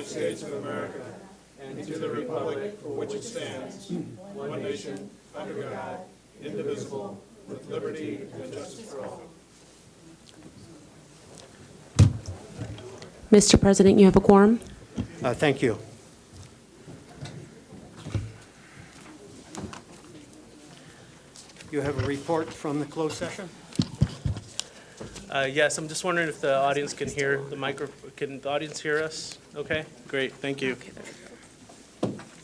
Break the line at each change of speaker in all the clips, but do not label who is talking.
States of America and to the republic for which it stands, one nation, under God, indivisible, with liberty and justice for all.
Mr. President, you have a quorum.
Thank you. You have a report from the closed session?
Yes, I'm just wondering if the audience can hear the micro. Can the audience hear us? Okay, great, thank you.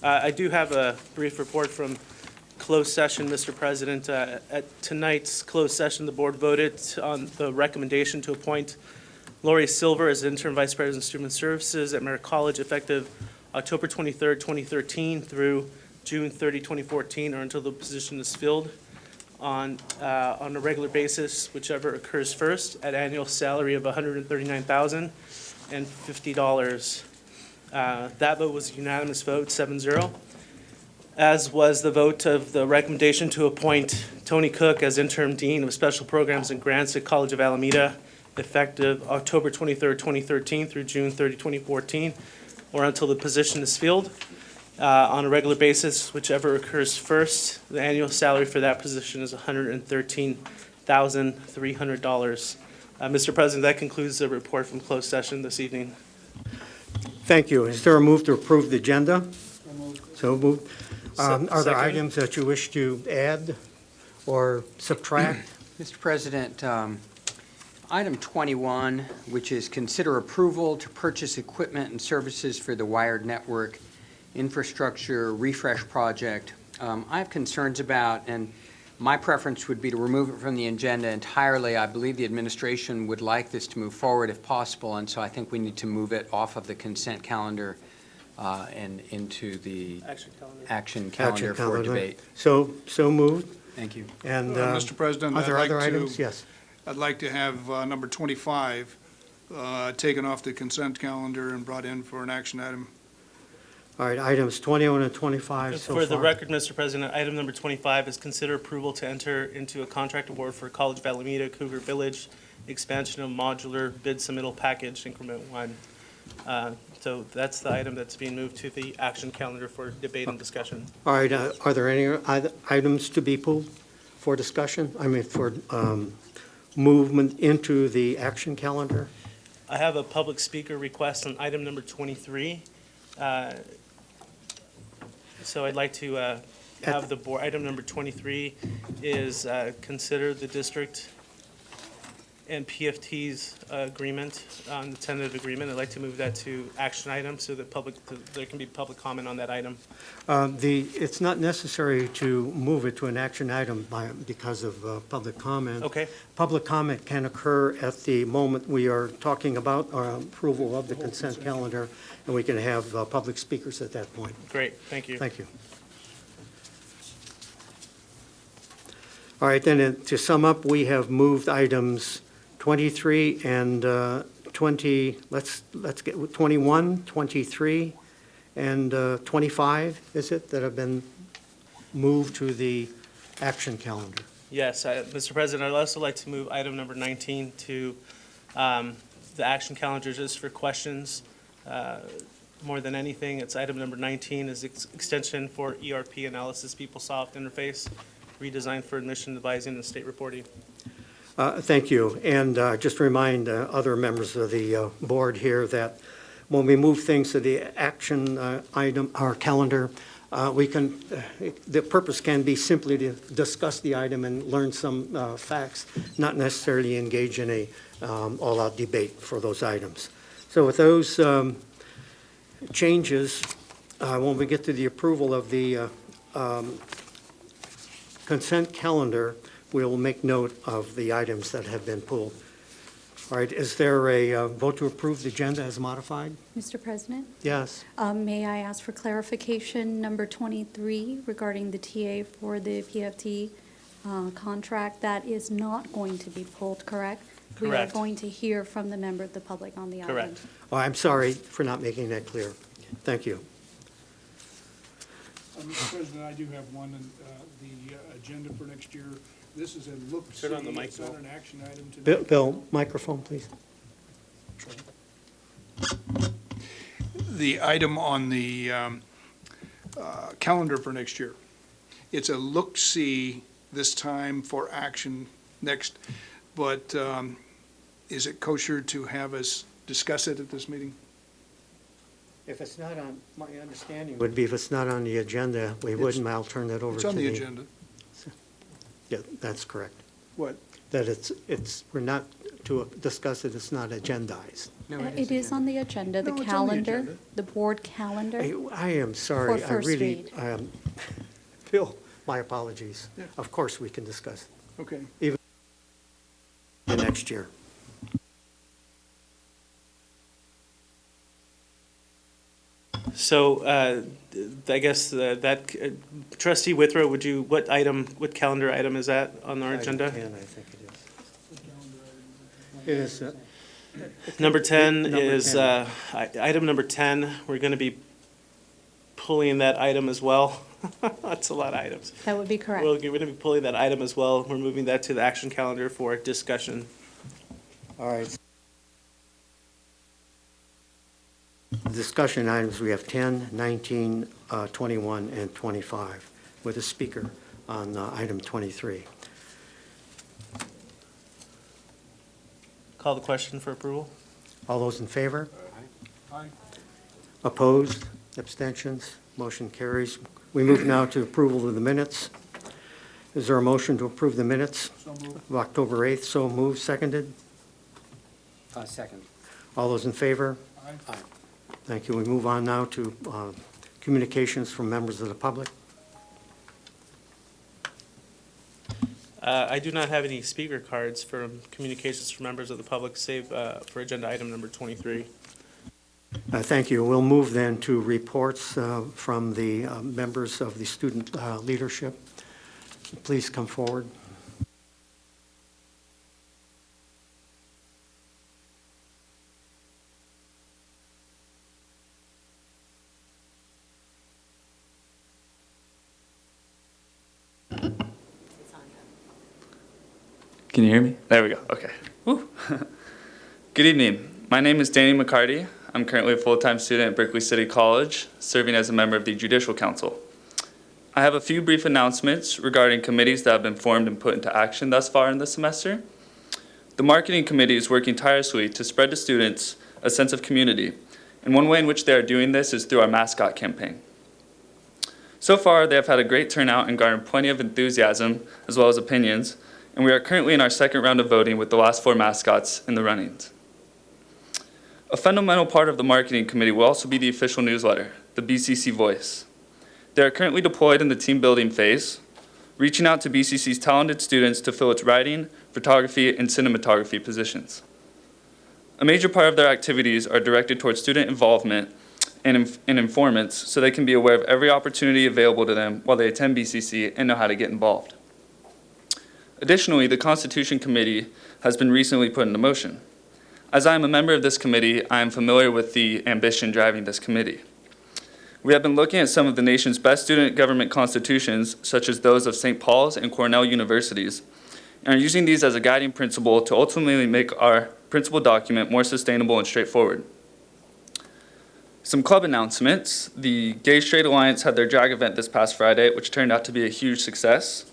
I do have a brief report from closed session, Mr. President. At tonight's closed session, the board voted on the recommendation to appoint Lori Silver as interim vice president of student services at Merritt College effective October 23rd, 2013 through June 30, 2014, or until the position is filled on a regular basis, whichever occurs first, at annual salary of $139,050. That vote was a unanimous vote, 7-0, as was the vote of the recommendation to appoint Tony Cook as interim dean of special programs and grants at College of Alameda, effective October 23rd, 2013 through June 30, 2014, or until the position is filled. On a regular basis, whichever occurs first. The annual salary for that position is $113,300. Mr. President, that concludes the report from closed session this evening.
Thank you. Is there a move to approve the agenda? So moved. Are there
Second.
items that you wish to add or subtract?
Mr. President, item 21, which is consider approval to purchase equipment and services for the wired network infrastructure refresh project, I have concerns about, and my preference would be to remove it from the agenda entirely. I believe the administration would like this to move forward if possible, and so I think we need to move it off of the consent calendar and into the action calendar for debate.
So moved.
Thank you.
And
Mr. President,
are there other items? Yes.
I'd like to have number 25 taken off the consent calendar and brought in for an action item.
All right, items 21 and 25 so far.
For the record, Mr. President, item number 25 is consider approval to enter into a contract award for College of Alameda Cougar Village expansion of modular bid submittal package increment 1. So that's the item that's being moved to the action calendar for debate and discussion.
All right, are there any items to be pulled for discussion? I mean, for movement into the action calendar?
I have a public speaker request on item number 23. So I'd like to have the board, item number 23 is consider the district and PFT's agreement on the tentative agreement. I'd like to move that to action item so that there can be public comment on that item.
It's not necessary to move it to an action item because of public comment.
Okay.
Public comment can occur at the moment we are talking about approval of the consent calendar, and we can have public speakers at that point.
Great, thank you.
Thank you. All right, then to sum up, we have moved items 23 and 20, let's get 21, 23, and 25, is it, that have been moved to the action calendar?
Yes, Mr. President, I'd also like to move item number 19 to the action calendar just for questions. More than anything, it's item number 19 is extension for ERP analysis PeopleSoft interface, redesigned for admission advising and state reporting.
Thank you. And just remind other members of the board here that when we move things to the action item or calendar, the purpose can be simply to discuss the item and learn some facts, not necessarily engage in a all-out debate for those items. So with those changes, when we get to the approval of the consent calendar, we'll make note of the items that have been pulled. All right, is there a vote to approve the agenda as modified?
Mr. President,
Yes.
may I ask for clarification, number 23, regarding the TA for the PFT contract? That is not going to be pulled, correct? We are
Correct.
going to hear from the member of the public on the item.
Correct.
Oh, I'm sorry for not making that clear. Thank you.
Mr. President, I do have one, the agenda for next year. This is a look-see.
Turn on the mic,
It's not
Bill.
an action item today.
Bill, microphone, please.
the item on the calendar for next year. It's a look-see this time for action next, but is it kosher to have us discuss it at this meeting?
If it's not on, my understanding would be if it's not on the agenda, we wouldn't. I'll turn that over to
It's on the agenda.
Yeah, that's correct.
What?
That we're not to discuss it, it's not agendized.
No,
It is on the agenda, the
No, it's on the
calendar,
agenda.
the board calendar.
I am sorry.
For first read.
Phil, my apologies.
Yeah.
Of course, we can discuss
Okay.
it next year.
So I guess Trustee Withrow, what calendar item is that on our agenda?
Item 10, I think it is. It is.
Number 10
Number
is,
10.
item number 10, we're going to be pulling that item as well. That's a lot of items.
That would be correct.
We're going to be pulling that item as well. We're moving that to the action calendar for discussion.
All right. Discussion items, we have 10, 19, 21, and 25, with a speaker on item 23.
Call the question for approval.
All those in favor?
Aye.
Opposed? Abstentions? Motion carries. We move now to approval of the minutes. Is there a motion to approve the minutes
So moved.
of October 8th? So moved, seconded.
Second.
All those in favor?
Aye.
Thank you. We move on now to communications from members of the public.
I do not have any speaker cards for communications from members of the public, save for agenda item number 23.
Thank you. We'll move then to reports from the members of the student leadership. Please come forward.
Can you hear me? There we go. Okay. Woo. Good evening. My name is Danny McCarty. I'm currently a full-time student at Berkeley City College, serving as a member of the Judicial Council. I have a few brief announcements regarding committees that have been formed and put into action thus far in the semester. The Marketing Committee is working tirelessly to spread to students a sense of community, and one way in which they are doing this is through our mascot campaign. So far, they have had a great turnout and garnered plenty of enthusiasm as well as opinions, and we are currently in our second round of voting with the last 4 mascots in the runnings. A fundamental part of the Marketing Committee will also be the official newsletter, the BCC Voice. They are currently deployed in the team building phase, reaching out to BCC's talented students to fill its writing, photography, and cinematography positions. A major part of their activities are directed towards student involvement and informants so they can be aware of every opportunity available to them while they attend BCC and know how to get involved. Additionally, the Constitution Committee has been recently put into motion. As I am a member of this committee, I am familiar with the ambition driving this committee. We have been looking at some of the nation's best student government constitutions, such as those of St. Paul's and Cornell universities, and are using these as a guiding principle to ultimately make our principal document more sustainable and straightforward. Some club announcements. The Gay Straight Alliance had their drag event this past Friday, which turned out to be a huge success.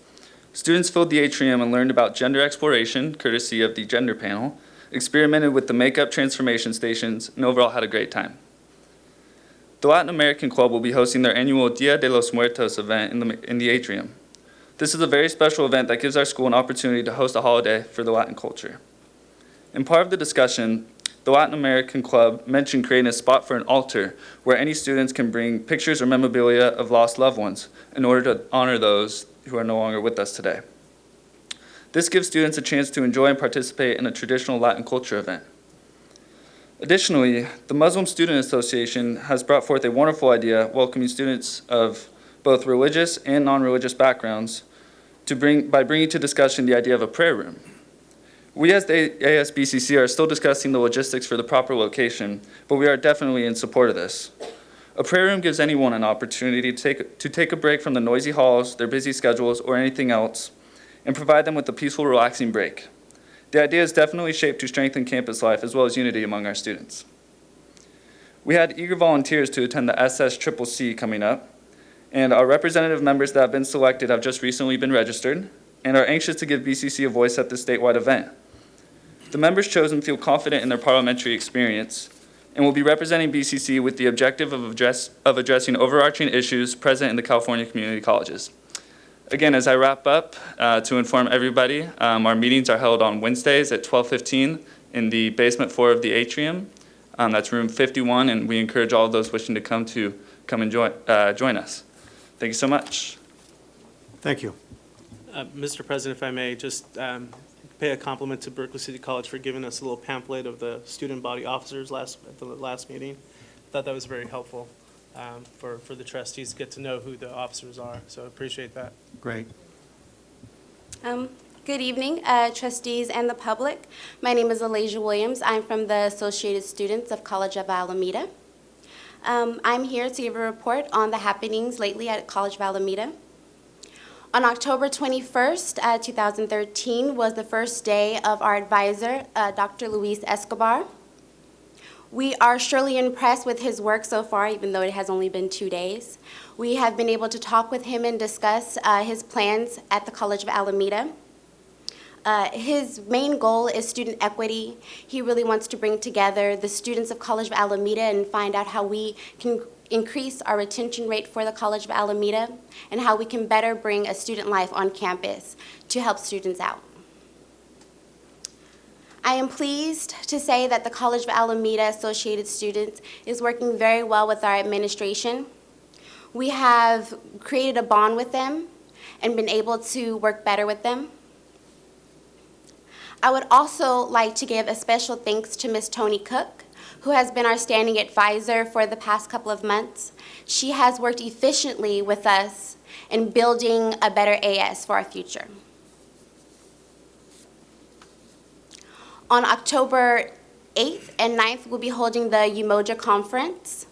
Students filled the atrium and learned about gender exploration, courtesy of the gender panel, experimented with the makeup transformation stations, and overall had a great time. The Latin American Club will be hosting their annual Dia de los Muertos event in the atrium. This is a very special event that gives our school an opportunity to host a holiday for the Latin culture. In part of the discussion, the Latin American Club mentioned creating a spot for an altar where any students can bring pictures or memorabilia of lost loved ones in order to honor those who are no longer with us today. This gives students a chance to enjoy and participate in a traditional Latin culture event. Additionally, the Muslim Student Association has brought forth a wonderful idea welcoming students of both religious and non-religious backgrounds by bringing to discussion the idea of a prayer room. We as the ASBCC are still discussing the logistics for the proper location, but we are definitely in support of this. A prayer room gives anyone an opportunity to take a break from the noisy halls, their busy schedules, or anything else, and provide them with a peaceful, relaxing break. The idea is definitely shaped to strengthen campus life as well as unity among our students. We had eager volunteers to attend the SSCCC coming up, and our representative members that have been selected have just recently been registered and are anxious to give BCC a voice at this statewide event. The members chosen feel confident in their parliamentary experience and will be representing BCC with the objective of addressing overarching issues present in the California community colleges. Again, as I wrap up, to inform everybody, our meetings are held on Wednesdays at 12:15 in the basement floor of the atrium. That's room 51, and we encourage all of those wishing to come and join us. Thank you so much.
Thank you.
Mr. President, if I may, just pay a compliment to Berkeley City College for giving us a little pamphlet of the student body officers at the last meeting. I thought that was very helpful for the trustees to get to know who the officers are, so I appreciate that.
Great.
Good evening, trustees and the public. My name is Alasia Williams. I'm from the Associated Students of College of Alameda. I'm here to give a report on the happenings lately at College of Alameda. On October 21st, 2013 was the first day of our advisor, Dr. Luis Escobar. We are surely impressed with his work so far, even though it has only been 2 days. We have been able to talk with him and discuss his plans at the College of Alameda. His main goal is student equity. He really wants to bring together the students of College of Alameda and find out how we can increase our retention rate for the College of Alameda and how we can better bring a student life on campus to help students out. I am pleased to say that the College of Alameda Associated Students is working very well with our administration. We have created a bond with them and been able to work better with them. I would also like to give a special thanks to Ms. Toni Cook, who has been our standing advisor for the past couple of months. She has worked efficiently with us in building a better AS for our future. On October 8th and 9th, we'll be holding the Umoja Conference.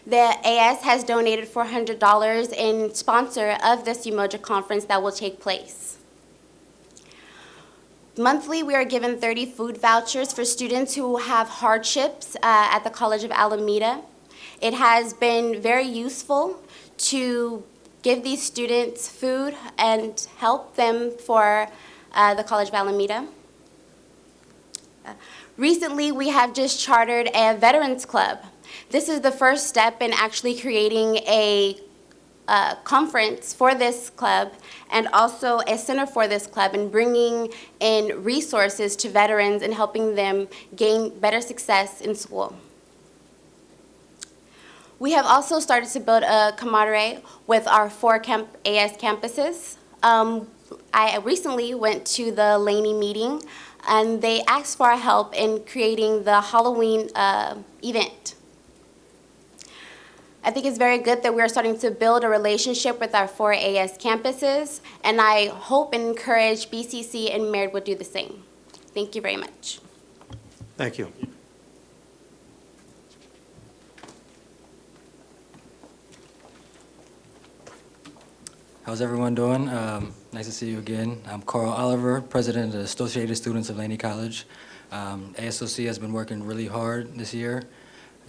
The AS has donated $400 in sponsor of this Umoja Conference that will take place. Monthly, we are given 30 food vouchers for students who have hardships at the College of Alameda. It has been very useful to give these students food and help them for the College of Alameda. Recently, we have just chartered a Veterans Club. This is the first step in actually creating a conference for this club and also a center for this club and bringing in resources to veterans and helping them gain better success in school. We have also started to build a camaraderie with our 4 AS campuses. I recently went to the Laney meeting and they asked for our help in creating the Halloween event. I think it's very good that we're starting to build a relationship with our 4 AS campuses, and I hope and encourage BCC and Merritt would do the same. Thank you very much.
Thank you.
How's everyone doing? Nice to see you again. I'm Carl Oliver, president of the Associated Students of Laney College. ASOC has been working really hard this year.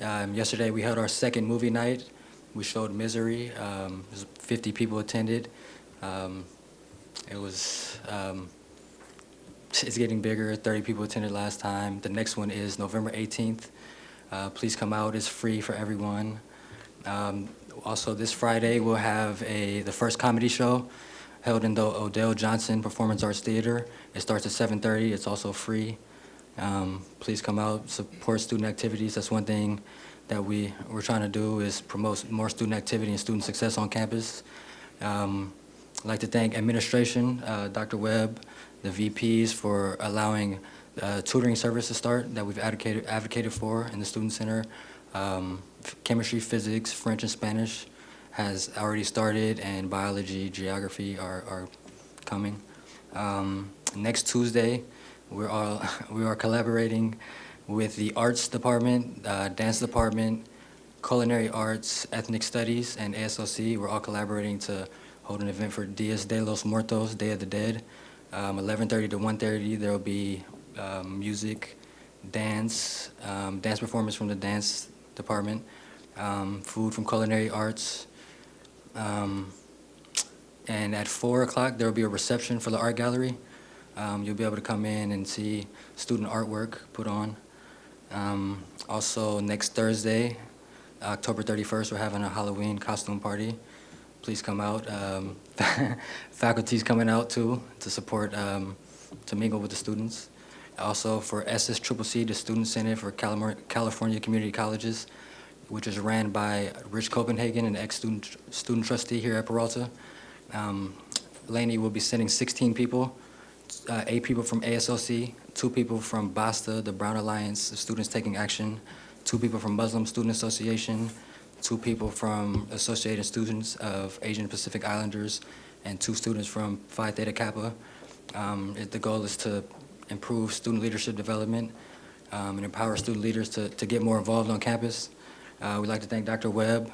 Yesterday we held our second movie night. We showed Misery. 50 people attended. It's getting bigger. 30 people attended last time. The next one is November 18th. Please come out. It's free for everyone. Also this Friday we'll have the first comedy show held in the Odell Johnson Performance Arts Theater. It starts at 7:30. It's also free. Please come out, support student activities. That's one thing that we're trying to do is promote more student activity and student success on campus. I'd like to thank administration, Dr. Webb, the VPs for allowing tutoring service to start that we've advocated for in the Student Center. Chemistry, physics, French, and Spanish has already started, and biology, geography are coming. Next Tuesday, we are collaborating with the arts department, dance department, culinary arts, ethnic studies, and ASOC. We're all collaborating to hold an event for Dias de los Muertos, Day of the Dead. 11:30 to 1:30, there will be music, dance performance from the dance department, food from culinary arts. And at 4 o'clock, there will be a reception for the art gallery. You'll be able to come in and see student artwork put on. Also, next Thursday, October 31st, we're having a Halloween costume party. Please come out. Faculty's coming out too to support, to mingle with the students. Also for SSCCC, the Student Senate for California Community Colleges, which is ran by Rich Copenhagen, an ex-student trustee here at Peralta. Laney will be sending 16 people, 8 people from ASOC, 2 people from BASTA, the Brown Alliance of Students Taking Action, 2 people from Muslim Student Association, 2 people from Associated Students of Asian Pacific Islanders, and 2 students from Phi Theta Kappa. The goal is to improve student leadership development and empower student leaders to get more involved on campus. We'd like to thank Dr. Webb,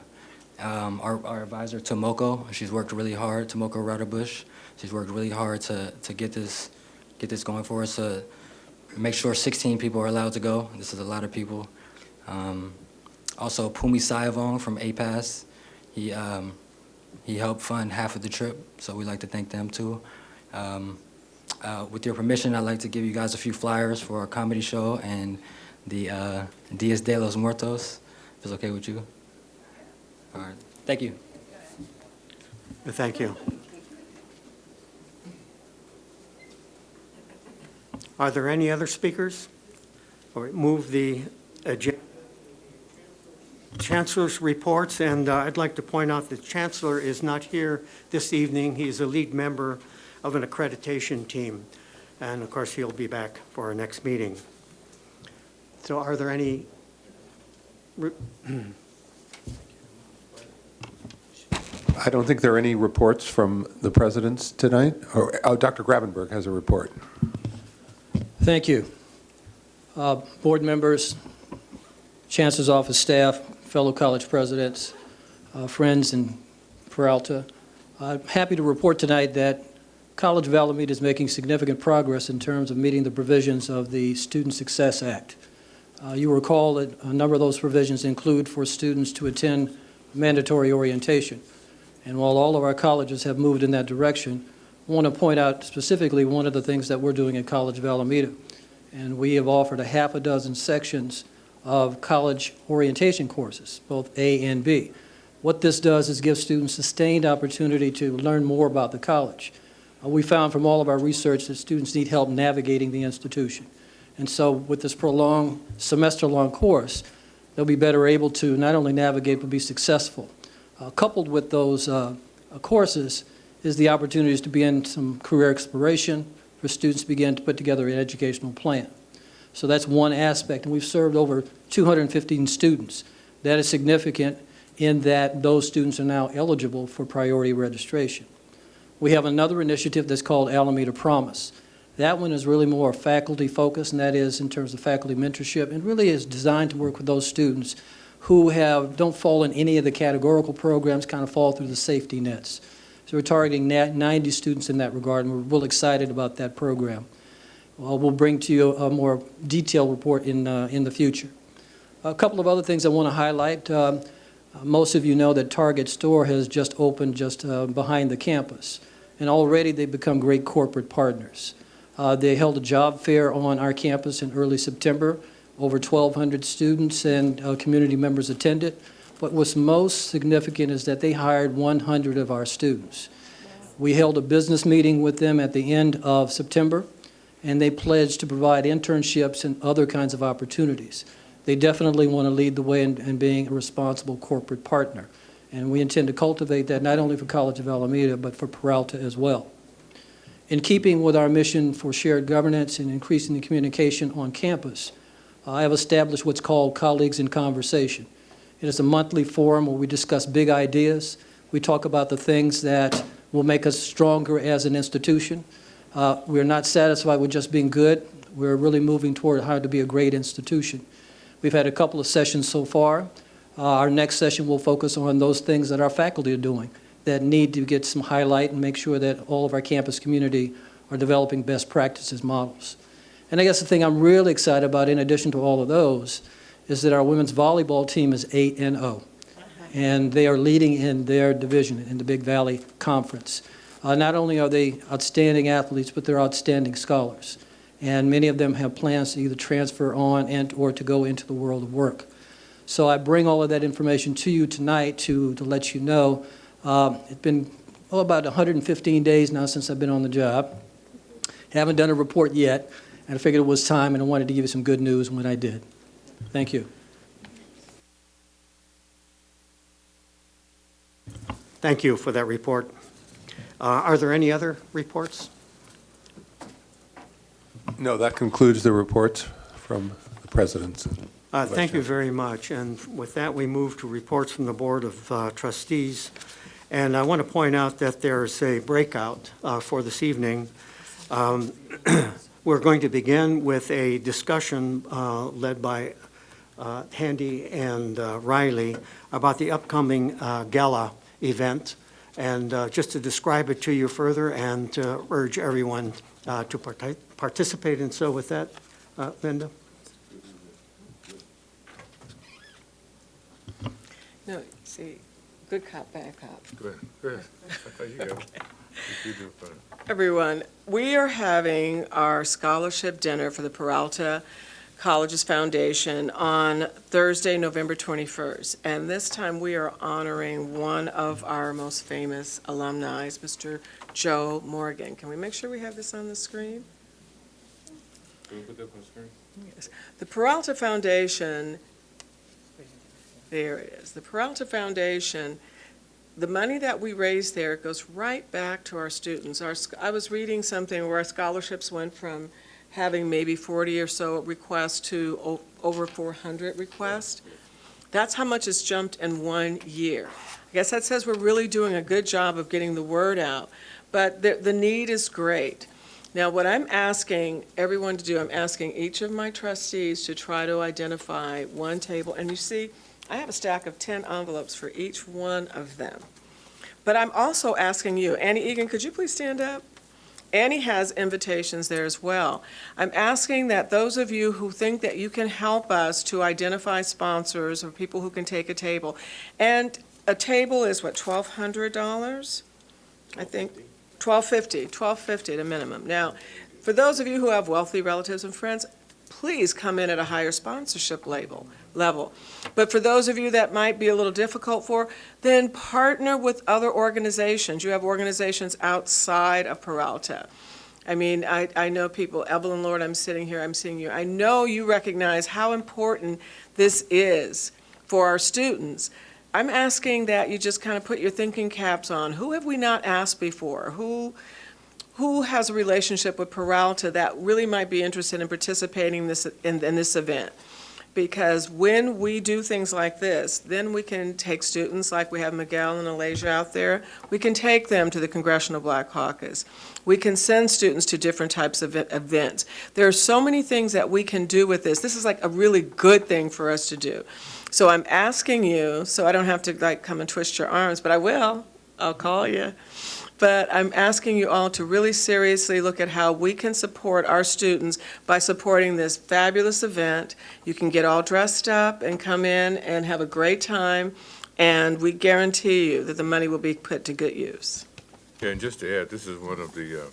our advisor, Tomoko. She's worked really hard, Tomoko Rauterbush. She's worked really hard to get this going for us, to make sure 16 people are allowed to go. This is a lot of people. Also, Pumi Sayavong from APAS, he helped fund half of the trip, so we'd like to thank them too. With your permission, I'd like to give you guys a few flyers for our comedy show and the Dias de los Muertos, if it's okay with you. All right, thank you.
Thank you. Are there any other speakers? All right, move the agenda. Chancellor's reports, and I'd like to point out that Chancellor is not here this evening. He's a lead member of an accreditation team, and of course he'll be back for our next meeting. So are there any
I don't think there are any reports from the presidents tonight. Dr. Gravenberg has a report.
Thank you. Board members, Chancellor's Office staff, fellow college presidents, friends in Peralta, I'm happy to report tonight that College of Alameda is making significant progress in terms of meeting the provisions of the Student Success Act. You will recall that a number of those provisions include for students to attend mandatory orientation. And while all of our colleges have moved in that direction, I want to point out specifically one of the things that we're doing at College of Alameda. And we have offered a half a dozen sections of college orientation courses, both A and B. What this does is give students sustained opportunity to learn more about the college. We found from all of our research that students need help navigating the institution. And so with this prolonged semester-long course, they'll be better able to not only navigate but be successful. Coupled with those courses is the opportunities to begin some career exploration for students to begin to put together an educational plan. So that's one aspect, and we've served over 215 students. That is significant in that those students are now eligible for priority registration. We have another initiative that's called Alameda Promise. That one is really more faculty focused, and that is in terms of faculty mentorship, and really is designed to work with those students who don't fall in any of the categorical programs, kind of fall through the safety nets. So we're targeting 90 students in that regard, and we're real excited about that program. We'll bring to you a more detailed report in the future. A couple of other things I want to highlight. Most of you know that Target store has just opened just behind the campus, and already they've become great corporate partners. They held a job fair on our campus in early September. Over 1,200 students and community members attended. But what's most significant is that they hired 100 of our students. We held a business meeting with them at the end of September, and they pledged to provide internships and other kinds of opportunities. They definitely want to lead the way in being a responsible corporate partner. And we intend to cultivate that not only for College of Alameda, but for Peralta as well. In keeping with our mission for shared governance and increasing the communication on campus, I have established what's called Colleagues in Conversation. It is a monthly forum where we discuss big ideas. We talk about the things that will make us stronger as an institution. We're not satisfied with just being good. We're really moving toward how to be a great institution. We've had a couple of sessions so far. Our next session will focus on those things that our faculty are doing that need to get some highlight and make sure that all of our campus community are developing best practices models. And I guess the thing I'm really excited about, in addition to all of those, is that our women's volleyball team is 8-0, and they are leading in their division in the Big Valley Conference. Not only are they outstanding athletes, but they're outstanding scholars, and many of them have plans to either transfer on or to go into the world of work. So I bring all of that information to you tonight to let you know. It's been about 115 days now since I've been on the job. Haven't done a report yet, and I figured it was time, and I wanted to give you some good news when I did. Thank you.
Thank you for that report. Are there any other reports?
No, that concludes the reports from the presidents.
Thank you very much. And with that, we move to reports from the Board of Trustees. And I want to point out that there's a breakout for this evening. We're going to begin with a discussion led by Handy and Riley about the upcoming gala event. And just to describe it to you further and to urge everyone to participate. And so with that, Linda?
No, see, good cop, bad cop.
Good, good. You go. You do fine.
Everyone, we are having our scholarship dinner for the Peralta Colleges Foundation on Thursday, November 21st. And this time we are honoring one of our most famous alumni, Mr. Joe Morgan. Can we make sure we have this on the screen?
Can we put that on the screen?
Yes. The Peralta Foundation, there it is. The Peralta Foundation, the money that we raise there goes right back to our students. I was reading something where our scholarships went from having maybe 40 or so requests to over 400 requests. That's how much has jumped in 1 year. I guess that says we're really doing a good job of getting the word out, but the need is great. Now, what I'm asking everyone to do, I'm asking each of my trustees to try to identify one table, and you see, I have a stack of 10 envelopes for each one of them. But I'm also asking you, Annie Egan, could you please stand up? Annie has invitations there as well. I'm asking that those of you who think that you can help us to identify sponsors or people who can take a table. And a table is what, $1,200? I think $1,250 at a minimum. Now, for those of you who have wealthy relatives and friends, please come in at a higher sponsorship level. But for those of you that might be a little difficult for, then partner with other organizations. You have organizations outside of Peralta. I mean, I know people, Evelyn Lord, I'm sitting here, I'm seeing you. I know you recognize how important this is for our students. I'm asking that you just kind of put your thinking caps on. Who have we not asked before? Who has a relationship with Peralta that really might be interested in participating in this event? Because when we do things like this, then we can take students, like we have Miguel and Alasia out there, we can take them to the Congressional Black Caucus. We can send students to different types of events. There are so many things that we can do with this. This is like a really good thing for us to do. So I'm asking you, so I don't have to come and twist your arms, but I will. I'll call you. But I'm asking you all to really seriously look at how we can support our students by supporting this fabulous event. You can get all dressed up and come in and have a great time, and we guarantee you that the money will be put to good use.
Yeah, and just to add, this is one of the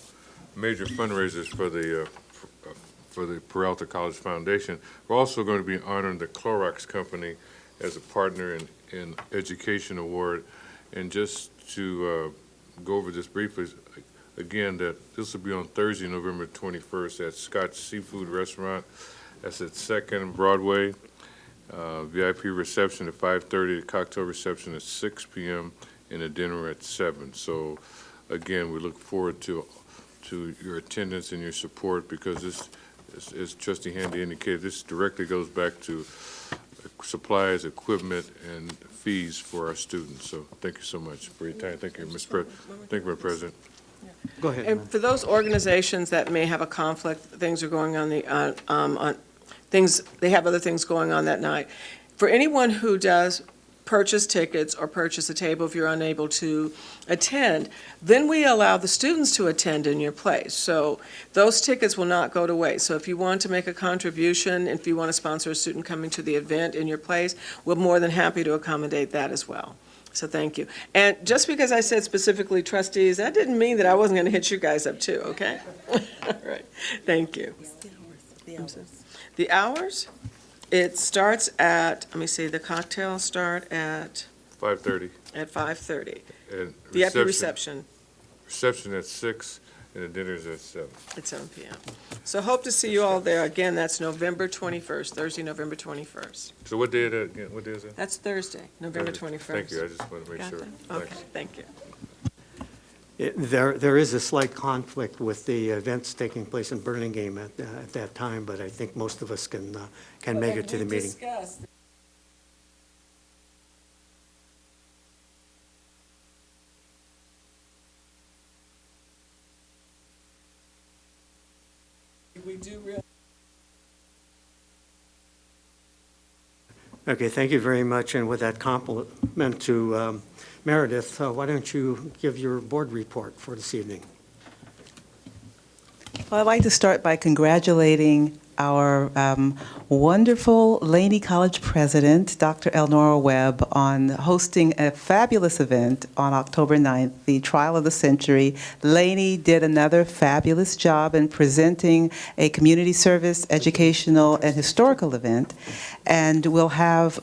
major fundraisers for the Peralta College Foundation. We're also going to be honoring the Clorox Company as a partner in Education Award. And just to go over this briefly, again, that this will be on Thursday, November 21st at Scott's Seafood Restaurant. That's at 2nd Broadway. VIP reception at 5:30, the cocktail reception at 6 p.m., and a dinner at 7. So, again, we look forward to your attendance and your support, because this, as Trustee Handy indicated, this directly goes back to supplies, equipment, and fees for our students. So thank you so much for your time. Thank you, Mr. President. Thank you, Mr. President.
Go ahead.
And for those organizations that may have a conflict, things are going on they have other things going on that night. For anyone who does purchase tickets or purchase a table if you're unable to attend. Then we allow the students to attend in your place. So those tickets will not go to waste. So if you want to make a contribution, if you want to sponsor a student coming to the event in your place, we're more than happy to accommodate that as well. So thank you. And just because I said specifically trustees, that didn't mean that I wasn't going to hit you guys up too, okay? All right, thank you. The hours? It starts at, let me see, the cocktails start at?
5:30.
At 5:30.
And
Be at the reception
reception at 6, and the dinner's at 7.
at 7 p.m. So hope to see you all there. Again, that's November 21st, Thursday, November 21st.
So what day is that again? What day is that?
That's Thursday, November 21st.
Thank you, I just want to make
Got
sure.
that? Okay, thank you.
There is a slight conflict with the events taking place in Burlingame at that time, but I think most of us can make it to the meeting. Okay, thank you very much, and with that compliment to Meredith, why don't you give your board report for this evening?
Well, I'd like to start by congratulating our wonderful Laney College president, Dr. Elnora Webb, on hosting a fabulous event on October 9th, the Trial of the Century. Laney did another fabulous job in presenting a community service, educational, and historical event. And we'll have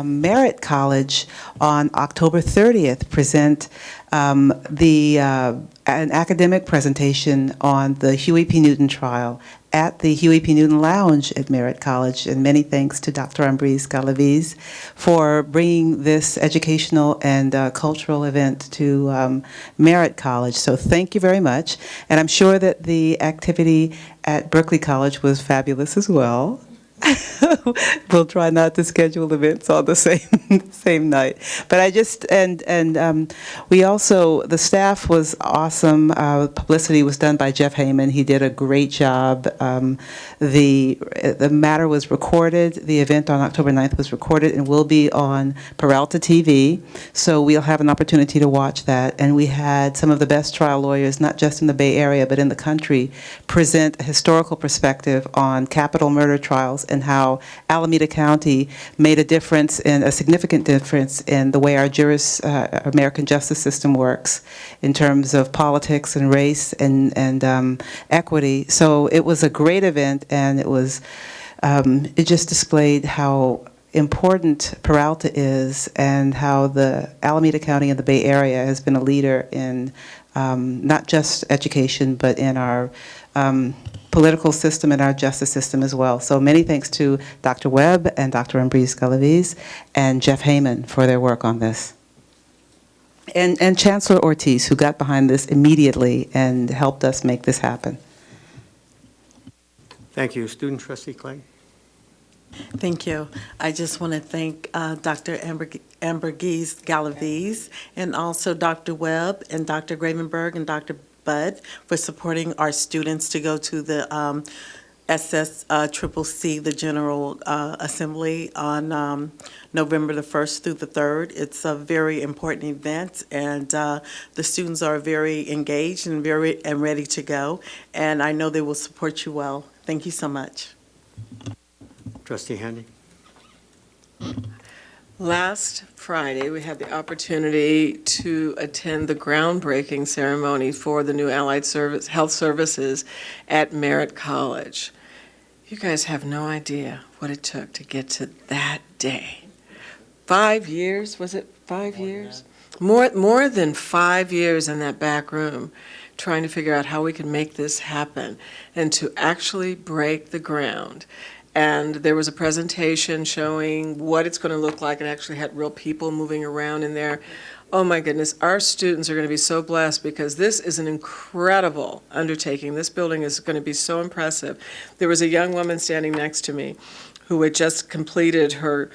Merritt College on October 30th present an academic presentation on the Huey P. Newton trial at the Huey P. Newton Lounge at Merritt College. And many thanks to Dr. Ambrise Galaviz for bringing this educational and cultural event to Merritt College. So thank you very much. And I'm sure that the activity at Berkeley College was fabulous as well. We'll try not to schedule events on the same night. But I just, and we also, the staff was awesome. Publicity was done by Jeff Heyman. He did a great job. The matter was recorded. The event on October 9th was recorded and will be on Peralta TV. So we'll have an opportunity to watch that. And we had some of the best trial lawyers, not just in the Bay Area, but in the country, present a historical perspective on capital murder trials and how Alameda County made a significant difference in the way our American justice system works in terms of politics and race and equity. So it was a great event, and it just displayed how important Peralta is and how the Alameda County and the Bay Area has been a leader in not just education, but in our political system and our justice system as well. So many thanks to Dr. Webb and Dr. Ambrise Galaviz and Jeff Heyman for their work on this. And Chancellor Ortiz, who got behind this immediately and helped us make this happen.
Thank you. Student Trustee Clay.
Thank you. I just want to thank Dr. Ambrise Galaviz and also Dr. Webb and Dr. Gravenberg and Dr. Budd for supporting our students to go to the SSCCC, the General Assembly, on November the 1st through the 3rd. It's a very important event, and the students are very engaged and ready to go, and I know they will support you well. Thank you so much.
Trustee Handy.
Last Friday, we had the opportunity to attend the groundbreaking ceremony for the new Allied Health Services at Merritt College. You guys have no idea what it took to get to that day. 5 years, was it 5 years? More than 5 years in that back room, trying to figure out how we could make this happen and to actually break the ground. And there was a presentation showing what it's going to look like. It actually had real people moving around in there. Oh my goodness, our students are going to be so blessed because this is an incredible undertaking. This building is going to be so impressive. There was a young woman standing next to me who had just completed her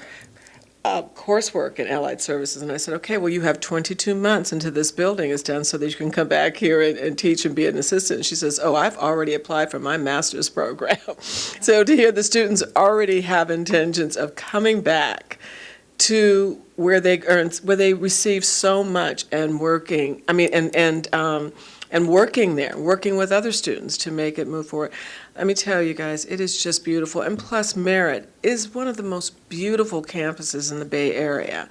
coursework in Allied Services. And I said, okay, well, you have 22 months until this building is done so that you can come back here and teach and be an assistant. And she says, oh, I've already applied for my master's program. So to hear the students already have intentions of coming back to where they receive so much and working, and working there, working with other students to make it move forward. Let me tell you guys, it is just beautiful. And plus, Merritt is one of the most beautiful campuses in the Bay Area.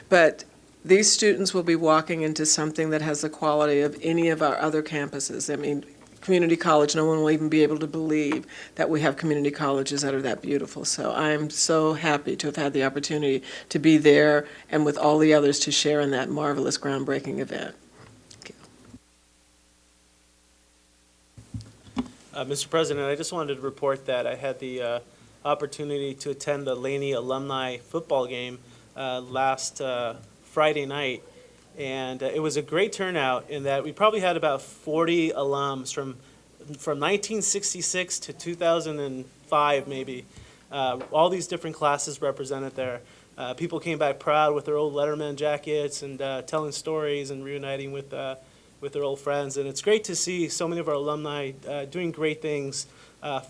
But these students will be walking into something that has the quality of any of our other campuses. I mean, community college, no one will even be able to believe that we have community colleges that are that beautiful. So I'm so happy to have had the opportunity to be there and with all the others to share in that marvelous groundbreaking event.
Mr. President, I just wanted to report that I had the opportunity to attend the Laney alumni football game last Friday night, and it was a great turnout in that we probably had about 40 alums from 1966 to 2005 maybe. All these different classes represented there. People came back proud with their old Letterman jackets and telling stories and reuniting with their old friends. And it's great to see so many of our alumni doing great things,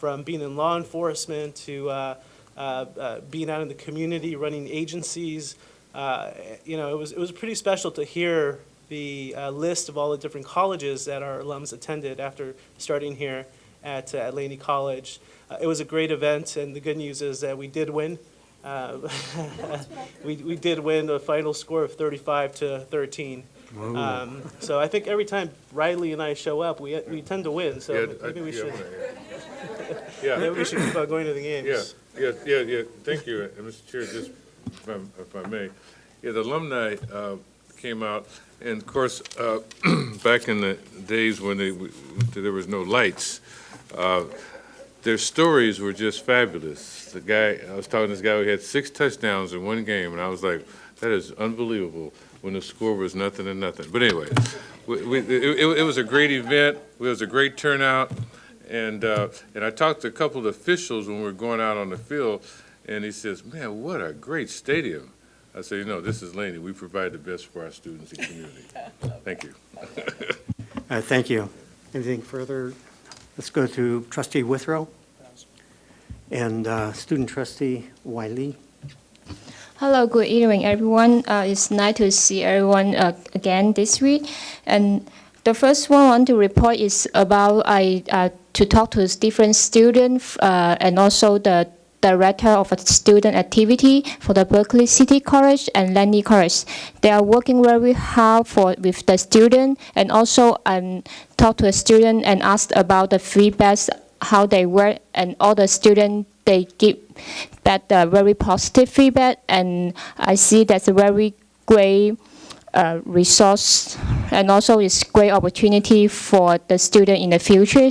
from being in law enforcement to being out in the community, running agencies. It was pretty special to hear the list of all the different colleges that our alums attended after starting here at Laney College. It was a great event, and the good news is that we did win. We did win a final score of 35-13. So I think every time Riley and I show up, we tend to win. So maybe we should. Maybe we should keep on going to the games.
Yeah. Thank you, Mr. Chair. Just if I may, the alumni came out, and of course, back in the days when there was no lights, their stories were just fabulous. I was talking to this guy who had 6 touchdowns in one game, and I was like, that is unbelievable, when the score was 0-0. But anyway, it was a great event. It was a great turnout. And I talked to a couple of officials when we were going out on the field, and he says, man, what a great stadium. I said, this is Laney. We provide the best for our students and community. Thank you.
Thank you. Anything further? Let's go to Trustee Withrow and Student Trustee Wiley.
Hello, good evening, everyone. It's nice to see everyone again this week. And the first one I want to report is about to talk to different students and also the director of a student activity for the Berkeley City College and Laney College. They are working very hard with the student, and also talk to a student and ask about the feedbacks, how they work, and all the students, they give back the very positive feedback, and I see that's a very great resource, and also it's great opportunity for the student in the future.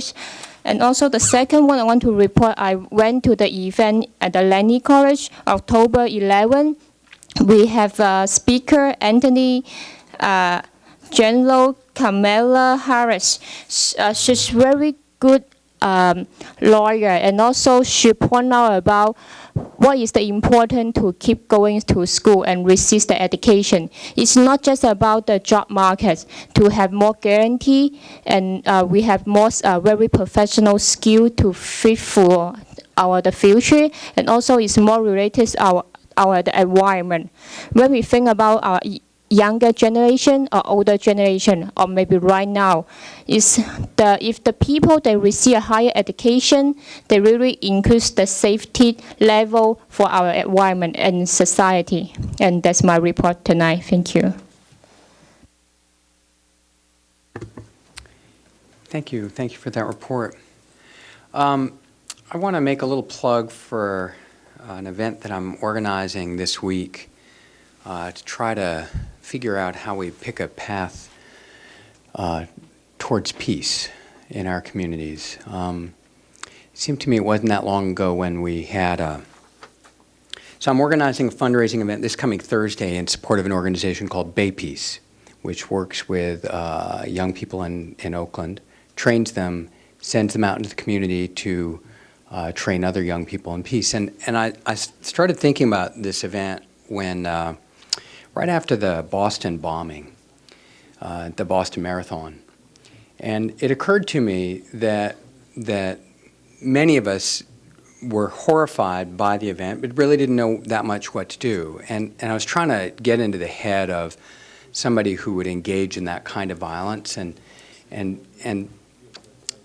And also the second one I want to report, I went to the event at the Laney College, October 11. We have speaker Anthony General Kamala Harris. She's very good lawyer, and also she pointed out about what is the important to keep going to school and receive the education. It's not just about the job market, to have more guarantee, and we have more very professional skill to fit for the future, and also it's more related to the environment. When we think about our younger generation or older generation, or maybe right now, if the people they receive a higher education, they really increase the safety level for our environment and society. And that's my report tonight. Thank you.
Thank you for that report. I want to make a little plug for an event that I'm organizing this week to try to figure out how we pick a path towards peace in our communities. It seemed to me it wasn't that long ago when we had so I'm organizing a fundraising event this coming Thursday in support of an organization called Bay Peace, which works with young people in Oakland, trains them, sends them out into the community to train other young people in peace. And I started thinking about this event when right after the Boston bombing, the Boston Marathon. And it occurred to me that many of us were horrified by the event, but really didn't know that much what to do. And I was trying to get into the head of somebody who would engage in that kind of violence. And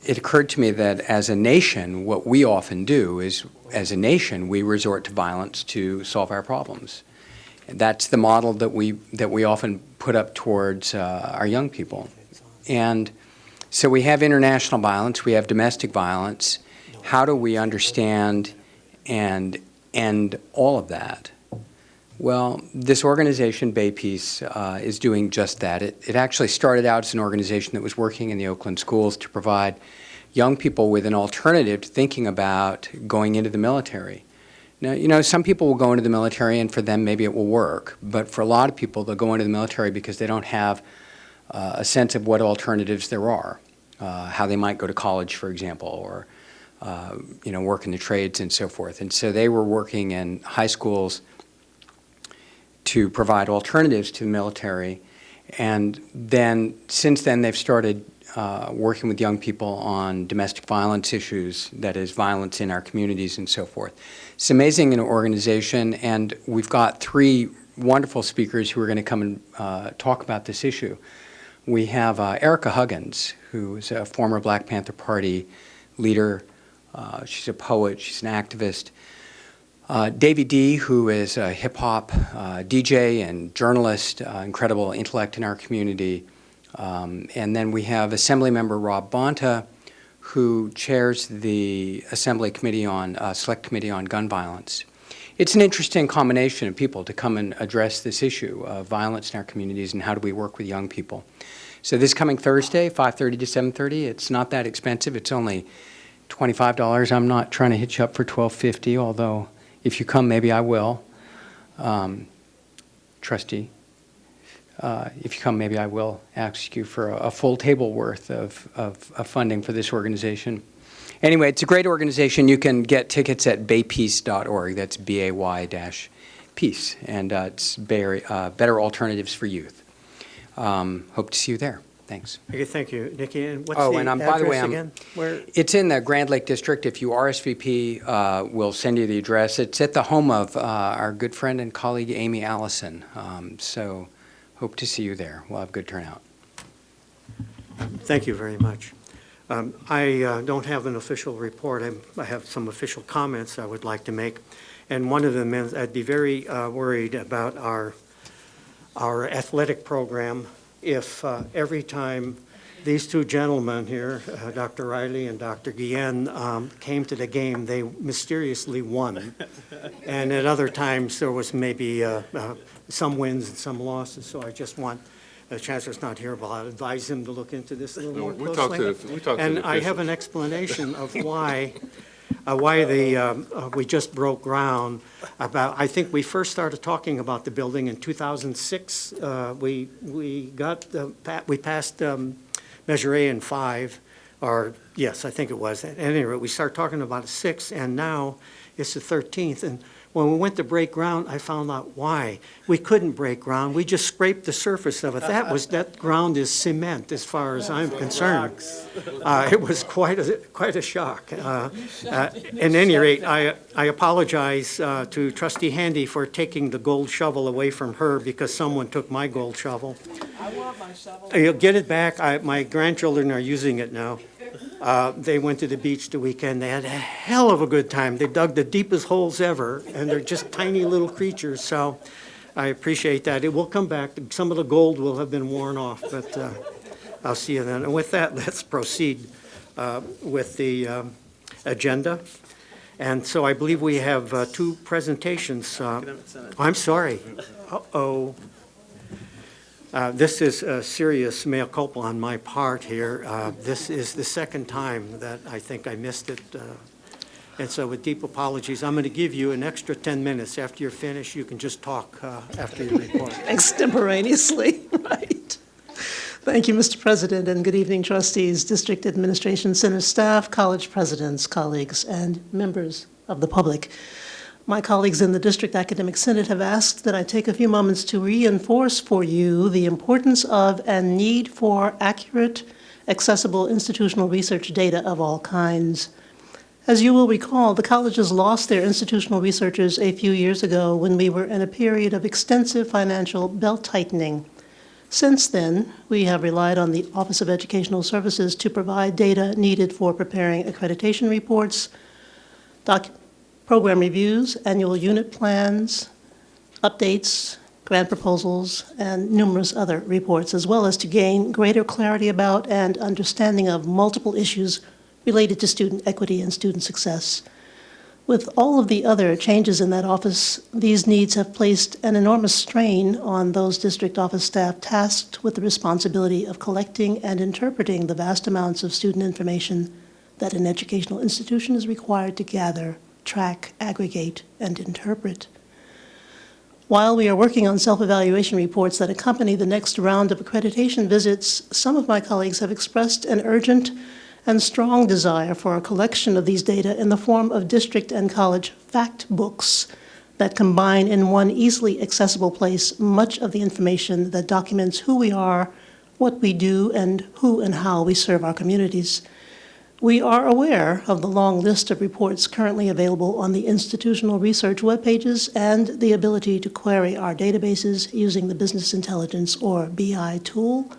it occurred to me that as a nation, what we often do is, as a nation, we resort to violence to solve our problems. That's the model that we often put up towards our young people. And so we have international violence, we have domestic violence. How do we understand and end all of that? Well, this organization, Bay Peace, is doing just that. It actually started out as an organization that was working in the Oakland schools to provide young people with an alternative to thinking about going into the military. Now, you know, some people will go into the military and for them maybe it will work, but for a lot of people they'll go into the military because they don't have a sense of what alternatives there are, how they might go to college, for example, or you know, work in the trades and so forth. And so they were working in high schools to provide alternatives to the military. And then, since then, they've started working with young people on domestic violence issues, that is, violence in our communities and so forth. It's amazing an organization, and we've got 3 wonderful speakers who are going to come and talk about this issue. We have Erica Huggins, who is a former Black Panther Party leader. She's a poet, she's an activist. Davy D, who is a hip-hop DJ and journalist, incredible intellect in our community. And then we have Assemblymember Rob Bonta, who chairs the Assembly Committee on, Select Committee on Gun Violence. It's an interesting combination of people to come and address this issue of violence in our communities and how do we work with young people. So this coming Thursday, 5:30 to 7:30, it's not that expensive. It's only $25. I'm not trying to hit you up for $12.50, although if you come, maybe I will. Trustee, if you come, maybe I will ask you for a full table worth of funding for this organization. Anyway, it's a great organization. You can get tickets at baypeace.org. That's BAY-Peace. And it's Better Alternatives for Youth. Hope to see you there. Thanks.
Okay, thank you, Nikki. And what's
Oh,
the
and
address
by the way,
again? Where?
It's in the Grand Lake District. If you RSVP, we'll send you the address. It's at the home of our good friend and colleague, Amy Allison. So hope to see you there. We'll have good turnout.
Thank you very much. I don't have an official report. I have some official comments I would like to make. And one of them is I'd be very worried about our athletic program if every time these 2 gentlemen here, Dr. Riley and Dr. Guillen, came to the game, they mysteriously won. And at other times, there was maybe some wins and some losses. So I just want, the Chancellor's not here, but I'll advise him to look into this a little more closely. And I have an explanation of why we just broke ground about, I think we first started talking about the building in 2006. We passed Measure A in 5, or yes, I think it was. At any rate, we started talking about a 6, and now it's the 13th. And when we went to break ground, I found out why. We couldn't break ground. We just scraped the surface of it. That ground is cement, as far as I'm concerned. It was quite a shock. At any rate, I apologize to Trustee Handy for taking the gold shovel away from her because someone took my gold shovel.
I want my shovel.
You'll get it back. My grandchildren are using it now. They went to the beach the weekend. They had a hell of a good time. They dug the deepest holes ever, and they're just tiny little creatures, so I appreciate that. It will come back. Some of the gold will have been worn off, but I'll see you then. And with that, let's proceed with the agenda. And so I believe we have 2 presentations. I'm sorry. Uh-oh. This is a serious mea culpa on my part here. This is the second time that I think I missed it. And so with deep apologies, I'm going to give you an extra 10 minutes. After you're finished, you can just talk after your report.
Extemporaneously, right. Thank you, Mr. President, and good evening, trustees, district administration center staff, college presidents, colleagues, and members of the public. My colleagues in the District Academic Senate have asked that I take a few moments to reinforce for you the importance of and need for accurate, accessible institutional research data of all kinds. As you will recall, the colleges lost their institutional researchers a few years ago when we were in a period of extensive financial belt-tightening. Since then, we have relied on the Office of Educational Services to provide data needed for preparing accreditation reports, program reviews, annual unit plans, updates, grant proposals, and numerous other reports, as well as to gain greater clarity about and understanding of multiple issues related to student equity and student success. With all of the other changes in that office, these needs have placed an enormous strain on those district office staff tasked with the responsibility of collecting and interpreting the vast amounts of student information that an educational institution is required to gather, track, aggregate, and interpret. While we are working on self-evaluation reports that accompany the next round of accreditation visits, some of my colleagues have expressed an urgent and strong desire for a collection of these data in the form of district and college fact books that combine in one easily accessible place much of the information that documents who we are, what we do, and who and how we serve our communities. We are aware of the long list of reports currently available on the institutional research web pages and the ability to query our databases using the Business Intelligence or BI tool.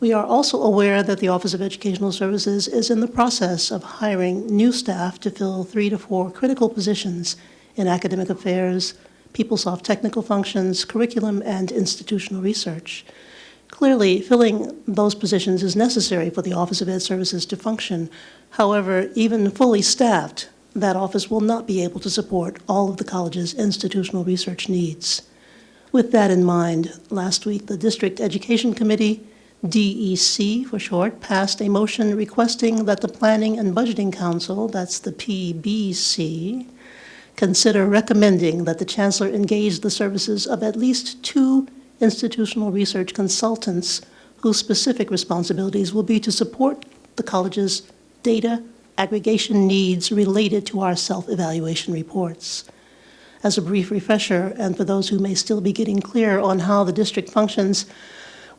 We are also aware that the Office of Educational Services is in the process of hiring new staff to fill 3 to 4 critical positions in academic affairs, PeopleSoft technical functions, curriculum, and institutional research. Clearly, filling those positions is necessary for the Office of Ed Services to function. However, even fully staffed, that office will not be able to support all of the college's institutional research needs. With that in mind, last week the District Education Committee, DEC for short, passed a motion requesting that the Planning and Budgeting Council, that's the PBC, consider recommending that the Chancellor engage the services of at least 2 institutional research consultants whose specific responsibilities will be to support the college's data aggregation needs related to our self-evaluation reports. As a brief refresher, and for those who may still be getting clear on how the district functions,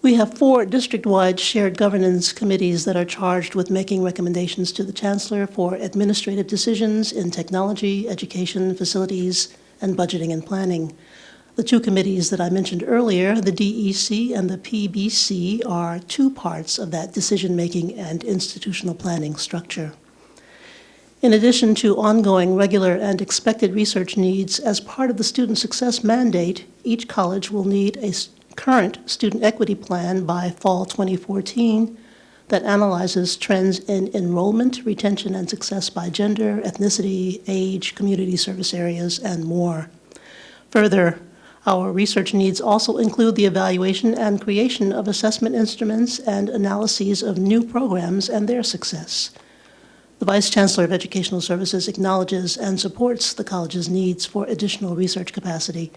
we have 4 district-wide shared governance committees that are charged with making recommendations to the Chancellor for administrative decisions in technology, education, facilities, and budgeting and planning. The 2 committees that I mentioned earlier, the DEC and the PBC, are 2 parts of that decision-making and institutional planning structure. In addition to ongoing regular and expected research needs, as part of the student success mandate, each college will need a current student equity plan by fall 2014 that analyzes trends in enrollment, retention, and success by gender, ethnicity, age, community service areas, and more. Further, our research needs also include the evaluation and creation of assessment instruments and analyses of new programs and their success. The Vice Chancellor of Educational Services acknowledges and supports the college's needs for additional research capacity.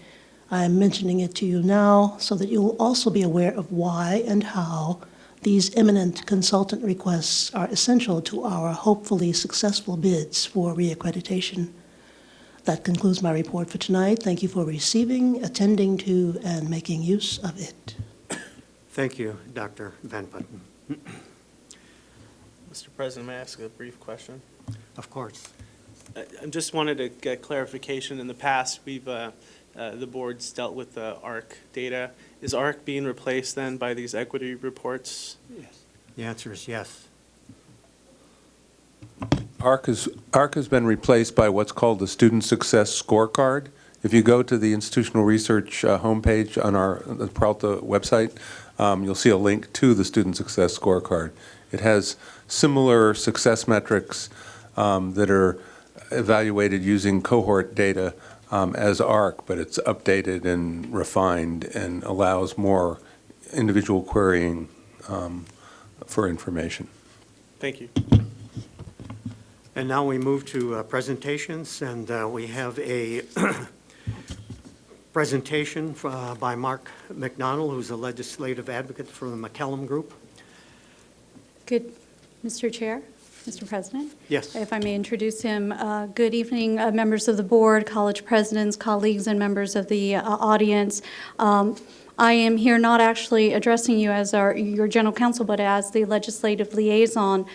I am mentioning it to you now so that you will also be aware of why and how these imminent consultant requests are essential to our hopefully successful bids for reaccreditation. That concludes my report for tonight. Thank you for receiving, attending to, and making use of it.
Thank you, Dr. Van Putten.
Mr. President, may I ask a brief question?
Of course.
I just wanted to get clarification. In the past, we've the board's dealt with the ARC data. Is ARC being replaced then by these equity reports?
Yes. The answer is yes.
ARC has been replaced by what's called the Student Success Scorecard. If you go to the institutional research homepage on the Peralta website, you'll see a link to the Student Success Scorecard. It has similar success metrics that are evaluated using cohort data as ARC, but it's updated and refined and allows more individual querying for information.
Thank you.
And now we move to presentations, and we have a presentation by Mark McDonald, who's a legislative advocate for the McCallum Group.
Good, Mr. Chair, Mr. President?
Yes.
If I may introduce him. Good evening, members of the board, college presidents, colleagues, and members of the audience. I am here not actually addressing you as your general counsel, but as the legislative liaison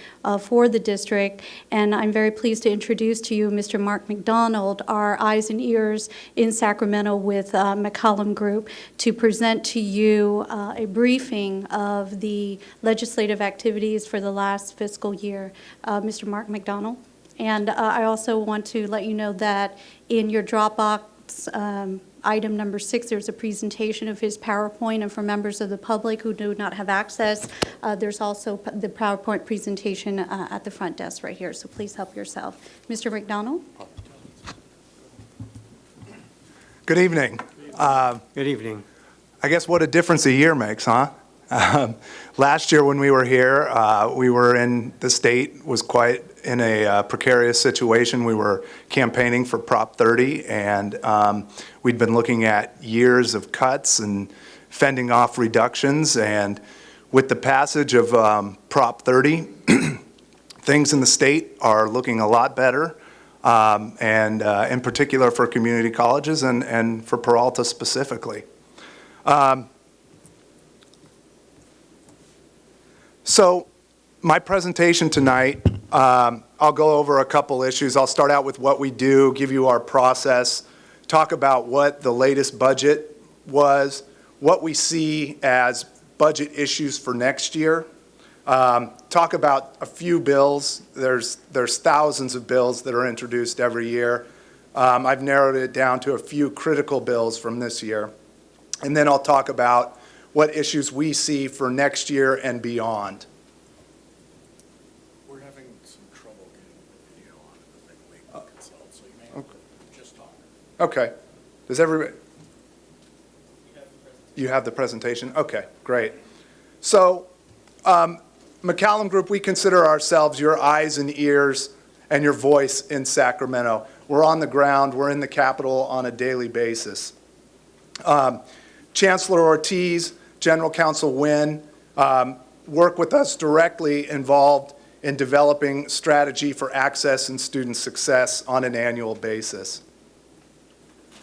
for the district. And I'm very pleased to introduce to you Mr. Mark McDonald, our eyes and ears in Sacramento with McCollum Group, to present to you a briefing of the legislative activities for the last fiscal year. Mr. Mark McDonald. And I also want to let you know that in your Dropbox item number 6, there's a presentation of his PowerPoint, and for members of the public who do not have access, there's also the PowerPoint presentation at the front desk right here, so please help yourself. Mr. McDonald?
Good evening.
Good evening.
I guess what a difference a year makes, huh? Last year when we were here, we were in, the state was quite in a precarious situation. We were campaigning for Prop 30, and we'd been looking at years of cuts and fending off reductions. And with the passage of Prop 30, things in the state are looking a lot better, and in particular for community colleges and for Peralta specifically. So my presentation tonight, I'll go over a couple issues. I'll start out with what we do, give you our process, talk about what the latest budget was, what we see as budget issues for next year, talk about a few bills. There's thousands of bills that are introduced every year. I've narrowed it down to a few critical bills from this year. And then I'll talk about what issues we see for next year and beyond.
We're having some trouble getting the video on it, but we can consult, so you may have to just talk.
Okay. Does everybody? You have the presentation? Okay, great. So, McCollum Group, we consider ourselves your eyes and ears and your voice in Sacramento. We're on the ground. We're in the Capitol on a daily basis. Chancellor Ortiz, General Counsel Wynn, work with us directly involved in developing strategy for access and student success on an annual basis.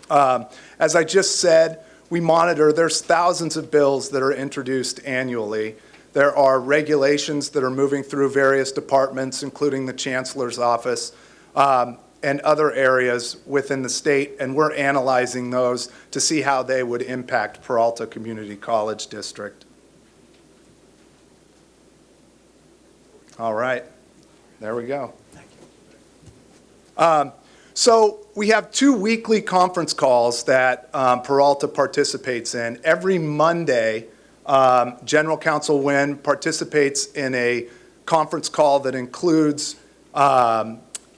As I just said, we monitor, there's thousands of bills that are introduced annually. There are regulations that are moving through various departments, including the Chancellor's office, and other areas within the state, and we're analyzing those to see how they would impact Peralta Community College District. All right, there we go. So we have 2 weekly conference calls that Peralta participates in. Every Monday, General Counsel Wynn participates in a conference call that includes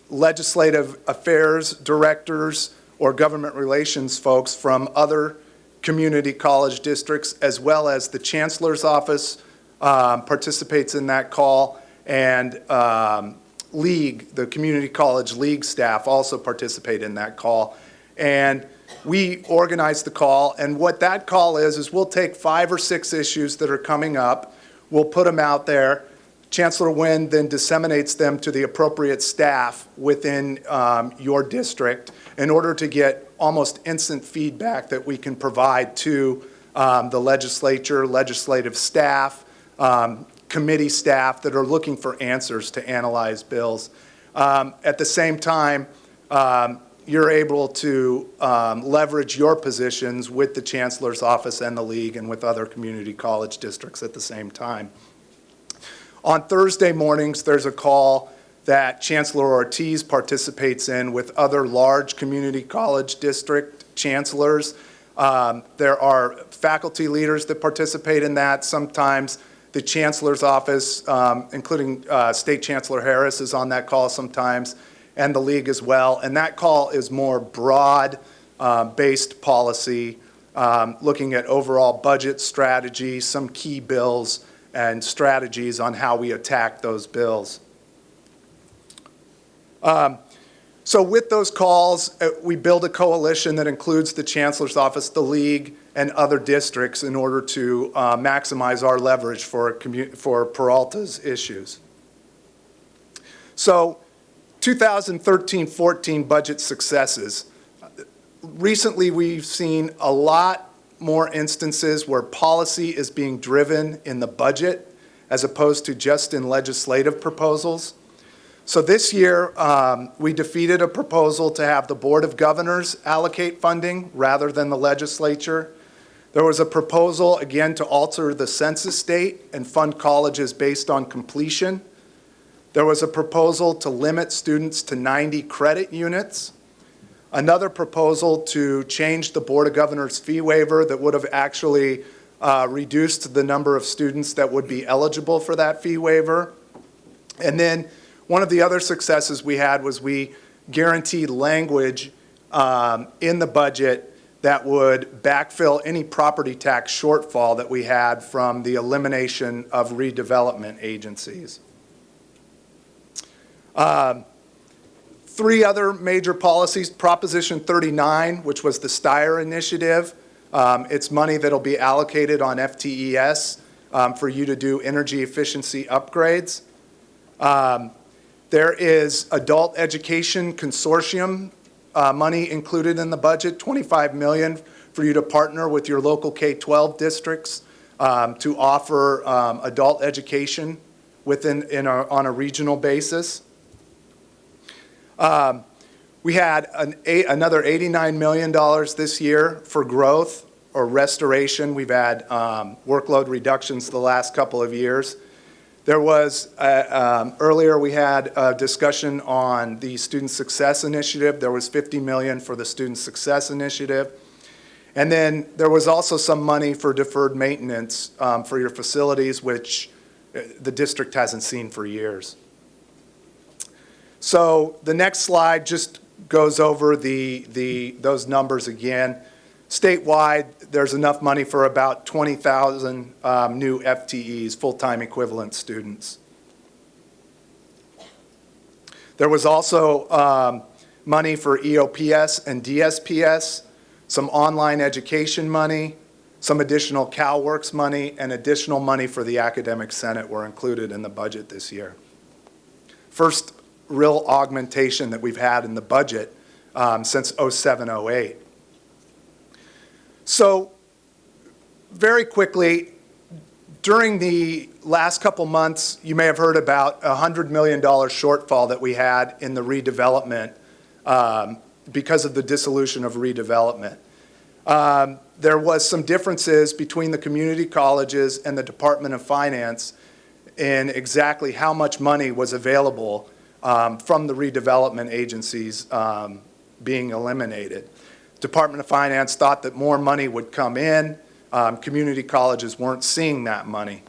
legislative affairs directors or government relations folks from other community college districts, as well as the Chancellor's office participates in that call, and League, the community college league staff also participate in that call. And we organize the call, and what that call is we'll take 5 or 6 issues that are coming up, we'll put them out there. Chancellor Wynn then disseminates them to the appropriate staff within your district in order to get almost instant feedback that we can provide to the legislature, legislative staff, committee staff that are looking for answers to analyze bills. At the same time, you're able to leverage your positions with the Chancellor's office and the League and with other community college districts at the same time. On Thursday mornings, there's a call that Chancellor Ortiz participates in with other large community college district chancellors. There are faculty leaders that participate in that. Sometimes the Chancellor's office, including State Chancellor Harris, is on that call sometimes, and the League as well. And that call is more broad-based policy, looking at overall budget strategy, some key bills, and strategies on how we attack those bills. So with those calls, we build a coalition that includes the Chancellor's office, the League, and other districts in order to maximize our leverage for Peralta's issues. So 2013-14 budget successes. Recently, we've seen a lot more instances where policy is being driven in the budget as opposed to just in legislative proposals. So this year, we defeated a proposal to have the Board of Governors allocate funding rather than the legislature. There was a proposal, again, to alter the census date and fund colleges based on completion. There was a proposal to limit students to 90 credit units. Another proposal to change the Board of Governors fee waiver that would have actually reduced the number of students that would be eligible for that fee waiver. And then one of the other successes we had was we guaranteed language in the budget that would backfill any property tax shortfall that we had from the elimination of redevelopment agencies. Three other major policies: Proposition 39, which was the Steyer initiative. It's money that'll be allocated on FTES for you to do energy efficiency upgrades. There is Adult Education Consortium money included in the budget, $25 million for you to partner with your local K-12 districts to offer adult education on a regional basis. We had another $89 million this year for growth or restoration. We've had workload reductions the last couple of years. There was, earlier we had a discussion on the Student Success Initiative. There was $50 million for the Student Success Initiative. And then there was also some money for deferred maintenance for your facilities, which the district hasn't seen for years. So the next slide just goes over those numbers again. Statewide, there's enough money for about 20,000 new FTEs, full-time equivalent students. There was also money for EOPS and DSPS, some online education money, some additional CalWORKS money, and additional money for the Academic Senate were included in the budget this year. First real augmentation that we've had in the budget since 07-08. So very quickly, during the last couple months, you may have heard about a $100 million shortfall that we had in the redevelopment because of the dissolution of redevelopment. There was some differences between the community colleges and the Department of Finance in exactly how much money was available from the redevelopment agencies being eliminated. Department of Finance thought that more money would come in. Community colleges weren't seeing that money.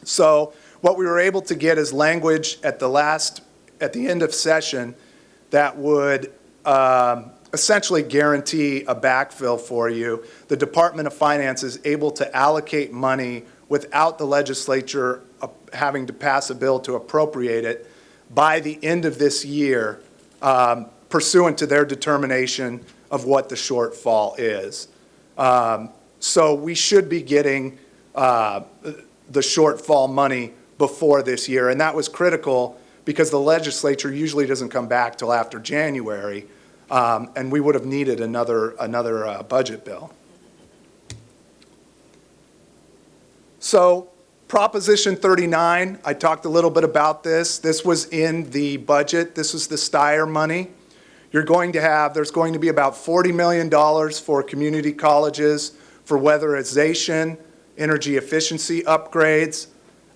So what we were able to get is language at the end of session that would essentially guarantee a backfill for you. The Department of Finance is able to allocate money without the legislature having to pass a bill to appropriate it by the end of this year, pursuant to their determination of what the shortfall is. So we should be getting the shortfall money before this year, and that was critical because the legislature usually doesn't come back till after January, and we would have needed another budget bill. So Proposition 39, I talked a little bit about this. This was in the budget. This was the Steyer money. There's going to be about $40 million for community colleges for weatherization, energy efficiency upgrades,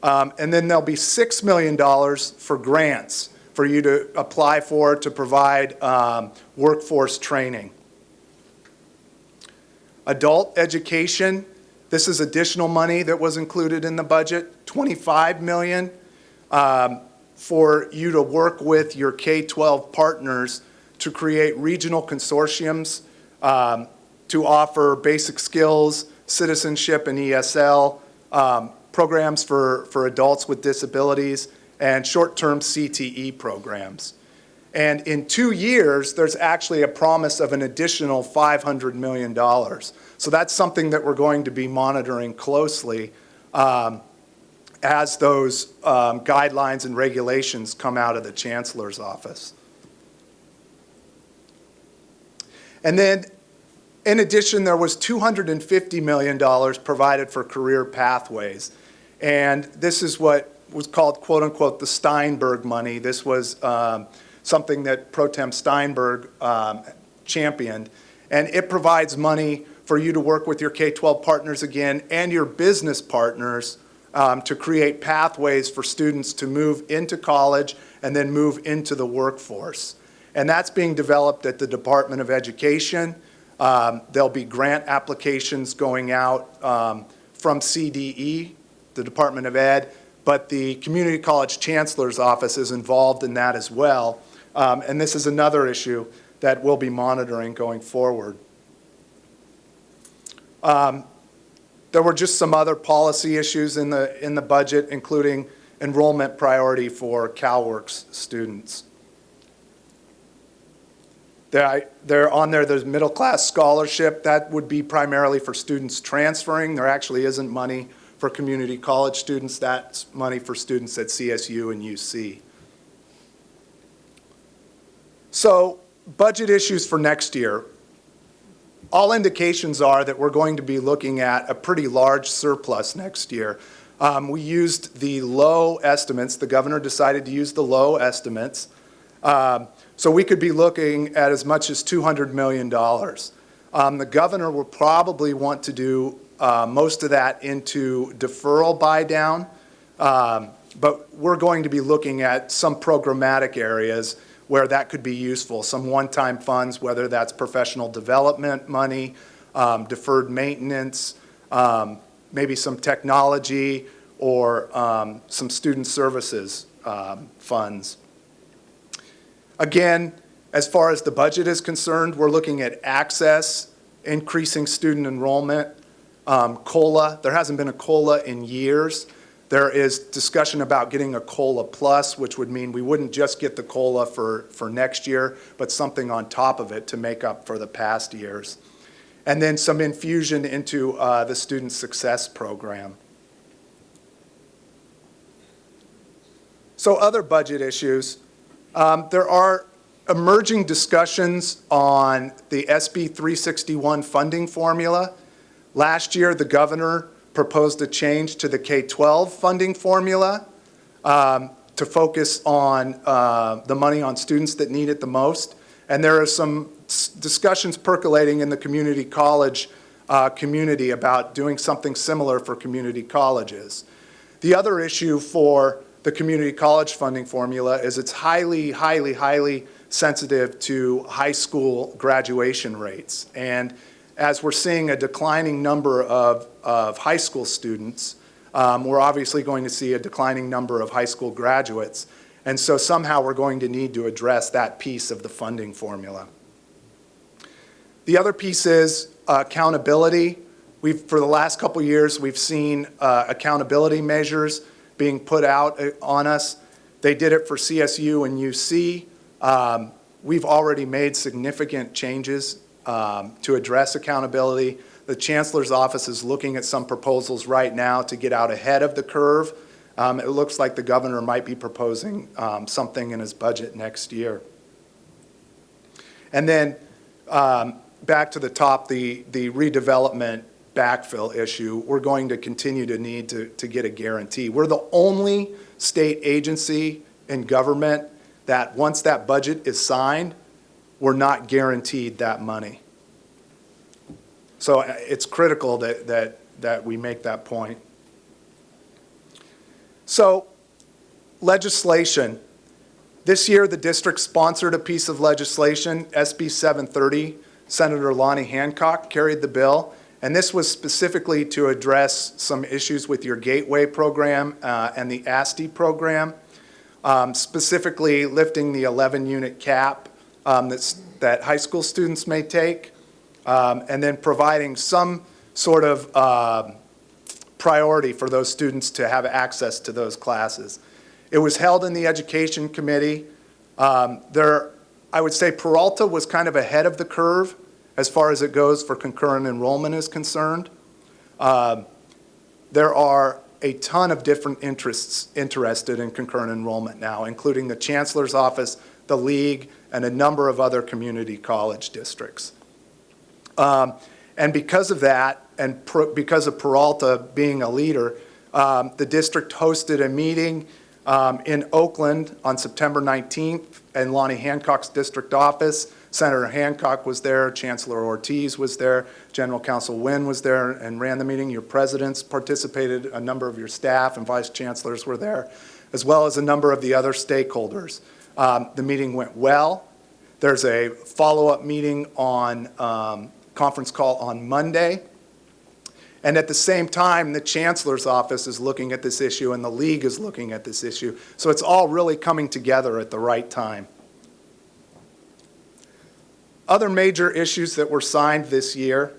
and then there'll be $6 million for grants for you to apply for to provide workforce training. Adult education, this is additional money that was included in the budget, $25 million for you to work with your K-12 partners to create regional consortiums to offer basic skills, citizenship, and ESL, programs for adults with disabilities, and short-term CTE programs. And in 2 years, there's actually a promise of an additional $500 million. So that's something that we're going to be monitoring closely as those guidelines and regulations come out of the Chancellor's office. And then In addition, there was $250 million provided for career pathways. And this is what was called, quote unquote, the Steinberg money. This was something that Pro Tem Steinberg championed. And it provides money for you to work with your K-12 partners again and your business partners to create pathways for students to move into college and then move into the workforce. And that's being developed at the Department of Education. There'll be grant applications going out from CDE, the Department of Ed, but the Community College Chancellor's Office is involved in that as well. And this is another issue that we'll be monitoring going forward. There were just some other policy issues in the budget, including enrollment priority for CalWORKs students. They're on there, there's middle class scholarship. That would be primarily for students transferring. There actually isn't money for community college students. That's money for students at CSU and UC. So, budget issues for next year. All indications are that we're going to be looking at a pretty large surplus next year. We used the low estimates. The governor decided to use the low estimates. So we could be looking at as much as $200 million. The governor will probably want to do most of that into deferral buy down, but we're going to be looking at some programmatic areas where that could be useful, some one-time funds, whether that's professional development money, deferred maintenance, maybe some technology, or some student services funds. Again, as far as the budget is concerned, we're looking at access, increasing student enrollment, COLA. There hasn't been a COLA in years. There is discussion about getting a COLA plus, which would mean we wouldn't just get the COLA for next year, but something on top of it to make up for the past years. And then some infusion into the Student Success Program. So other budget issues. There are emerging discussions on the SB 361 funding formula. Last year, the governor proposed a change to the K-12 funding formula to focus on the money on students that need it the most. And there are some discussions percolating in the community college community about doing something similar for community colleges. The other issue for the community college funding formula is it's highly, highly, highly sensitive to high school graduation rates. And as we're seeing a declining number of high school students, we're obviously going to see a declining number of high school graduates. And so somehow we're going to need to address that piece of the funding formula. The other piece is accountability. For the last couple years, we've seen accountability measures being put out on us. They did it for CSU and UC. We've already made significant changes to address accountability. The Chancellor's Office is looking at some proposals right now to get out ahead of the curve. It looks like the governor might be proposing something in his budget next year. And then back to the top, the redevelopment backfill issue, we're going to continue to need to get a guarantee. We're the only state agency in government that once that budget is signed, we're not guaranteed that money. So it's critical that we make that point. So legislation. This year, the district sponsored a piece of legislation, SB 730. Senator Lonnie Hancock carried the bill. And this was specifically to address some issues with your Gateway program and the ASTE program, specifically lifting the 11-unit cap that high school students may take, and then providing some sort of priority for those students to have access to those classes. It was held in the Education Committee. I would say Peralta was kind of ahead of the curve as far as it goes for concurrent enrollment is concerned. There are a ton of different interests interested in concurrent enrollment now, including the Chancellor's Office, the League, and a number of other community college districts. And because of that, and because of Peralta being a leader, the district hosted a meeting in Oakland on September 19th in Lonnie Hancock's district office. Senator Hancock was there, Chancellor Ortiz was there, General Counsel Wynn was there and ran the meeting. Your presidents participated, a number of your staff and vice chancellors were there, as well as a number of the other stakeholders. The meeting went well. There's a follow-up meeting on conference call on Monday. And at the same time, the Chancellor's office is looking at this issue and the League is looking at this issue. So it's all really coming together at the right time. Other major issues that were signed this year.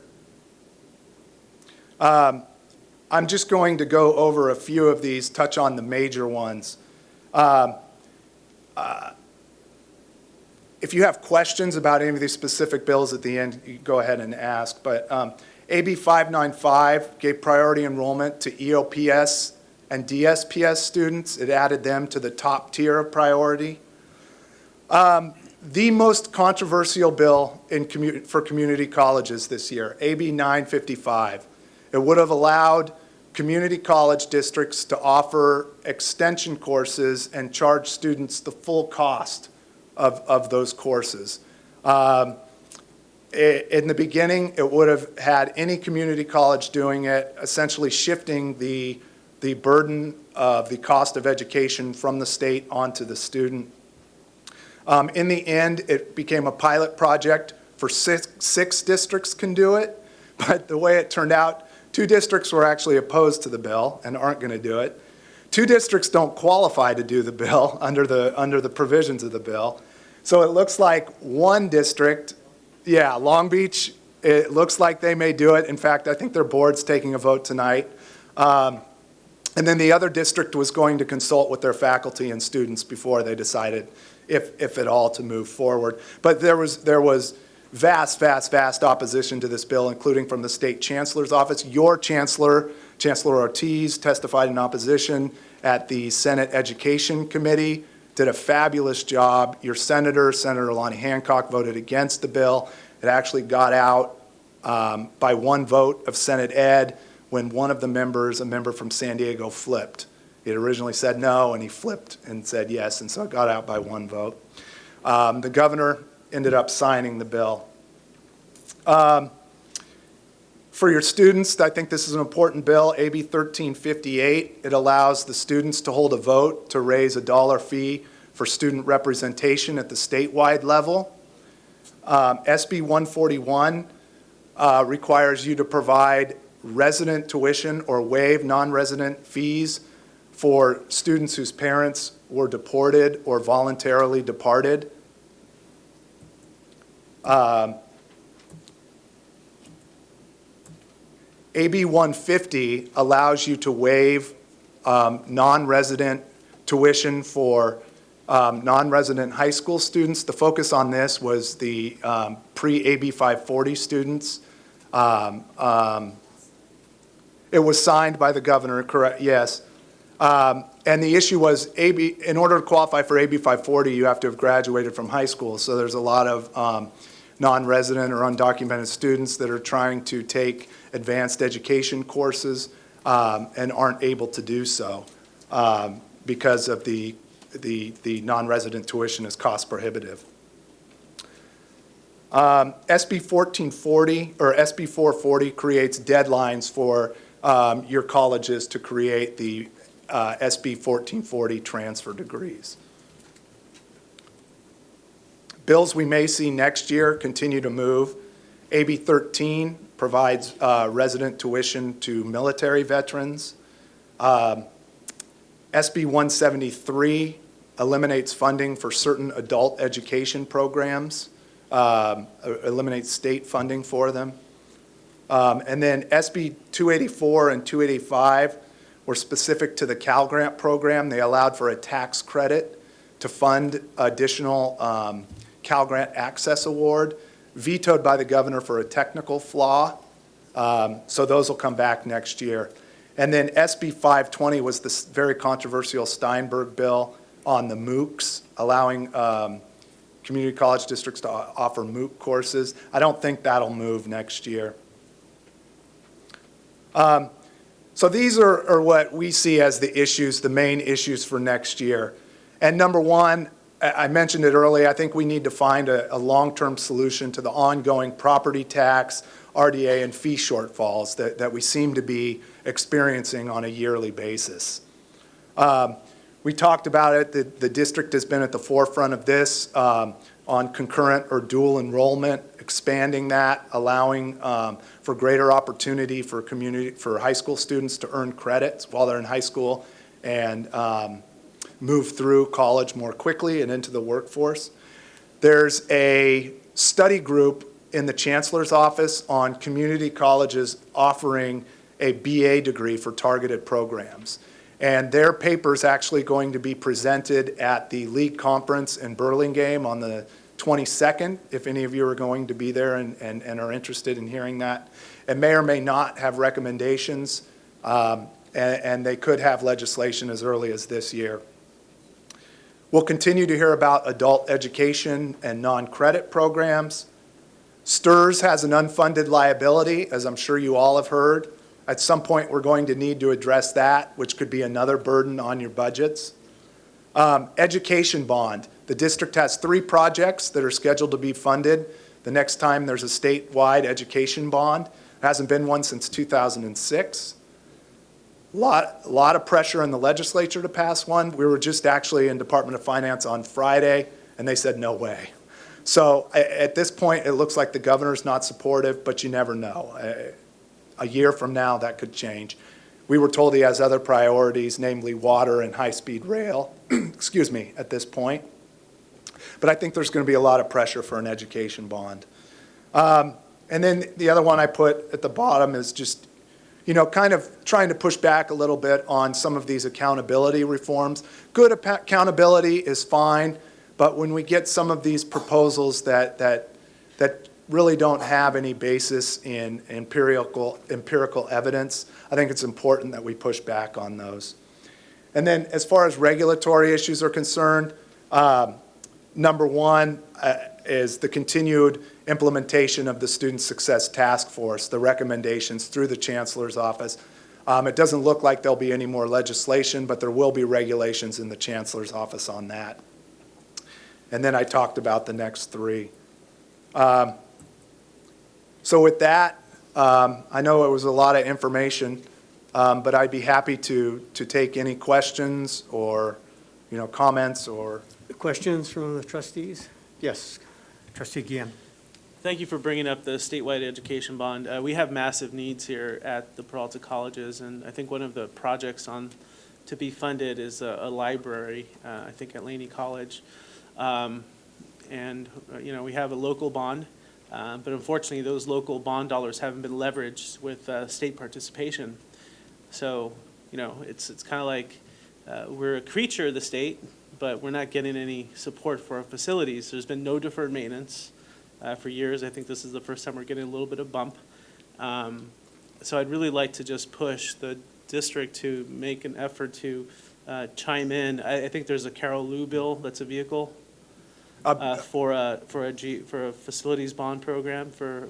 I'm just going to go over a few of these, touch on the major ones. If you have questions about any of these specific bills at the end, you go ahead and ask. But AB 595 gave priority enrollment to EOPS and DSPS students. It added them to the top tier of priority. The most controversial bill for community colleges this year, AB 955. It would have allowed community college districts to offer extension courses and charge students the full cost of those courses. In the beginning, it would have had any community college doing it, essentially shifting the burden of the cost of education from the state onto the student. In the end, it became a pilot project for six districts can do it, but the way it turned out, 2 districts were actually opposed to the bill and aren't going to do it. 2 districts don't qualify to do the bill under the provisions of the bill. So it looks like 1 district, yeah, Long Beach, it looks like they may do it. In fact, I think their board's taking a vote tonight. And then the other district was going to consult with their faculty and students before they decided if at all to move forward. But there was vast opposition to this bill, including from the state chancellor's office. Your chancellor, Chancellor Ortiz, testified in opposition at the Senate Education Committee, did a fabulous job. Your senator, Senator Lonnie Hancock, voted against the bill. It actually got out by 1 vote of Senate Ed when one of the members, a member from San Diego, flipped. He had originally said no, and he flipped and said yes, and so it got out by 1 vote. The governor ended up signing the bill. For your students, I think this is an important bill, AB 1358. It allows the students to hold a vote to raise a $1 fee for student representation at the statewide level. SB 141 requires you to provide resident tuition or waive non-resident fees for students whose parents were deported or voluntarily departed. AB 150 allows you to waive non-resident tuition for non-resident high school students. The focus on this was the pre-AB 540 students. It was signed by the governor, correct? Yes. And the issue was, in order to qualify for AB 540, you have to have graduated from high school. So there's a lot of non-resident or undocumented students that are trying to take advanced education courses and aren't able to do so because of the non-resident tuition is cost prohibitive. SB 1440 or SB 440 creates deadlines for your colleges to create the SB 1440 transfer degrees. Bills we may see next year continue to move. AB 13 provides resident tuition to military veterans. SB 173 eliminates funding for certain adult education programs, eliminates state funding for them. And then SB 284 and 285 were specific to the Cal Grant program. They allowed for a tax credit to fund additional Cal Grant Access Award, vetoed by the governor for a technical flaw. So those will come back next year. And then SB 520 was this very controversial Steinberg bill on the MOOCs, allowing community college districts to offer MOOC courses. I don't think that'll move next year. So these are what we see as the issues, the main issues for next year. And number one, I mentioned it earlier, I think we need to find a long-term solution to the ongoing property tax, RDA, and fee shortfalls that we seem to be experiencing on a yearly basis. We talked about it, the district has been at the forefront of this on concurrent or dual enrollment, expanding that, allowing for greater opportunity for high school students to earn credits while they're in high school and move through college more quickly and into the workforce. There's a study group in the Chancellor's office on community colleges offering a BA degree for targeted programs. And their paper is actually going to be presented at the league conference in Burlingame on the 22nd, if any of you are going to be there and are interested in hearing that. It may or may not have recommendations, and they could have legislation as early as this year. We'll continue to hear about adult education and non-credit programs. STRS has an unfunded liability, as I'm sure you all have heard. At some point, we're going to need to address that, which could be another burden on your budgets. Education bond. The district has 3 projects that are scheduled to be funded. The next time there's a statewide education bond. There hasn't been one since 2006. A lot of pressure in the legislature to pass one. We were just actually in Department of Finance on Friday, and they said no way. So at this point, it looks like the governor's not supportive, but you never know. A year from now, that could change. We were told he has other priorities, namely water and high-speed rail, excuse me, at this point. But I think there's going to be a lot of pressure for an education bond. And then the other one I put at the bottom is just, kind of trying to push back a little bit on some of these accountability reforms. Good accountability is fine, but when we get some of these proposals that really don't have any basis in empirical evidence, I think it's important that we push back on those. And then as far as regulatory issues are concerned, number one is the continued implementation of the Student Success Task Force, the recommendations through the Chancellor's office. It doesn't look like there'll be any more legislation, but there will be regulations in the Chancellor's office on that. And then I talked about the next 3. So with that, I know it was a lot of information, but I'd be happy to take any questions or, comments or.
Questions from the trustees? Yes, Trustee Guillen.
Thank you for bringing up the statewide education bond. We have massive needs here at the Peralta colleges, and I think one of the projects to be funded is a library, I think at Laney College. And we have a local bond. But unfortunately, those local bond dollars haven't been leveraged with state participation. So, it's kind of like we're a creature of the state, but we're not getting any support for our facilities. There's been no deferred maintenance for years. I think this is the first time we're getting a little bit of bump. So I'd really like to just push the district to make an effort to chime in. I think there's a Carol Lou bill that's a vehicle. For a facilities bond program for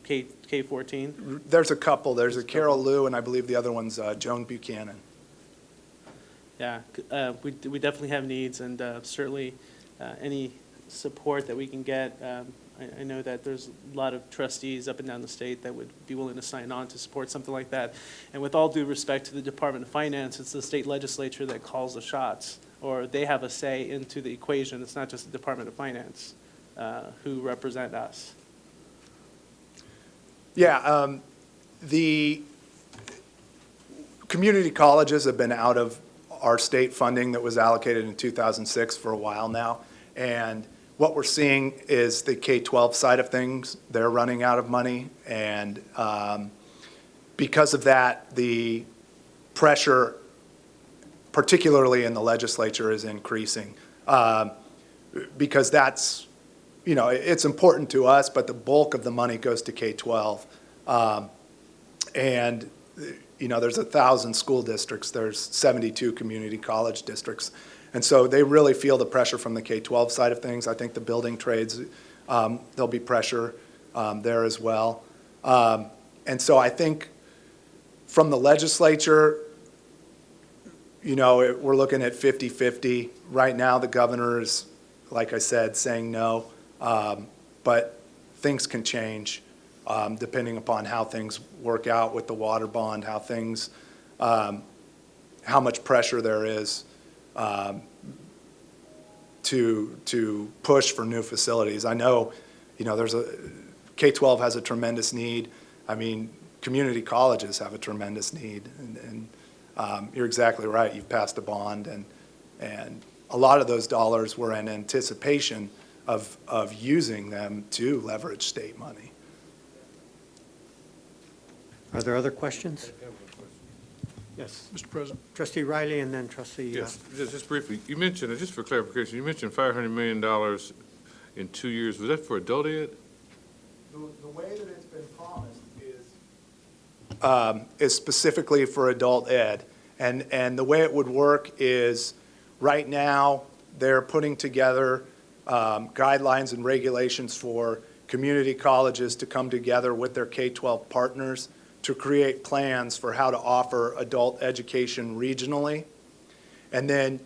K-14?
There's a couple. There's a Carol Lou, and I believe the other one's Joan Buchanan.
Yeah, we definitely have needs, and certainly any support that we can get. I know that there's a lot of trustees up and down the state that would be willing to sign on to support something like that. And with all due respect to the Department of Finance, it's the state legislature that calls the shots, or they have a say into the equation. It's not just the Department of Finance who represent us.
Yeah, the community colleges have been out of our state funding that was allocated in 2006 for a while now. And what we're seeing is the K-12 side of things, they're running out of money. And because of that, the pressure, particularly in the legislature, is increasing. Because that's, it's important to us, but the bulk of the money goes to K-12. There's 1,000 school districts, there's 72 community college districts. And so they really feel the pressure from the K-12 side of things. I think the building trades, there'll be pressure there as well. And so I think from the legislature, we're looking at 50-50. Right now, the governor is, like I said, saying no. But things can change depending upon how things work out with the water bond, how much pressure there is to push for new facilities. I know, K-12 has a tremendous need. I mean, community colleges have a tremendous need, and you're exactly right. You've passed a bond, and a lot of those dollars were in anticipation of using them to leverage state money.
Are there other questions? Yes.
Mr. President.
Trustee Riley and then trustee.
Yes, just briefly, you mentioned, just for clarification, you mentioned $500 million in 2 years. Was that for adult ed?
The way that it's been promised is specifically for adult ed. And the way it would work is, right now, they're putting together guidelines and regulations for community colleges to come together with their K-12 partners to create plans for how to offer adult education regionally. And then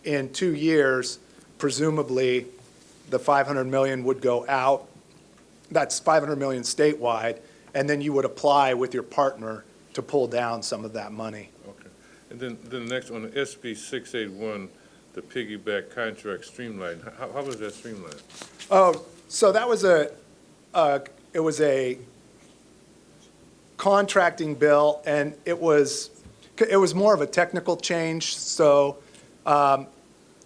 in 2 years, presumably, the $500 million would go out. That's $500 million statewide, and then you would apply with your partner to pull down some of that money.
Okay. And then the next one, SB 681, the piggyback contract streamline. How was that streamlined?
Oh, so that was it was a contracting bill, and it was more of a technical change. So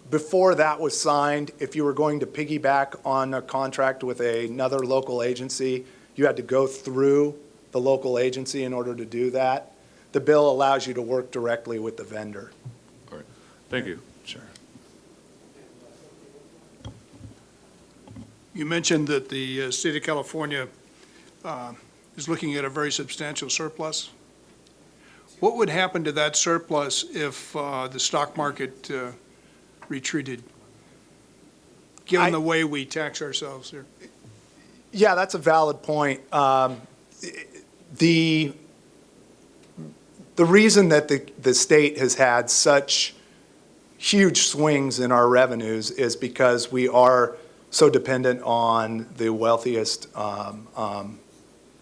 before that was signed, if you were going to piggyback on a contract with another local agency, you had to go through the local agency in order to do that. The bill allows you to work directly with the vendor.
All right. Thank you.
Sure.
You mentioned that the state of California is looking at a very substantial surplus. What would happen to that surplus if the stock market retreated, given the way we tax ourselves here?
Yeah, that's a valid point. The reason that the state has had such huge swings in our revenues is because we are so dependent on the wealthiest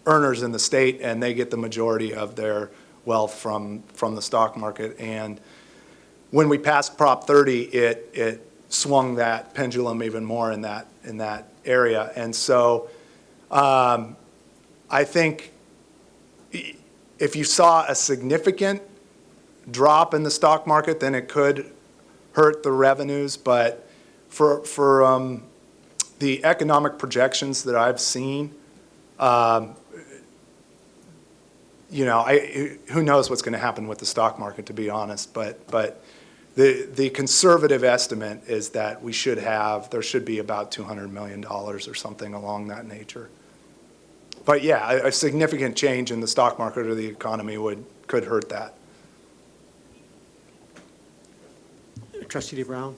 earners in the state, and they get the majority of their wealth from the stock market. And when we passed Prop 30, it swung that pendulum even more in that area. And so I think if you saw a significant drop in the stock market, then it could hurt the revenues. But for the economic projections that I've seen, who knows what's going to happen with the stock market, to be honest. But the conservative estimate is that there should be about $200 million or something along that nature. But yeah, a significant change in the stock market or the economy could hurt that.
Trustee Brown?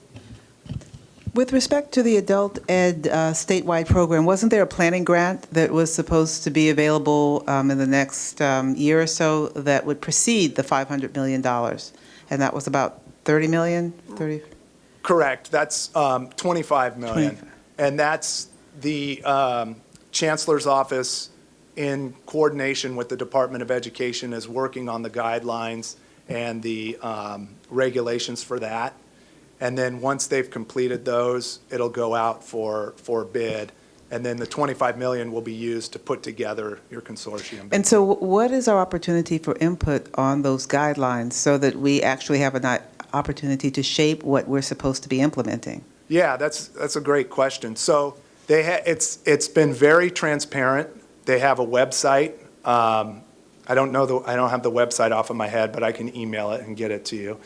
With respect to the adult ed statewide program, wasn't there a planning grant that was supposed to be available in the next year or so that would precede the $500 million? And that was about 30 million? 30?
Correct. That's 25 million.
25.
And that's the Chancellor's office, in coordination with the Department of Education, is working on the guidelines and the regulations for that. And then once they've completed those, it'll go out for bid. And then the 25 million will be used to put together your consortium.
And so what is our opportunity for input on those guidelines so that we actually have an opportunity to shape what we're supposed to be implementing?
Yeah, that's a great question. So it's been very transparent. They have a website. I don't have the website off of my head, but I can email it and get it to you.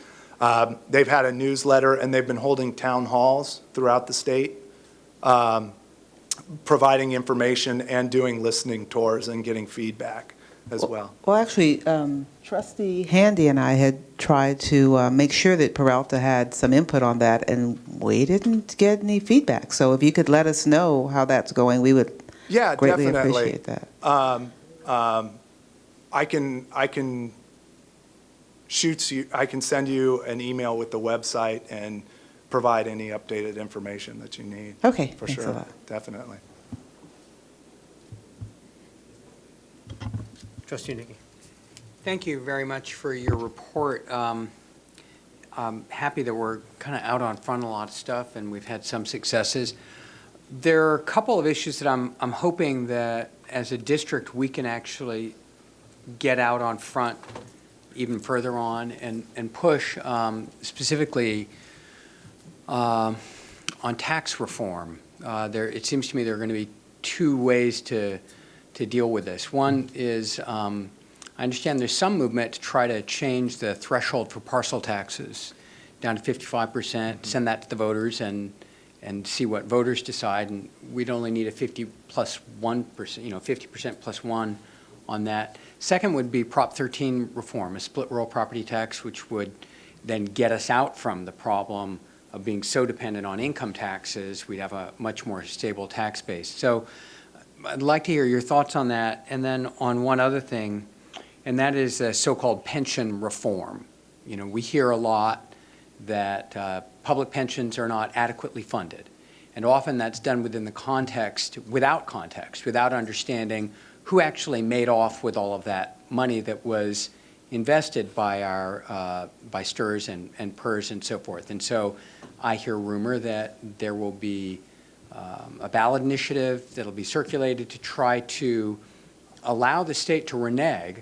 They've had a newsletter, and they've been holding town halls throughout the state, providing information and doing listening tours and getting feedback. as well.
Well, actually, Trustee Handy and I had tried to make sure that Peralta had some input on that, and we didn't get any feedback. So if you could let us know how that's going, we would
Yeah,
greatly
definitely.
appreciate that.
I can I can send you an email with the website and provide any updated information that you need.
Okay,
For
thanks a
sure,
lot.
definitely.
Trustee Nicky.
Thank you very much for your report. I'm happy that we're kind of out on front a lot of stuff, and we've had some successes. There are a couple of issues that I'm hoping that as a district we can actually get out on front even further on and push specifically on tax reform. It seems to me there are going to be two ways to deal with this. One is I understand there's some movement to try to change the threshold for parcel taxes down to 55%, send that to the voters and see what voters decide. And we'd only need a 50 plus 1%, 50% plus 1 on that. Second would be Prop 13 reform, a split roll property tax, which would then get us out from the problem of being so dependent on income taxes. We'd have a much more stable tax base. So I'd like to hear your thoughts on that. And then on one other thing, and that is so-called pension reform. We hear a lot that public pensions are not adequately funded. And often that's done within the context, without understanding who actually made off with all of that money that was invested by our by STRS and PERS and so forth. And so I hear rumor that there will be a ballot initiative that'll be circulated to try to allow the state to renege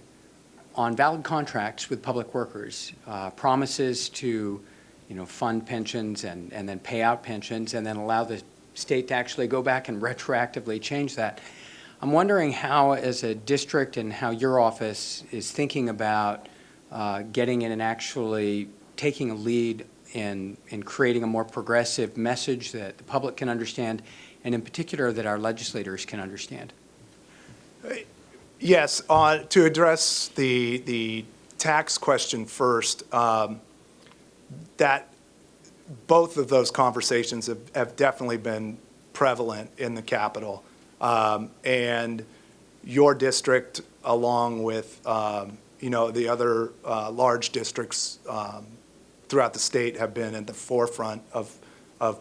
on valid contracts with public workers, promises to fund pensions and then pay out pensions, and then allow the state to actually go back and retroactively change that. I'm wondering how, as a district, and how your office is thinking about getting in and actually taking a lead in creating a more progressive message that the public can understand, and in particular that our legislators can understand.
Yes, to address the tax question first, that both of those conversations have definitely been prevalent in the Capitol. And your district, along with the other large districts throughout the state, have been at the forefront of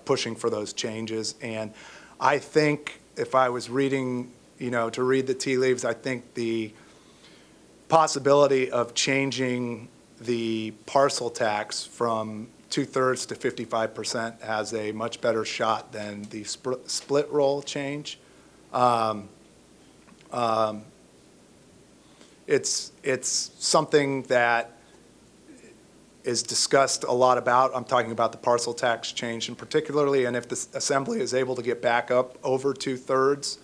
pushing for those changes. And I think if I was reading, to read the tea leaves, I think the possibility of changing the parcel tax from 2/3 to 55% has a much better shot than the split roll change. It's something that is discussed a lot about. I'm talking about the parcel tax change in particularly, and if the Assembly is able to get back up over 2/3,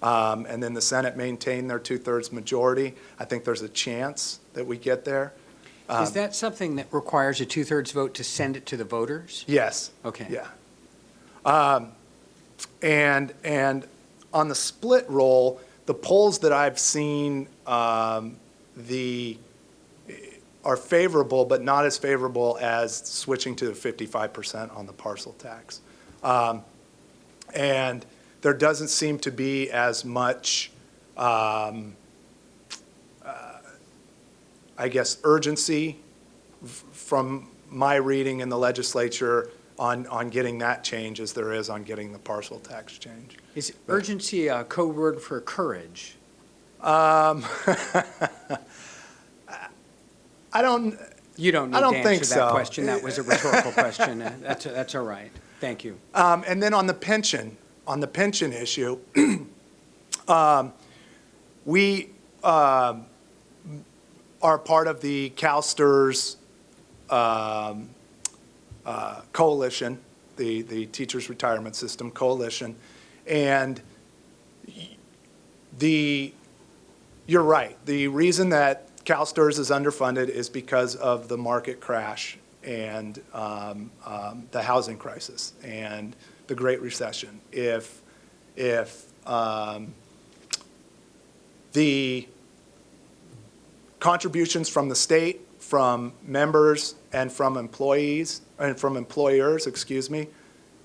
and then the Senate maintain their 2/3 majority, I think there's a chance that we get there.
Is that something that requires a 2/3 vote to send it to the voters?
Yes.
Okay.
Yeah. And on the split roll, the polls that I've seen are favorable, but not as favorable as switching to the 55% on the parcel tax. And there doesn't seem to be as much, I guess, urgency from my reading in the legislature on getting that change as there is on getting the parcel tax change.
Is urgency a code word for courage?
I don't.
You don't need
I don't
to
think
answer that
so.
question. That was a rhetorical question. That's all right. Thank you.
And then on the pension issue, we are part of the CalSTRS coalition, the Teachers Retirement System Coalition, and you're right. The reason that CalSTRS is underfunded is because of the market crash and the housing crisis and the Great Recession. If the contributions from the state, from members, and from employees, and from employers, excuse me,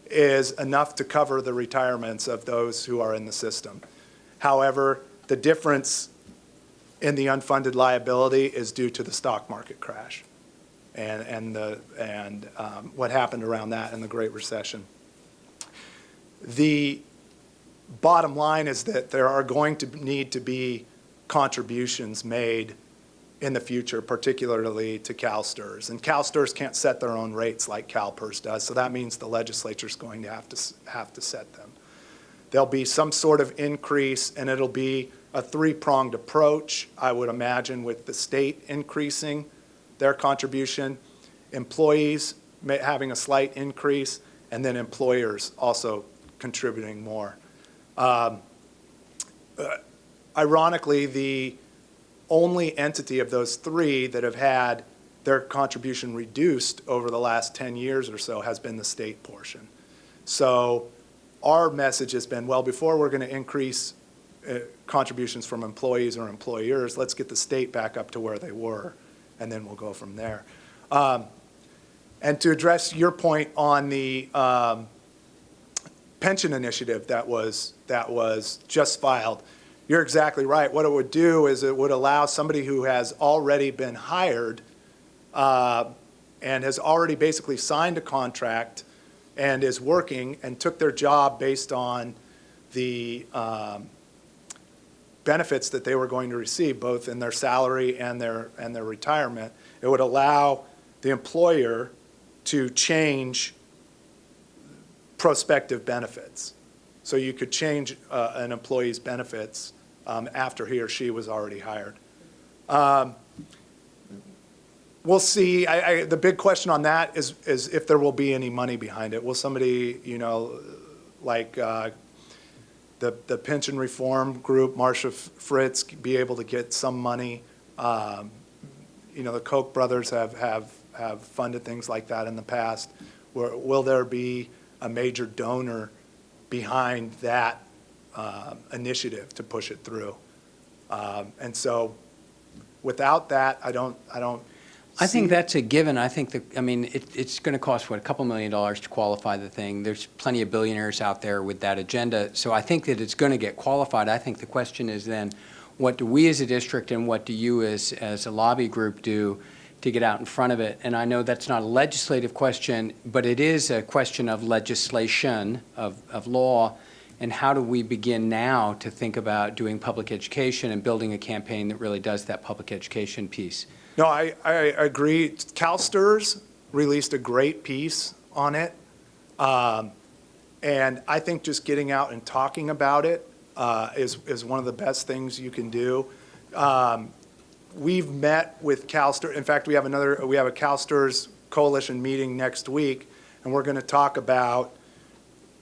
is enough to cover the retirements of those who are in the system. However, the difference in the unfunded liability is due to the stock market crash and what happened around that in the Great Recession. The bottom line is that there are going to need to be contributions made in the future, particularly to CalSTRS. And CalSTRS can't set their own rates like CalPERS does, so that means the legislature's going to have to set them. There'll be some sort of increase, and it'll be a three-pronged approach, I would imagine, with the state increasing their contribution, employees having a slight increase, and then employers also contributing more. Ironically, the only entity of those three that have had their contribution reduced over the last 10 years or so has been the state portion. So our message has been, well, before we're going to increase contributions from employees or employers, let's get the state back up to where they were, and then we'll go from there. And to address your point on the pension initiative that was just filed, you're exactly right. What it would do is it would allow somebody who has already been hired and has already basically signed a contract and is working and took their job based on the benefits that they were going to receive, both in their salary and their retirement. It would allow the employer to change prospective benefits. So you could change an employee's benefits after he or she was already hired. We'll see. The big question on that is if there will be any money behind it. Will somebody, like the pension reform group, Marcia Fritz, be able to get some money? The Koch brothers have funded things like that in the past. Will there be a major donor behind that initiative to push it through? And so without that, I
think that's a given. I think it's going to cost, what, a couple $1 million to qualify the thing. There's plenty of billionaires out there with that agenda. So I think that it's going to get qualified. I think the question is then, what do we as a district and what do you as a lobby group do to get out in front of it? And I know that's not a legislative question, but it is a question of legislation, of law, and how do we begin now to think about doing public education and building a campaign that really does that public education piece?
No, I agree. CalSTRS released a great piece on it. And I think just getting out and talking about it is one of the best things you can do. We've met with CalSTRS. In fact, we have a CalSTRS coalition meeting next week, and we're going to talk about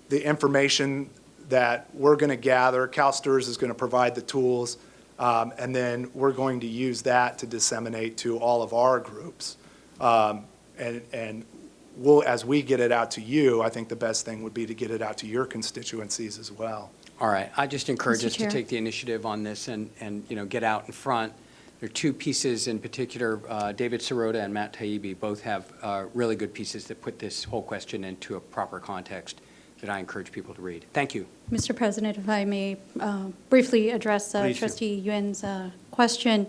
the information that we're going to gather. CalSTRS is going to provide the tools. And then we're going to use that to disseminate to all of our groups. And we'll, as we get it out to you, I think the best thing would be to get it out to your constituencies as well.
All right. I just encourage
Mr.
us to
Chair.
take the initiative on this and get out in front. There are two pieces in particular, David Sirota and Matt Taibbi both have really good pieces that put this whole question into a proper context that I encourage people to read. Thank you.
Mr. President, if I may briefly address Trustee Yuen's question.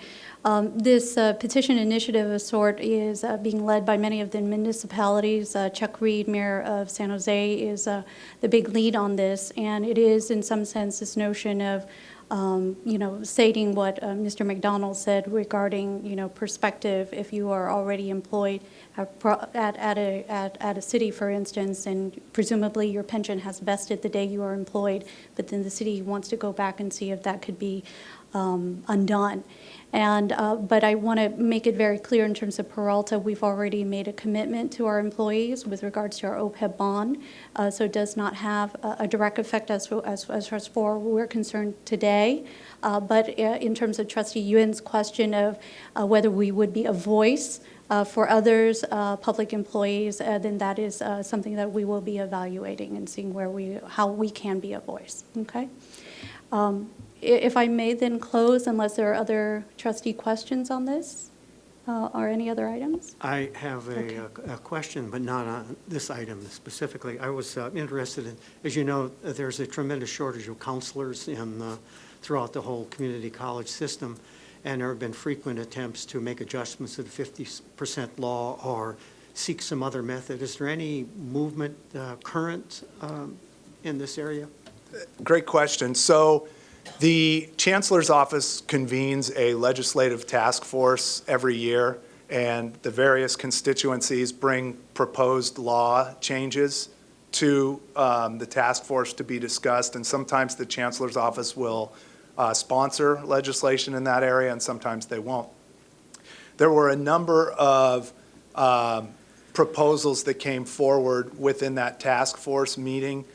This petition initiative of sort is being led by many of the municipalities. Chuck Reed, Mayor of San Jose, is the big lead on this, and it is in some sense this notion of stating what Mr. McDonald said regarding, perspective. If you are already employed at a city, for instance, and presumably your pension has vested the day you are employed, but then the city wants to go back and see if that could be undone. And but I want to make it very clear in terms of Peralta, we've already made a commitment to our employees with regards to our OPEB bond, so it does not have a direct effect as far as we're concerned today. But in terms of Trustee Yuen's question of whether we would be a voice for others, public employees, then that is something that we will be evaluating and seeing how we can be a voice. Okay. if I may then close unless there are other trustee questions on this or any other items?
I have a question, but not on this item specifically. I was interested in, as you know, there's a tremendous shortage of counselors throughout the whole community college system, and there have been frequent attempts to make adjustments to the 50% law or seek some other method. Is there any movement current in this area?
Great question. So the Chancellor's Office convenes a legislative task force every year, and the various constituencies bring proposed law changes to the task force to be discussed, and sometimes the Chancellor's Office will sponsor legislation in that area, and sometimes they won't. There were a number of proposals that came forward within that task force meeting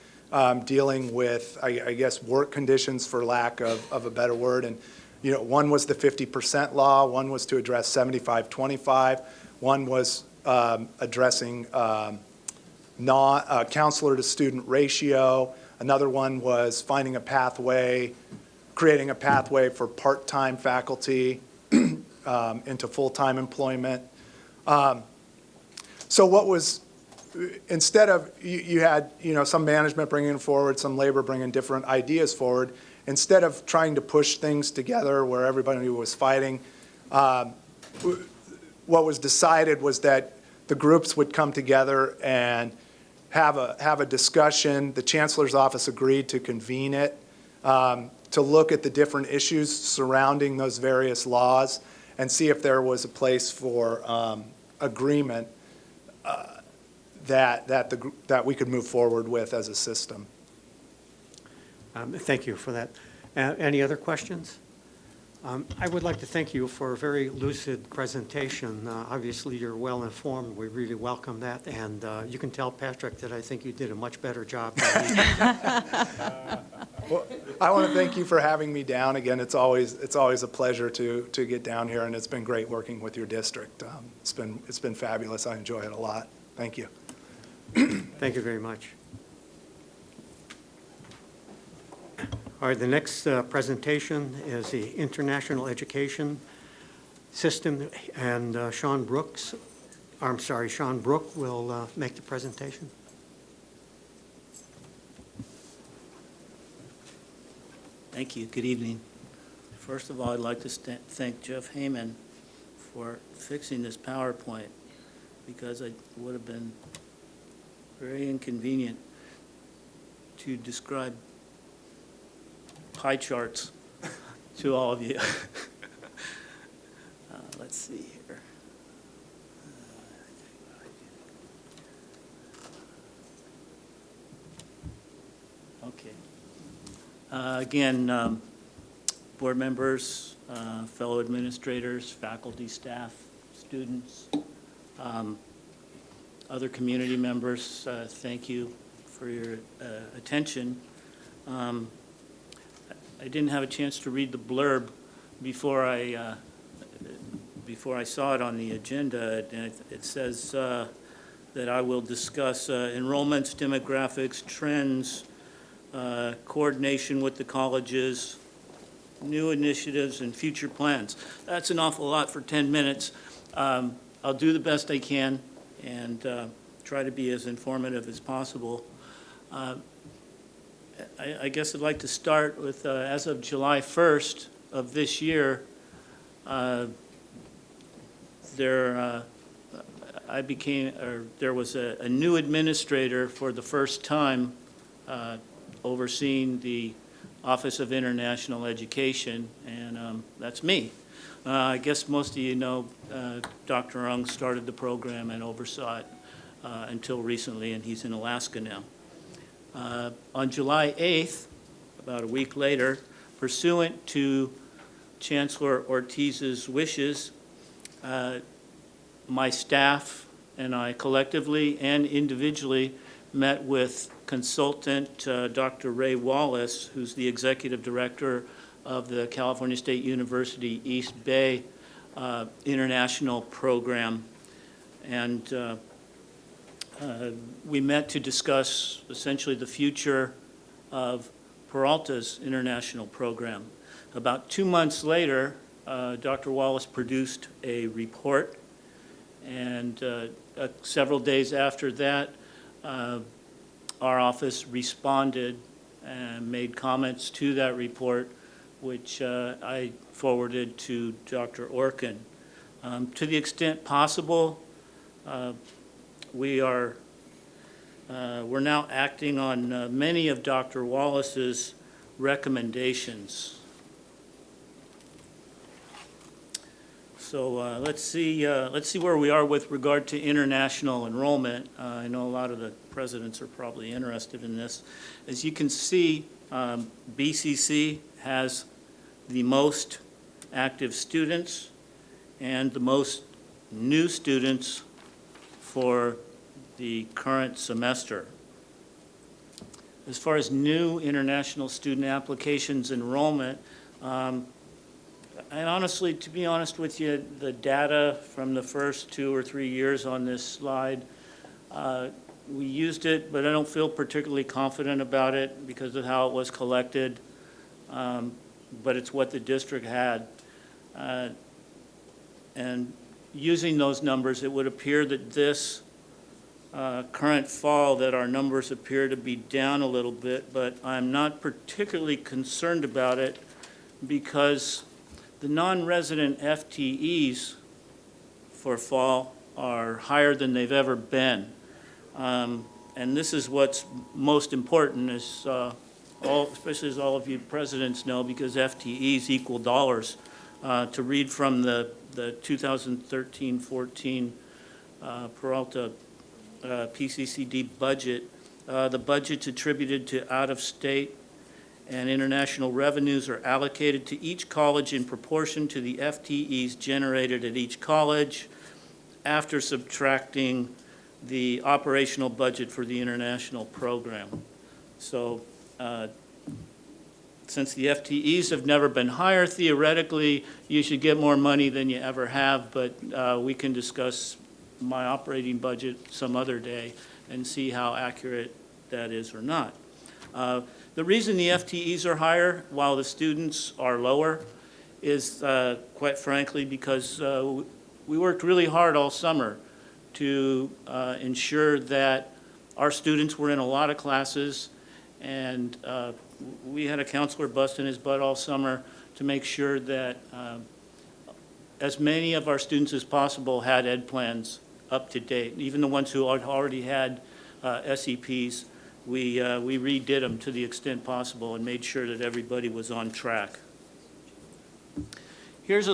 dealing with, I guess, work conditions, for lack of a better word. And, you know, one was the 50% law, one was to address 75-25, one was addressing counselor to student ratio, another one was finding a pathway, creating a pathway for part-time faculty into full-time employment. So what was, instead of, you had, you know, some management bringing forward, some labor bringing different ideas forward, instead of trying to push things together where everybody was fighting, what was decided was that the groups would come together and have a discussion. The Chancellor's Office agreed to convene it, to look at the different issues surrounding those various laws and see if there was a place for agreement that we could move forward with as a system.
Thank you for that. Any other questions? I would like to thank you for a very lucid presentation. Obviously, you're well informed. We really welcome that. And you can tell Patrick that I think you did a much better job than he did.
Well, I want to thank you for having me down. Again, it's always a pleasure to get down here, and it's been great working with your district. It's been fabulous. I enjoy it a lot. Thank you.
Thank you very much. All right, the next presentation is the International Education System, and Sean Brook will make the presentation.
Thank you. Good evening. First of all, I'd like to thank Jeff Heyman for fixing this PowerPoint, because it would have been very inconvenient to describe pie charts to all of you. Let's see here. Okay. Again, board members, fellow administrators, faculty, staff, students, other community members, thank you for your attention. I didn't have a chance to read the blurb before I saw it on the agenda. And it says that I will discuss enrollments, demographics, trends, coordination with the colleges, new initiatives, and future plans. That's an awful lot for 10 minutes. I'll do the best I can and try to be as informative as possible. I guess I'd like to start with, as of July 1st of this year, there was a new administrator for the first time overseeing the Office of International Education, and that's me. I guess most of you know Dr. Ung started the program and oversaw it until recently, and he's in Alaska now. On July 8th, about a week later, pursuant to Chancellor Ortiz's wishes, my staff and I collectively and individually met with consultant Dr. Ray Wallace, who's the executive director of the California State University East Bay International Program. And we met to discuss essentially the future of Peralta's international program. About 2 months later, Dr. Wallace produced a report, and several days after that, our office responded and made comments to that report, which I forwarded to Dr. Orkin. To the extent possible, we're now acting on many of Dr. Wallace's recommendations. So let's see where we are with regard to international enrollment. I know a lot of the presidents are probably interested in this. As you can see, BCC has the most active students and the most new students for the current semester. As far as new international student applications enrollment, and honestly, to be honest with you, the data from the first 2 or 3 years on this slide, we used it, but I don't feel particularly confident about it because of how it was collected. But it's what the district had. And using those numbers, it would appear that this current fall that our numbers appear to be down a little bit, but I'm not particularly concerned about it because the non-resident FTEs for fall are higher than they've ever been. And this is what's most important, is especially as all of you presidents know, because FTEs equal dollars. To read from the 2013-14 Peralta PCCD budget, the budgets attributed to out-of-state and international revenues are allocated to each college in proportion to the FTEs generated at each college after subtracting the operational budget for the international program. So since the FTEs have never been higher, theoretically, you should get more money than you ever have, but we can discuss my operating budget some other day and see how accurate that is or not. The reason the FTEs are higher while the students are lower is, quite frankly, because we worked really hard all summer to ensure that our students were in a lot of classes, and we had a counselor busting his butt all summer to make sure that as many of our students as possible had ed plans up to date. Even the ones who already had SEPs, we redid them to the extent possible and made sure that everybody was on track. Here's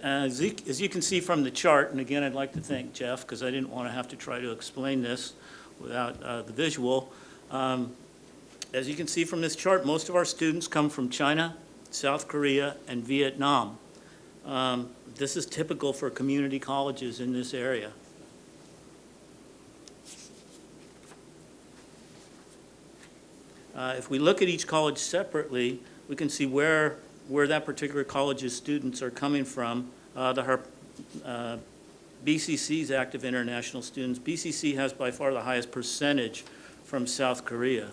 as you can see from the chart, and again, I'd like to thank Jeff because I didn't want to have to try to explain this without the visual. As you can see from this chart, most of our students come from China, South Korea, and Vietnam. This is typical for community colleges in this area. If we look at each college separately, we can see where that particular college's students are coming from. BCC's active international students, BCC has by far the highest percentage from South Korea.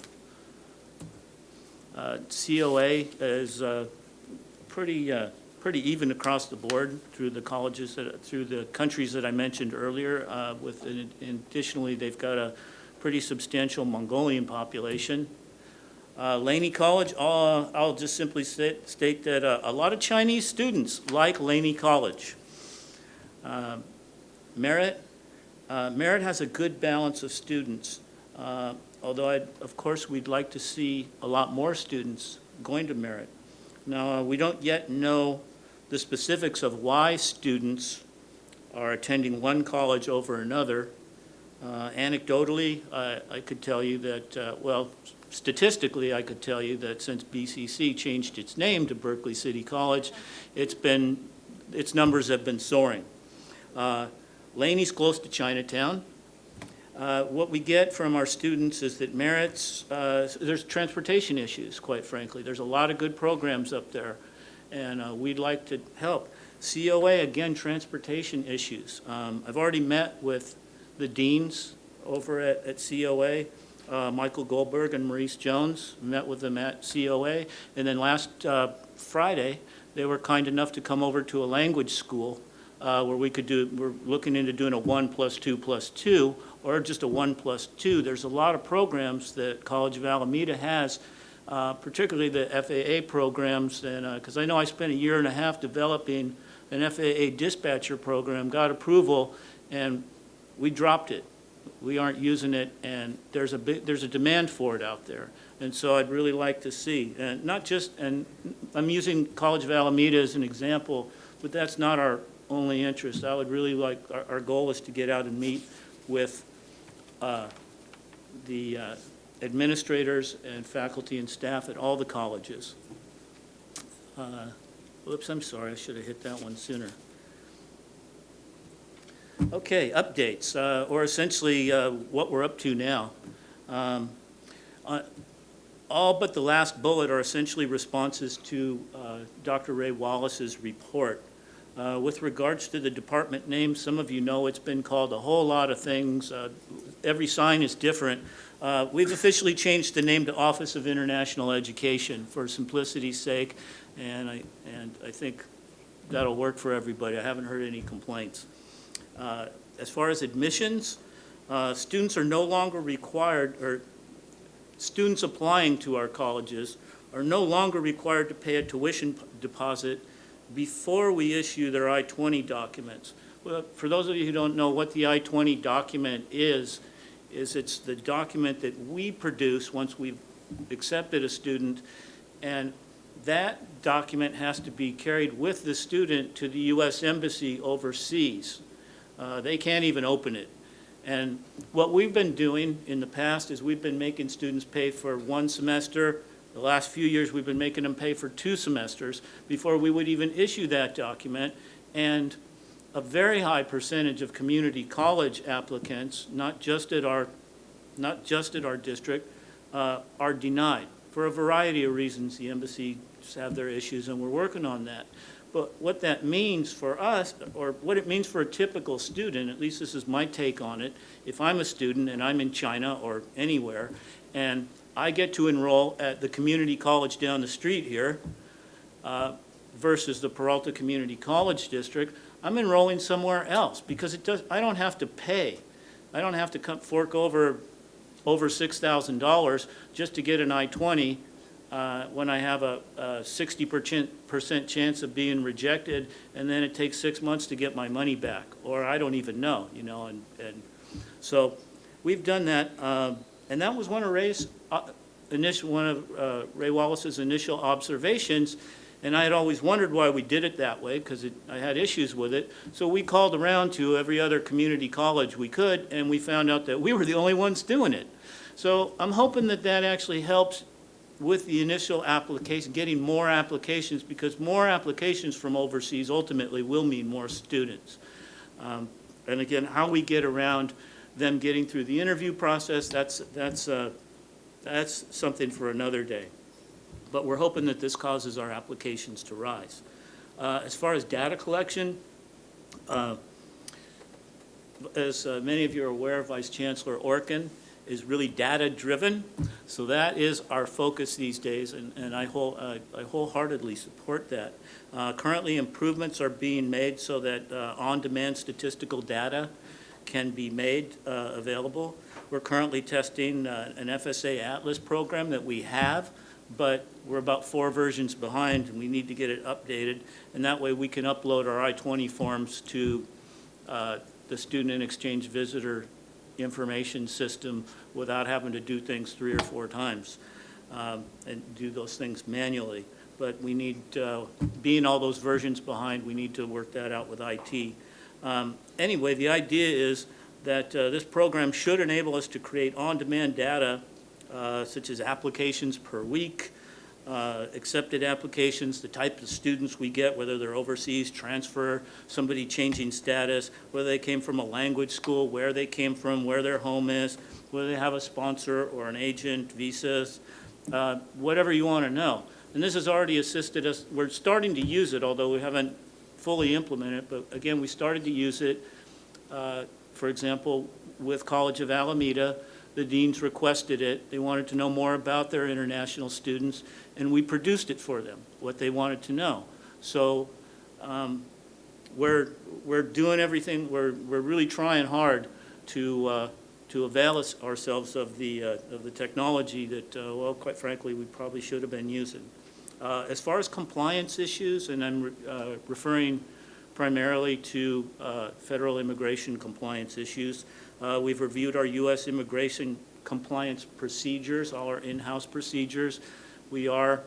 COA is pretty even across the board through the colleges, through the countries that I mentioned earlier. Additionally, they've got a pretty substantial Mongolian population. Laney College, I'll just simply state that a lot of Chinese students like Laney College. Merritt has a good balance of students, although of course we'd like to see a lot more students going to Merritt. Now, we don't yet know the specifics of why students are attending one college over another. Anecdotally, I could tell you that, well, statistically, I could tell you that since BCC changed its name to Berkeley City College, its numbers have been soaring. Laney's close to Chinatown. What we get from our students is that Merritt's, there's transportation issues, quite frankly. There's a lot of good programs up there, and we'd like to help. COA, again, transportation issues. I've already met with the deans over at COA. Michael Goldberg and Maurice Jones, met with them at COA. And then last Friday, they were kind enough to come over to a language school where we're looking into doing a 1+2+2 or just a 1+2. There's a lot of programs that College of Alameda has, particularly the FAA programs, and because I know I spent 1.5 years developing an FAA dispatcher program, got approval, and we dropped it. We aren't using it, and there's a demand for it out there. And so I'd really like to see, and I'm using College of Alameda as an example, but that's not our only interest. I would really like, our goal is to get out and meet with the administrators and faculty and staff at all the colleges. Whoops, I'm sorry, I should have hit that one sooner. Okay, updates, or essentially what we're up to now. All but the last bullet are essentially responses to Dr. Ray Wallace's report. With regards to the department name, some of you know it's been called a whole lot of things. Every sign is different. We've officially changed the name to Office of International Education for simplicity's sake, and I think that'll work for everybody. I haven't heard any complaints. As far as admissions, students are no longer required, or students applying to our colleges are no longer required to pay a tuition deposit before we issue their I-20 documents. Well, for those of you who don't know what the I-20 document is it's the document that we produce once we've accepted a student, and that document has to be carried with the student to the U.S. Embassy overseas. They can't even open it. And what we've been doing in the past is we've been making students pay for 1 semester. The last few years, we've been making them pay for 2 semesters before we would even issue that document. And a very high percentage of community college applicants, not just at our district, are denied for a variety of reasons. The embassies have their issues, and we're working on that. But what that means for us, or what it means for a typical student, at least this is my take on it, if I'm a student and I'm in China or anywhere, and I get to enroll at the community college down the street here versus the Peralta Community College District, I'm enrolling somewhere else because I don't have to pay. I don't have to fork over $6,000 just to get an I-20 when I have a 60% chance of being rejected, and then it takes 6 months to get my money back, or I don't even know, you know. And so we've done that, and that was one of Ray Wallace's initial observations. And I had always wondered why we did it that way, because I had issues with it. So we called around to every other community college we could, and we found out that we were the only ones doing it. So I'm hoping that that actually helps with the initial application, getting more applications, because more applications from overseas ultimately will mean more students. And again, how we get around them getting through the interview process, that's something for another day. But we're hoping that this causes our applications to rise. As far as data collection, as many of you are aware, Vice Chancellor Orkin is really data-driven. So that is our focus these days, and I wholeheartedly support that. Currently, improvements are being made so that on-demand statistical data can be made available. We're currently testing an FSA Atlas program that we have, but we're about 4 versions behind, and we need to get it updated. And that way we can upload our I-20 forms to the Student and Exchange Visitor Information System without having to do things 3 or 4 times and do those things manually. But we need, being all those versions behind, we need to work that out with IT. Anyway, the idea is that this program should enable us to create on-demand data such as applications per week, accepted applications, the type of students we get, whether they're overseas, transfer, somebody changing status, whether they came from a language school, where they came from, where their home is, whether they have a sponsor or an agent, visas, whatever you want to know. And this has already assisted us. We're starting to use it, although we haven't fully implemented it. But again, we started to use it, for example, with College of Alameda. The deans requested it. They wanted to know more about their international students, and we produced it for them, what they wanted to know. So we're doing everything. We're really trying hard to avail ourselves of the technology that, well, quite frankly, we probably should have been using. As far as compliance issues, and I'm referring primarily to federal immigration compliance issues, we've reviewed our U.S. immigration compliance procedures, all our in-house procedures. We are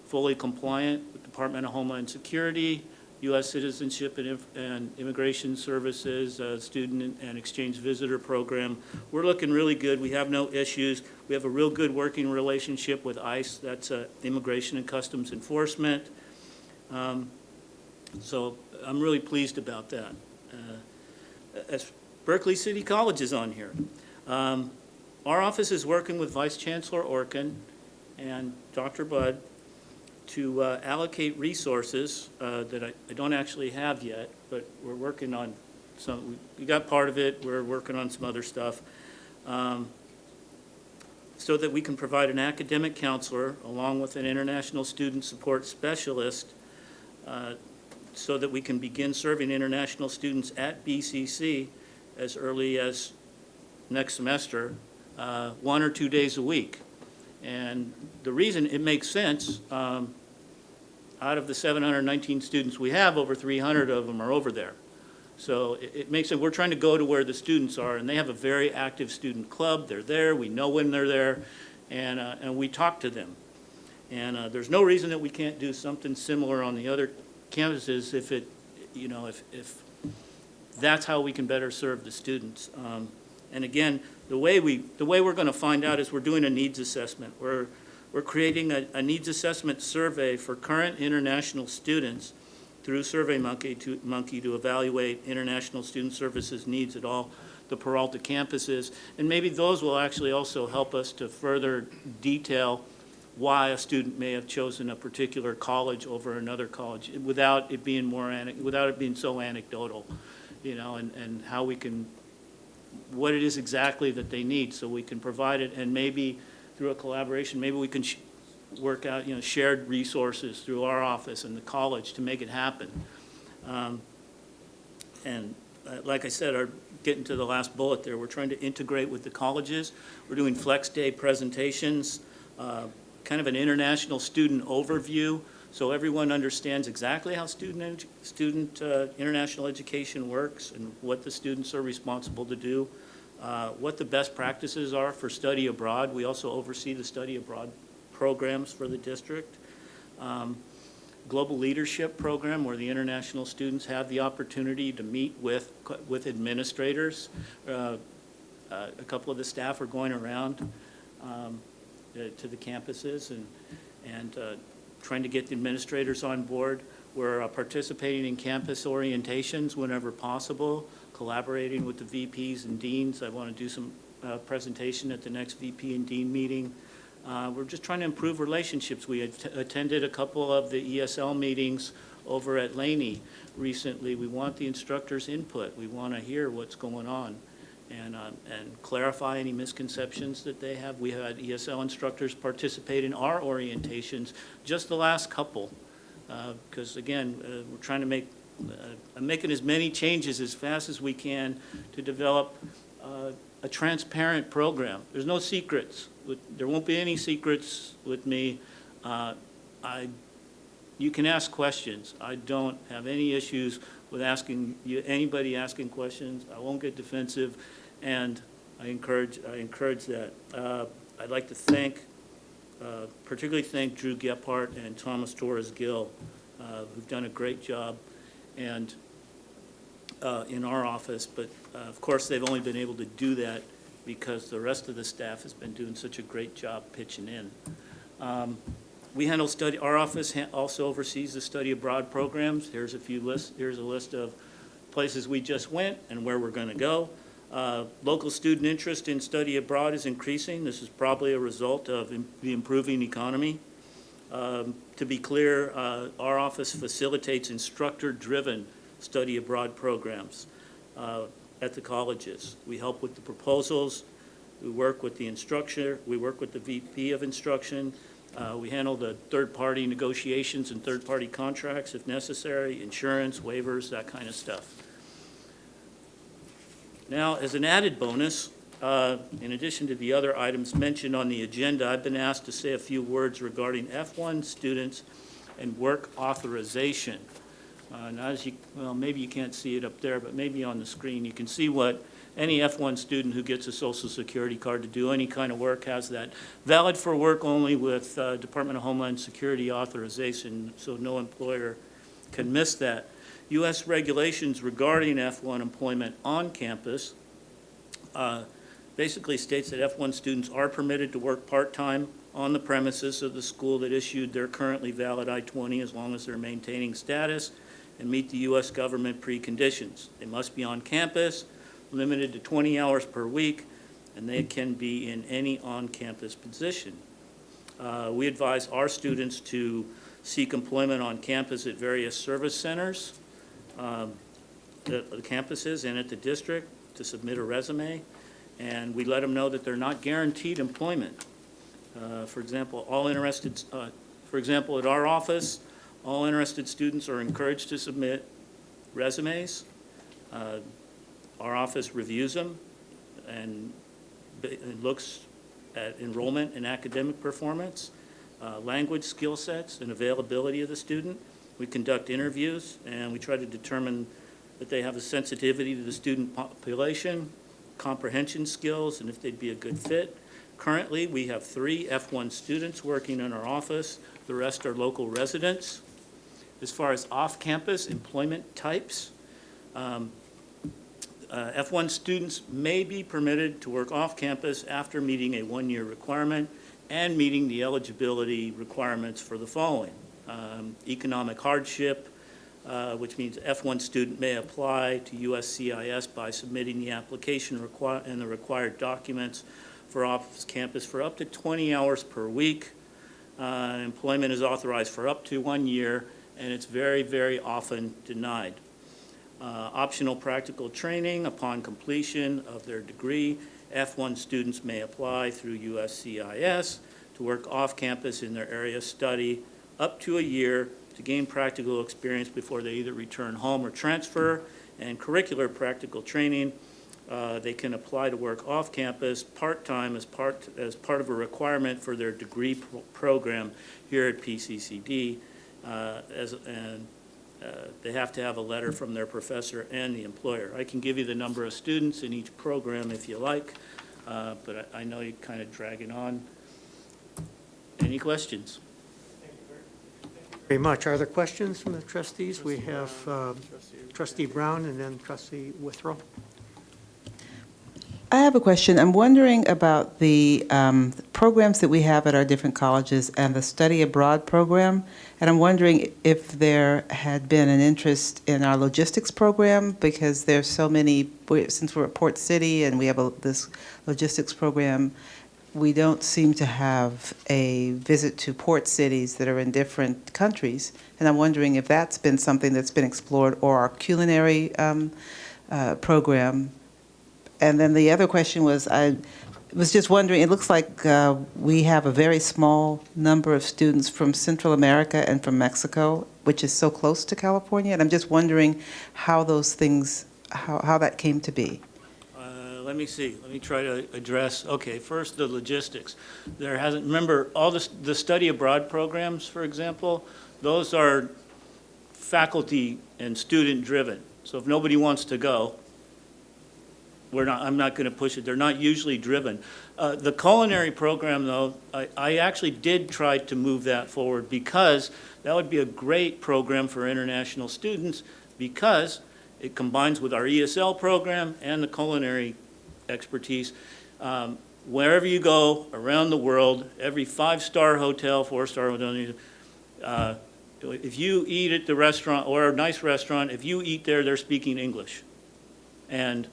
fully compliant with Department of Homeland Security, U.S. Citizenship and Immigration Services, Student and Exchange Visitor Program. We're looking really good. We have no issues. We have a real good working relationship with ICE, that's Immigration and Customs Enforcement. So I'm really pleased about that. As Berkeley City College is on here. Our office is working with Vice Chancellor Orkin and Dr. Budd to allocate resources that I don't actually have yet, but we're working on some. We got part of it. We're working on some other stuff so that we can provide an academic counselor along with an international student support specialist so that we can begin serving international students at BCC as early as next semester, 1 or 2 days a week. And the reason it makes sense, out of the 719 students we have, over 300 of them are over there. So it makes sense. We're trying to go to where the students are, and they have a very active student club. They're there. We know when they're there, and we talk to them. And there's no reason that we can't do something similar on the other campuses if it, you know, if that's how we can better serve the students. And again, the way we're going to find out is we're doing a needs assessment. We're creating a needs assessment survey for current international students through SurveyMonkey to evaluate international student services needs at all the Peralta campuses. And maybe those will actually also help us to further detail why a student may have chosen a particular college over another college without it being so anecdotal, you know, and how we can, what it is exactly that they need so we can provide it, and maybe through a collaboration, maybe we can work out, you know, shared resources through our office and the college to make it happen. Like I said, getting to the last bullet there, we're trying to integrate with the colleges. We're doing flex day presentations, kind of an international student overview, so everyone understands exactly how student international education works and what the students are responsible to do, what the best practices are for study abroad. We also oversee the study abroad programs for the district. Global Leadership Program, where the international students have the opportunity to meet with administrators. A couple of the staff are going around to the campuses and trying to get the administrators on board. We're participating in campus orientations whenever possible, collaborating with the VPs and deans. I want to do some presentation at the next VP and dean meeting. We're just trying to improve relationships. We attended a couple of the ESL meetings over at Laney recently. We want the instructors' input. We want to hear what's going on and clarify any misconceptions that they have. We had ESL instructors participate in our orientations, just the last couple, because again, we're trying to make, I'm making as many changes as fast as we can to develop a transparent program. There's no secrets. There won't be any secrets with me. You can ask questions. I don't have any issues with anybody asking questions. I won't get defensive, and I encourage that. I'd like to particularly thank Drew Gephardt and Thomas Torres-Gill, who've done a great job and in our office, but of course they've only been able to do that because the rest of the staff has been doing such a great job pitching in. We handle our office also oversees the study abroad programs. Here's a list of places we just went and where we're going to go. Local student interest in study abroad is increasing. This is probably a result of the improving economy. To be clear, our office facilitates instructor-driven study abroad programs at the colleges. We help with the proposals, We work with the instructor, we work with the VP of instruction, we handle the third-party negotiations and third-party contracts if necessary, insurance, waivers, that kind of stuff. Now, as an added bonus, in addition to the other items mentioned on the agenda, I've been asked to say a few words regarding F1 students and work authorization. Now, well, maybe you can't see it up there, but maybe on the screen you can see what any F1 student who gets a Social Security card to do any kind of work has that. Valid for work only with Department of Homeland Security authorization, so no employer can miss that. U.S. regulations regarding F1 employment on campus basically states that F1 students are permitted to work part-time on the premises of the school that issued their currently valid I-20 as long as they're maintaining status and meet the U.S. government preconditions. They must be on campus, limited to 20 hours per week, and they can be in any on-campus position. We advise our students to seek employment on campus at various service centers, the campuses and at the district, to submit a resume, and we let them know that they're not guaranteed employment. For example, at our office, all interested students are encouraged to submit resumes. Our office reviews them and looks at enrollment and academic performance, language skill sets and availability of the student. We conduct interviews and we try to determine that they have a sensitivity to the student population, comprehension skills, and if they'd be a good fit. Currently, we have 3 F1 students working in our office. The rest are local residents. As far as off-campus employment types, F1 students may be permitted to work off-campus after meeting a 1-year requirement and meeting the eligibility requirements for the following. Economic hardship, which means F1 student may apply to USCIS by submitting the application and the required documents for off-campus for up to 20 hours per week. Employment is authorized for up to 1 year, and it's very, very often denied. Optional practical training upon completion of their degree. F1 students may apply through USCIS to work off-campus in their area of study up to a year to gain practical experience before they either return home or transfer. And curricular practical training, they can apply to work off-campus part-time as part of a requirement for their degree program here at PCCD, they have to have a letter from their professor and the employer. I can give you the number of students in each program if you like, but I know you're kind of dragging on. Any questions?
Very much. Are there questions from the trustees? We have Trustee Brown and then Trustee Withrow.
I have a question. I'm wondering about the programs that we have at our different colleges and the study abroad program. And I'm wondering if there had been an interest in our logistics program, because there's so many, since we're at Port City and we have this logistics program, we don't seem to have a visit to port cities that are in different countries. And I'm wondering if that's been something that's been explored, or our culinary program. And then the other question was, I was just wondering, it looks like we have a very small number of students from Central America and from Mexico, which is so close to California. And I'm just wondering how those things, how that came to be.
Let me see. Let me try to address. Okay, first the logistics. There hasn't. Remember, all the study abroad programs, for example, those are faculty and student driven. So if nobody wants to go, I'm not going to push it. They're not usually driven. The culinary program, though, I actually did try to move that forward, because that would be a great program for international students, because it combines with our ESL program and the culinary expertise. Wherever you go around the world, every 5-star hotel, 4-star hotel, if you eat at the restaurant or a nice restaurant, if you eat there, they're speaking English. And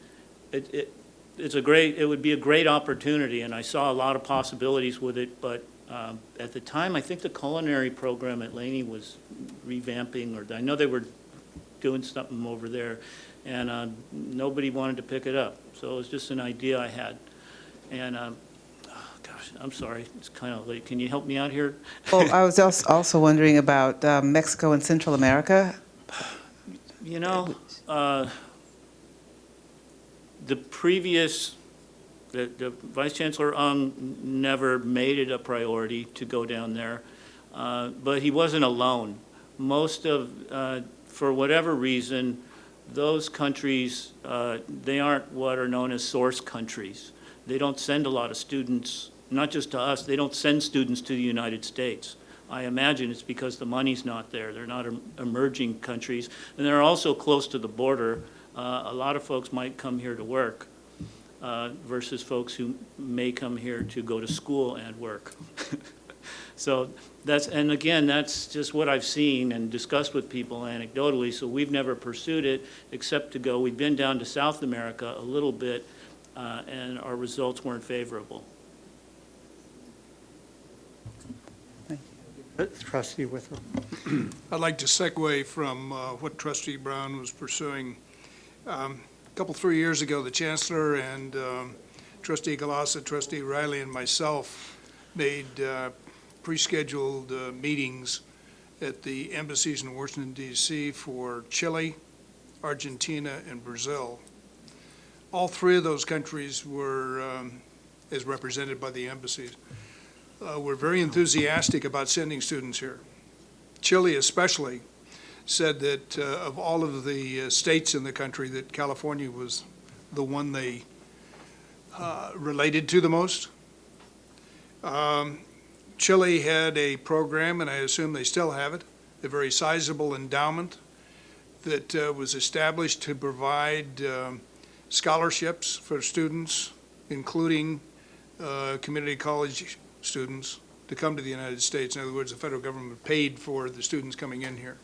it would be a great opportunity, and I saw a lot of possibilities with it, but at the time, I think the culinary program at Laney was revamping, or I know they were doing something over there, and nobody wanted to pick it up. So it was just an idea I had. And, gosh, I'm sorry, it's kind of late. Can you help me out here?
Well, I was also wondering about Mexico and Central America.
You know, the previous, the Vice Chancellor never made it a priority to go down there, but he wasn't alone. Most of, for whatever reason, those countries, they aren't what are known as source countries. They don't send a lot of students, not just to us, they don't send students to the United States. I imagine it's because the money's not there. They're not emerging countries, and they're also close to the border. A lot of folks might come here to work versus folks who may come here to go to school and work. So that's, and again, that's just what I've seen and discussed with people anecdotally, so we've never pursued it except to go, we've been down to South America a little bit, and our results weren't favorable.
Trustee Withrow.
I'd like to segue from what Trustee Brown was pursuing. A couple, 3 years ago, the Chancellor and Trustee Galassa, Trustee Riley, and myself made pre-scheduled meetings at the embassies in Washington, D.C. for Chile, Argentina, and Brazil. All three of those countries were, as represented by the embassies, were very enthusiastic about sending students here. Chile especially said that of all of the states in the country, that California was the one they related to the most. Chile had a program, and I assume they still have it, a very sizable endowment that was established to provide scholarships for students, including community college students, to come to the United States. In other words, the federal government paid for the students coming in here.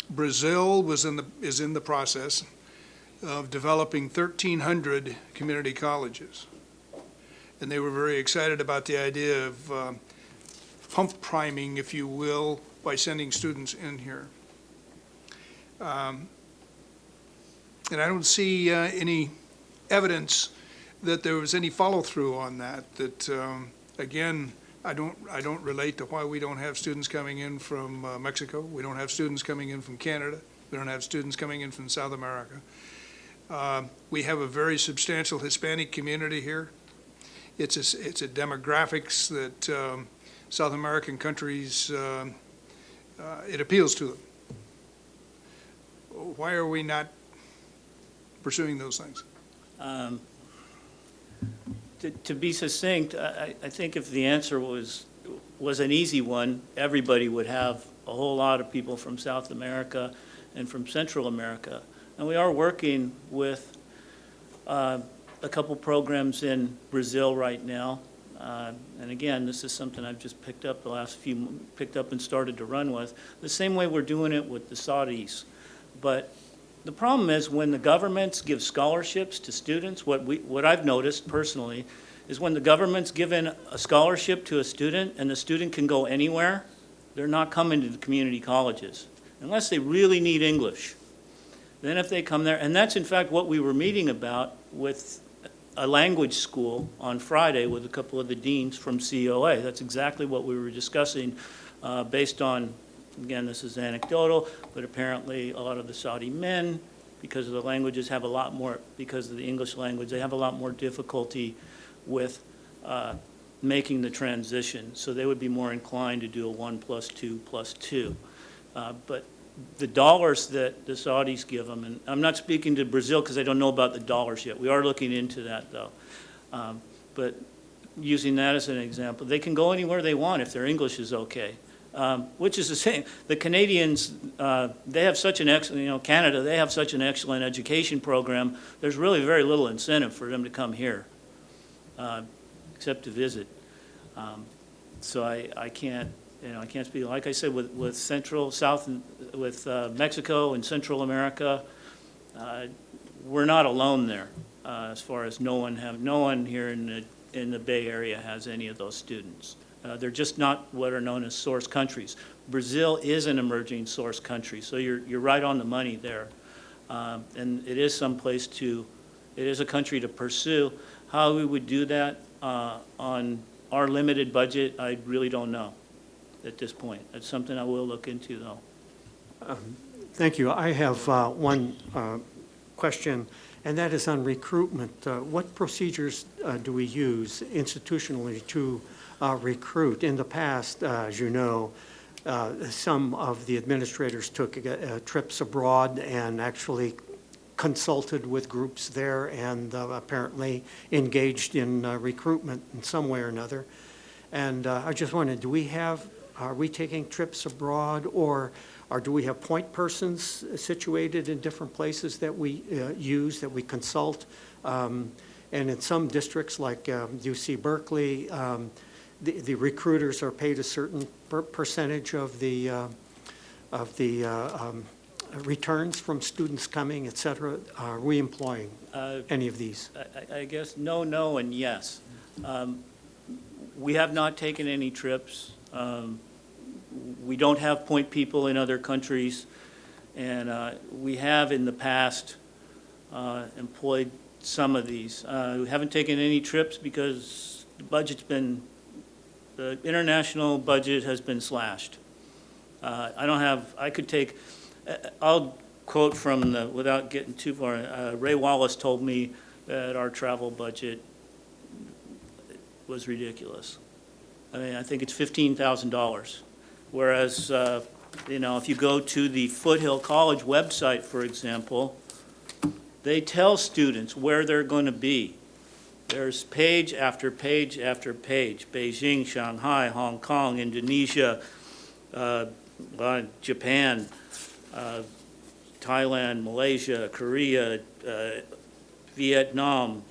Brazil is in the process of developing 1,300 community colleges. And they were very excited about the idea of pump priming, if you will, by sending students in here. And I don't see any evidence that there was any follow-through on that. That again, I don't relate to why we don't have students coming in from Mexico. We don't have students coming in from Canada. We don't have students coming in from South America. We have a very substantial Hispanic community here. It's a demographics that South American countries, it appeals to them. Why are we not pursuing those things?
To be succinct, I think if the answer was an easy one, everybody would have a whole lot of people from South America and from Central America. And we are working with a couple programs in Brazil right now. And again, this is something I've just picked up and started to run with. The same way we're doing it with the Saudis. But the problem is when the governments give scholarships to students, what I've noticed personally is when the government's given a scholarship to a student and the student can go anywhere, they're not coming to the community colleges unless they really need English. Then if they come there, and that's in fact what we were meeting about with a language school on Friday with a couple of the deans from COA. That's exactly what we were discussing based on, again, this is anecdotal, but apparently a lot of the Saudi men, because of the languages, have a lot more, because of the English language, they have a lot more difficulty with making the transition. So they would be more inclined to do a 1+2+2. But the dollars that the Saudis give them, and I'm not speaking to Brazil because I don't know about the dollars yet. We are looking into that though. But using that as an example, they can go anywhere they want if their English is okay. Which is the same. The Canadians, they have such an excellent, Canada, they have such an excellent education program. There's really very little incentive for them to come here, except to visit. So I can't, I can't speak. Like I said, with Central, South, with Mexico and Central America, we're not alone there. As far as no one here in the Bay Area has any of those students. They're just not what are known as source countries. Brazil is an emerging source country, so you're right on the money there. And it is some place to It is a country to pursue. How we would do that on our limited budget, I really don't know at this point. That's something I will look into, though.
Thank you. I have one question, and that is on recruitment. What procedures do we use institutionally to recruit? In the past, as you know, some of the administrators took trips abroad and actually consulted with groups there and apparently engaged in recruitment in some way or another. And I just wondered, are we taking trips abroad, or do we have point persons situated in different places that we use, that we consult? And in some districts like UC Berkeley, the recruiters are paid a certain percentage of the returns from students coming, et cetera. Are we employing any of these?
I guess no, and yes. We have not taken any trips. We don't have point people in other countries, and we have in the past employed some of these. We haven't taken any trips because the international budget has been slashed. I'll quote from without getting too far, Ray Wallace told me that our travel budget was ridiculous. I mean, I think it's $15,000. Whereas, if you go to the Foothill College website, for example, they tell students where they're going to be. There's page after page after page: Beijing, Shanghai, Hong Kong, Indonesia, Japan, Thailand, Malaysia, Korea, Vietnam,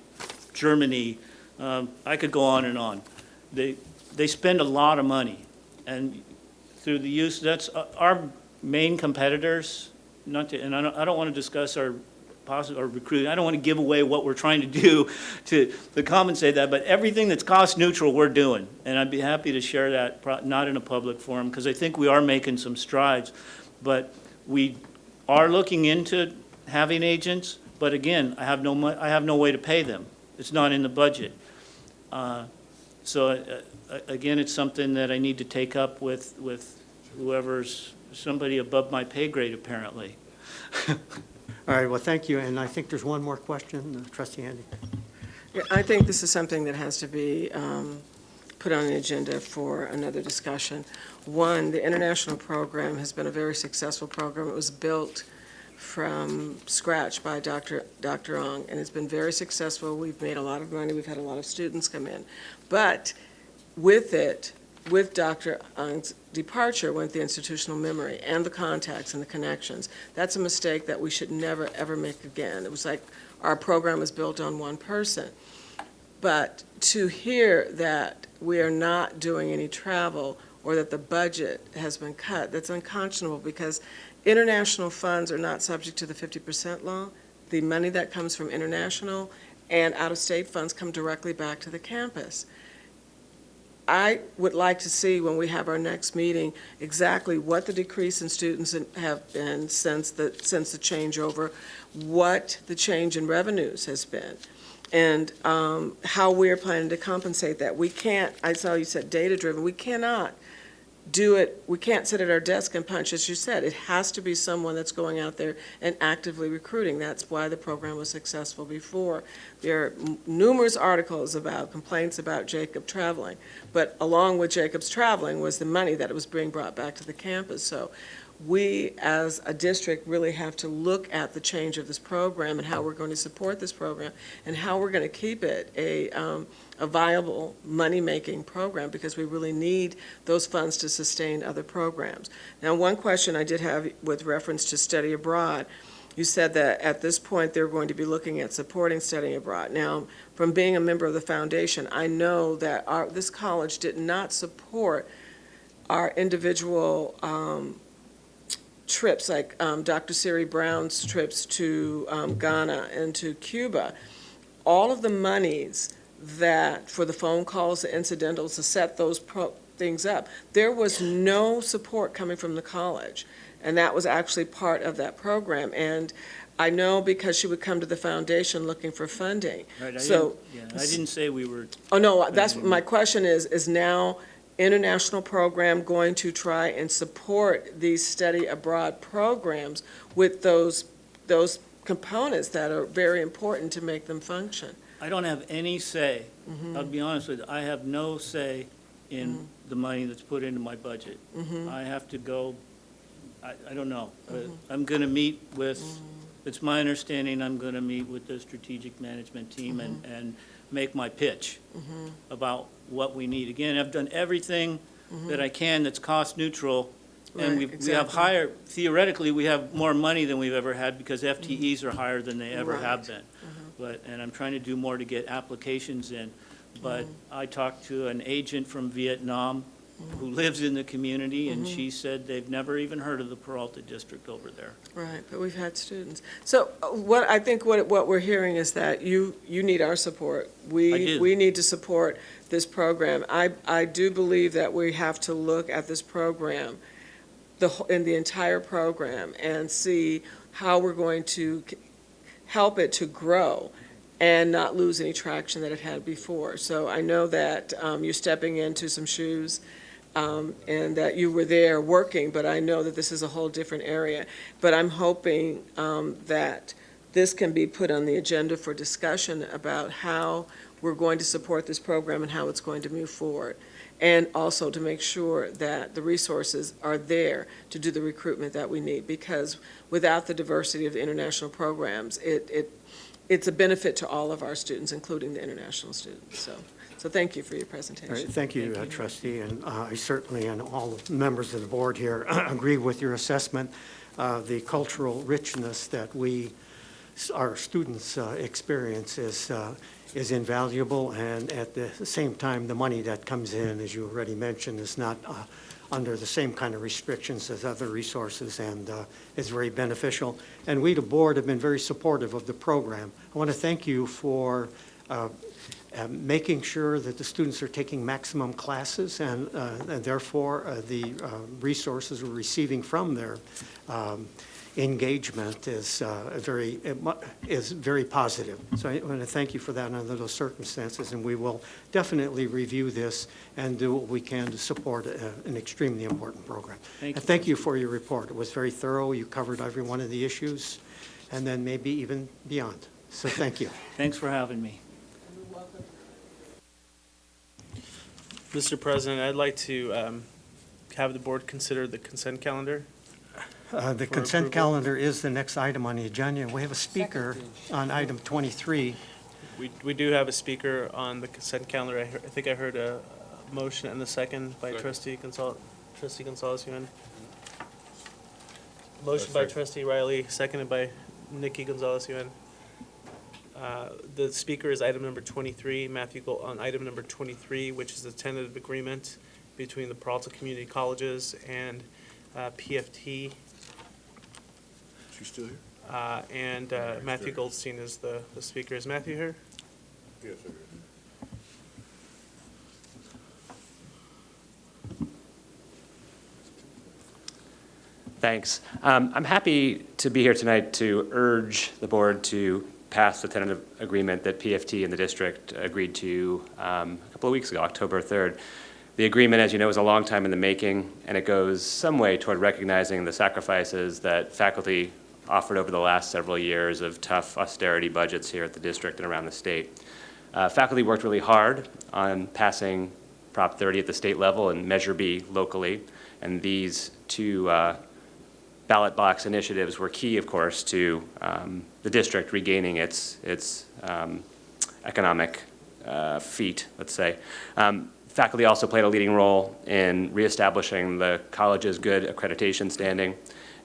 Germany. I could go on and on. They spend a lot of money, and through the use, that's our main competitors. I don't want to discuss our recruiting. I don't want to give away what we're trying to do to compensate that, but everything that's cost neutral, we're doing. And I'd be happy to share that, not in a public forum, because I think we are making some strides. But we are looking into having agents, but again, I have no way to pay them. It's not in the budget. Again, it's something that I need to take up with whoever's somebody above my pay grade, apparently.
All right, well, thank you. And I think there's one more question, Trustee Handy.
Yeah, I think this is something that has to be put on the agenda for another discussion. One, the international program has been a very successful program. It was built from scratch by Dr. Ong, and it's been very successful. We've made a lot of money. We've had a lot of students come in. But with Dr. Ong's departure went the institutional memory and the contacts and the connections. That's a mistake that we should never, ever make again. It was like our program was built on one person. But to hear that we are not doing any travel or that the budget has been cut, that's unconscionable, because international funds are not subject to the 50% law. The money that comes from international and out-of-state funds come directly back to the campus. I would like to see, when we have our next meeting, exactly what the decrease in students have been since the changeover, what the change in revenues has been, and how we're planning to compensate that. We can't, I saw you said data-driven, we cannot do it, we can't sit at our desk and punch, as you said. It has to be someone that's going out there and actively recruiting. That's why the program was successful before. There are numerous articles about complaints about Jacob traveling, but along with Jacob's traveling was the money that it was being brought back to the campus. So we, as a district, really have to look at the change of this program and how we're going to support this program and how we're going to keep it a viable money-making program, because we really need those funds to sustain other programs. Now, one question I did have with reference to study abroad, you said that at this point they're going to be looking at supporting studying abroad. Now, from being a member of the foundation, I know that this college did not support our individual trips, like Dr. Siri Brown's trips to Ghana and to Cuba. All of the monies that, for the phone calls, the incidentals, to set those things up, there was no support coming from the college, and that was actually part of that program. And I know because she would come to the foundation looking for funding.
Right,
I
I didn't say we were.
Oh, no, that's, my question is now international program going to try and support these study abroad programs with those components that are very important to make them function?
I don't have any say. I'll be honest with you, I have no say in the money that's put into my budget. I have to go, I don't know. I'm going to meet with, it's my understanding, I'm going to meet with the strategic management team and make my pitch about what we need. Again, I've done everything that I can that's cost neutral. And
Right,
we have higher, theoretically, we have more money than we've ever had because FTEs are higher than they ever have been. And I'm trying to do more to get applications in. But I talked to an agent from Vietnam who lives in the community, and she said they've never even heard of the Peralta District over there.
Right, but we've had students. So what I think what we're hearing is that you need our support. We need to support this program. I do believe that we have to look at this program, in the entire program, and see how we're going to help it to grow and not lose any traction that it had before. So I know that you're stepping into some shoes and that you were there working, but I know that this is a whole different area. But I'm hoping that this can be put on the agenda for discussion about how we're going to support this program and how it's going to move forward. And also to make sure that the resources are there to do the recruitment that we need, because without the diversity of the international programs, it's a benefit to all of our students, including the international students. So thank you for your presentation.
All right, thank you, trustee, and I certainly, and all members of the board here, agree with your assessment. The cultural richness that our students experience is invaluable, and at the same time, the money that comes in, as you already mentioned, is not under the same kind of restrictions as other resources, and is very beneficial. And we, the board, have been very supportive of the program. I want to thank you for making sure that the students are taking maximum classes, and therefore the resources we're receiving from their engagement is very positive. So I want to thank you for that under those circumstances, and we will definitely review this and do what we can to support an extremely important program. Thank you for your report. It was very thorough. You covered every one of the issues, and then maybe even beyond. So thank you.
Thanks for having me.
Mr. President, I'd like to have the board consider the consent calendar.
The consent calendar is the next item on the agenda. We have a speaker on item 23.
We do have a speaker on the consent calendar. I think I heard a motion and the second by Trustee Gonzalez-Yuan. Motion by Trustee Riley, seconded by Nikki Gonzalez-Yuan. The speaker is item number 23, Matthew Gold, on item number 23, which is a tentative agreement between the Peralta Community Colleges and PFT.
She's still here?
And Matthew Goldstein is the speaker. Is Matthew here?
Yes, sir.
Thanks. I'm happy to be here tonight to urge the board to pass the tentative agreement that PFT and the district agreed to a couple of weeks ago, October 3rd. The agreement, as you know, is a long time in the making, and it goes some way toward recognizing the sacrifices that faculty offered over the last several years of tough austerity budgets here at the district and around the state. Faculty worked really hard on passing Prop 30 at the state level and Measure B locally, and these two ballot box initiatives were key, of course, to the district regaining its economic feat, let's say. Faculty also played a leading role in reestablishing the college's good accreditation standing,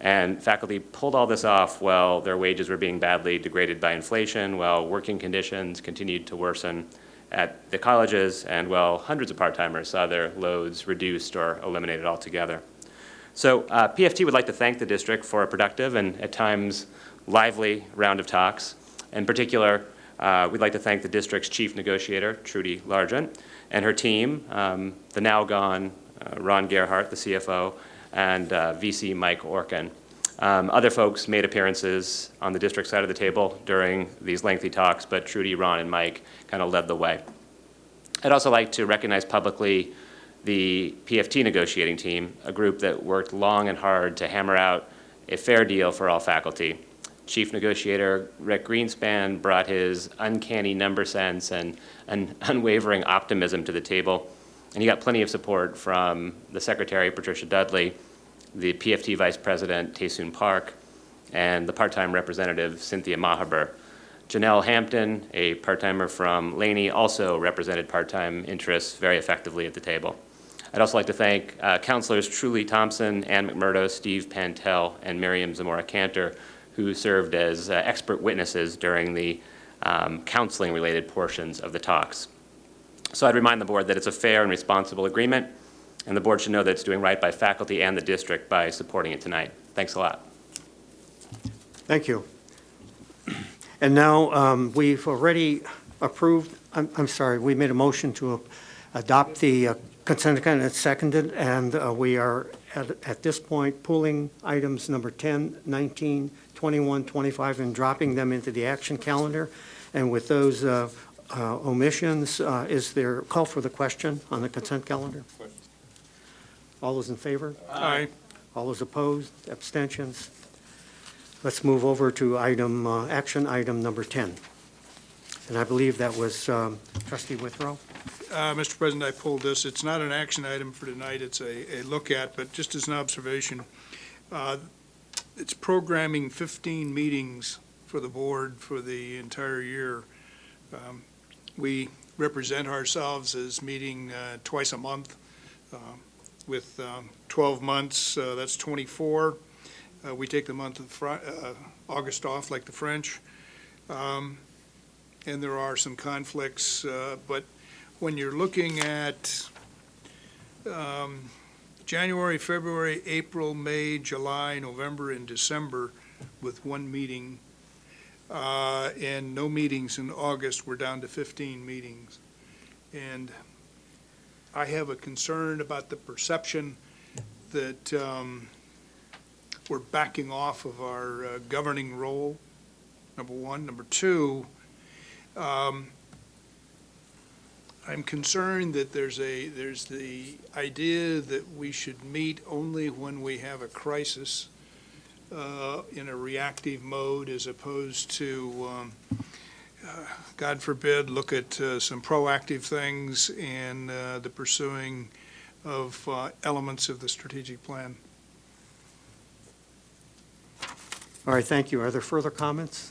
and faculty pulled all this off while their wages were being badly degraded by inflation, while working conditions continued to worsen at the colleges, and while hundreds of part-timers saw their loads reduced or eliminated altogether. So PFT would like to thank the district for a productive and at times lively round of talks. In particular, we'd like to thank the district's chief negotiator, Trudy Largent, and her team, the now gone Ron Gerhardt, the CFO, and VC Mike Orkin. Other folks made appearances on the district side of the table during these lengthy talks, but Trudy, Ron, and Mike kind of led the way. I'd also like to recognize publicly the PFT negotiating team, a group that worked long and hard to hammer out a fair deal for all faculty. Chief negotiator Rick Greenspan brought his uncanny number sense and an unwavering optimism to the table, and he got plenty of support from the Secretary, Patricia Dudley, the PFT Vice President, Taesoon Park, and the part-time representative, Cynthia Mahaber. Janelle Hampton, a part-timer from Laney, also represented part-time interests very effectively at the table. I'd also like to thank counselors Trulie Thompson, Ann McMurdo, Steve Pantel, and Miriam Zamora-Cantor, who served as expert witnesses during the counseling-related portions of the talks. So I'd remind the board that it's a fair and responsible agreement, and the board should know that it's doing right by faculty and the district by supporting it tonight. Thanks a lot.
Thank you. And now we've already approved, I'm sorry, we made a motion to adopt the consent agenda. It's seconded, and we are at this point pulling items number 10, 19, 21, 25, and dropping them into the action calendar. And with those omissions, is there a call for the question on the consent calendar? All those in favor?
Aye.
All those opposed? Abstentions? Let's move over to action item number 10. And I believe that was Trustee Withrow.
Mr. President, I pulled this. It's not an action item for tonight. It's a look at, but just as an observation, it's programming 15 meetings for the board for the entire year. We represent ourselves as meeting twice a month with 12 months. That's 24. We take the month of August off like the French. And there are some conflicts, but when you're looking at January, February, April, May, July, November, and December with one meeting, and no meetings in August, we're down to 15 meetings. And I have a concern about the perception that we're backing off of our governing role, number one. Number two, I'm concerned that there's the idea that we should meet only when we have a crisis in a reactive mode, as opposed to, God forbid, look at some proactive things and the pursuing of elements of the strategic plan.
All right, thank you. Are there further comments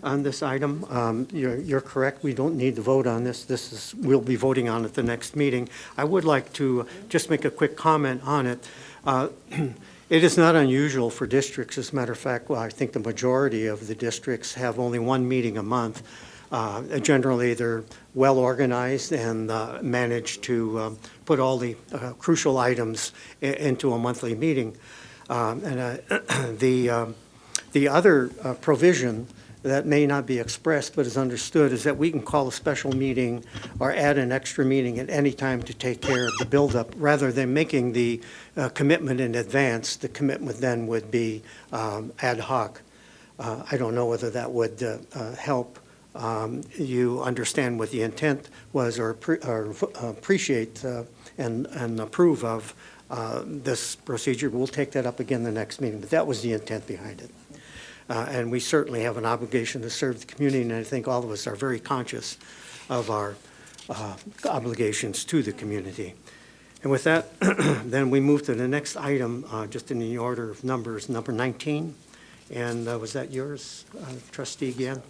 on this item? You're correct. We don't need to vote on this. We'll be voting on it the next meeting. I would like to just make a quick comment on it. It is not unusual for districts. As a matter of fact, well, I think the majority of the districts have only one meeting a month. Generally, they're well organized and manage to put all the crucial items into a monthly meeting. The other provision that may not be expressed but is understood is that we can call a special meeting or add an extra meeting at any time to take care of the buildup, rather than making the commitment in advance. The commitment then would be ad hoc. I don't know whether that would help you understand what the intent was, or appreciate and approve of this procedure. We'll take that up again the next meeting, but that was the intent behind it. And we certainly have an obligation to serve the community, and I think all of us are very conscious of our obligations to the community. And with that, then we move to the next item, just in the order of numbers, number 19. And was that yours, Trustee Gian?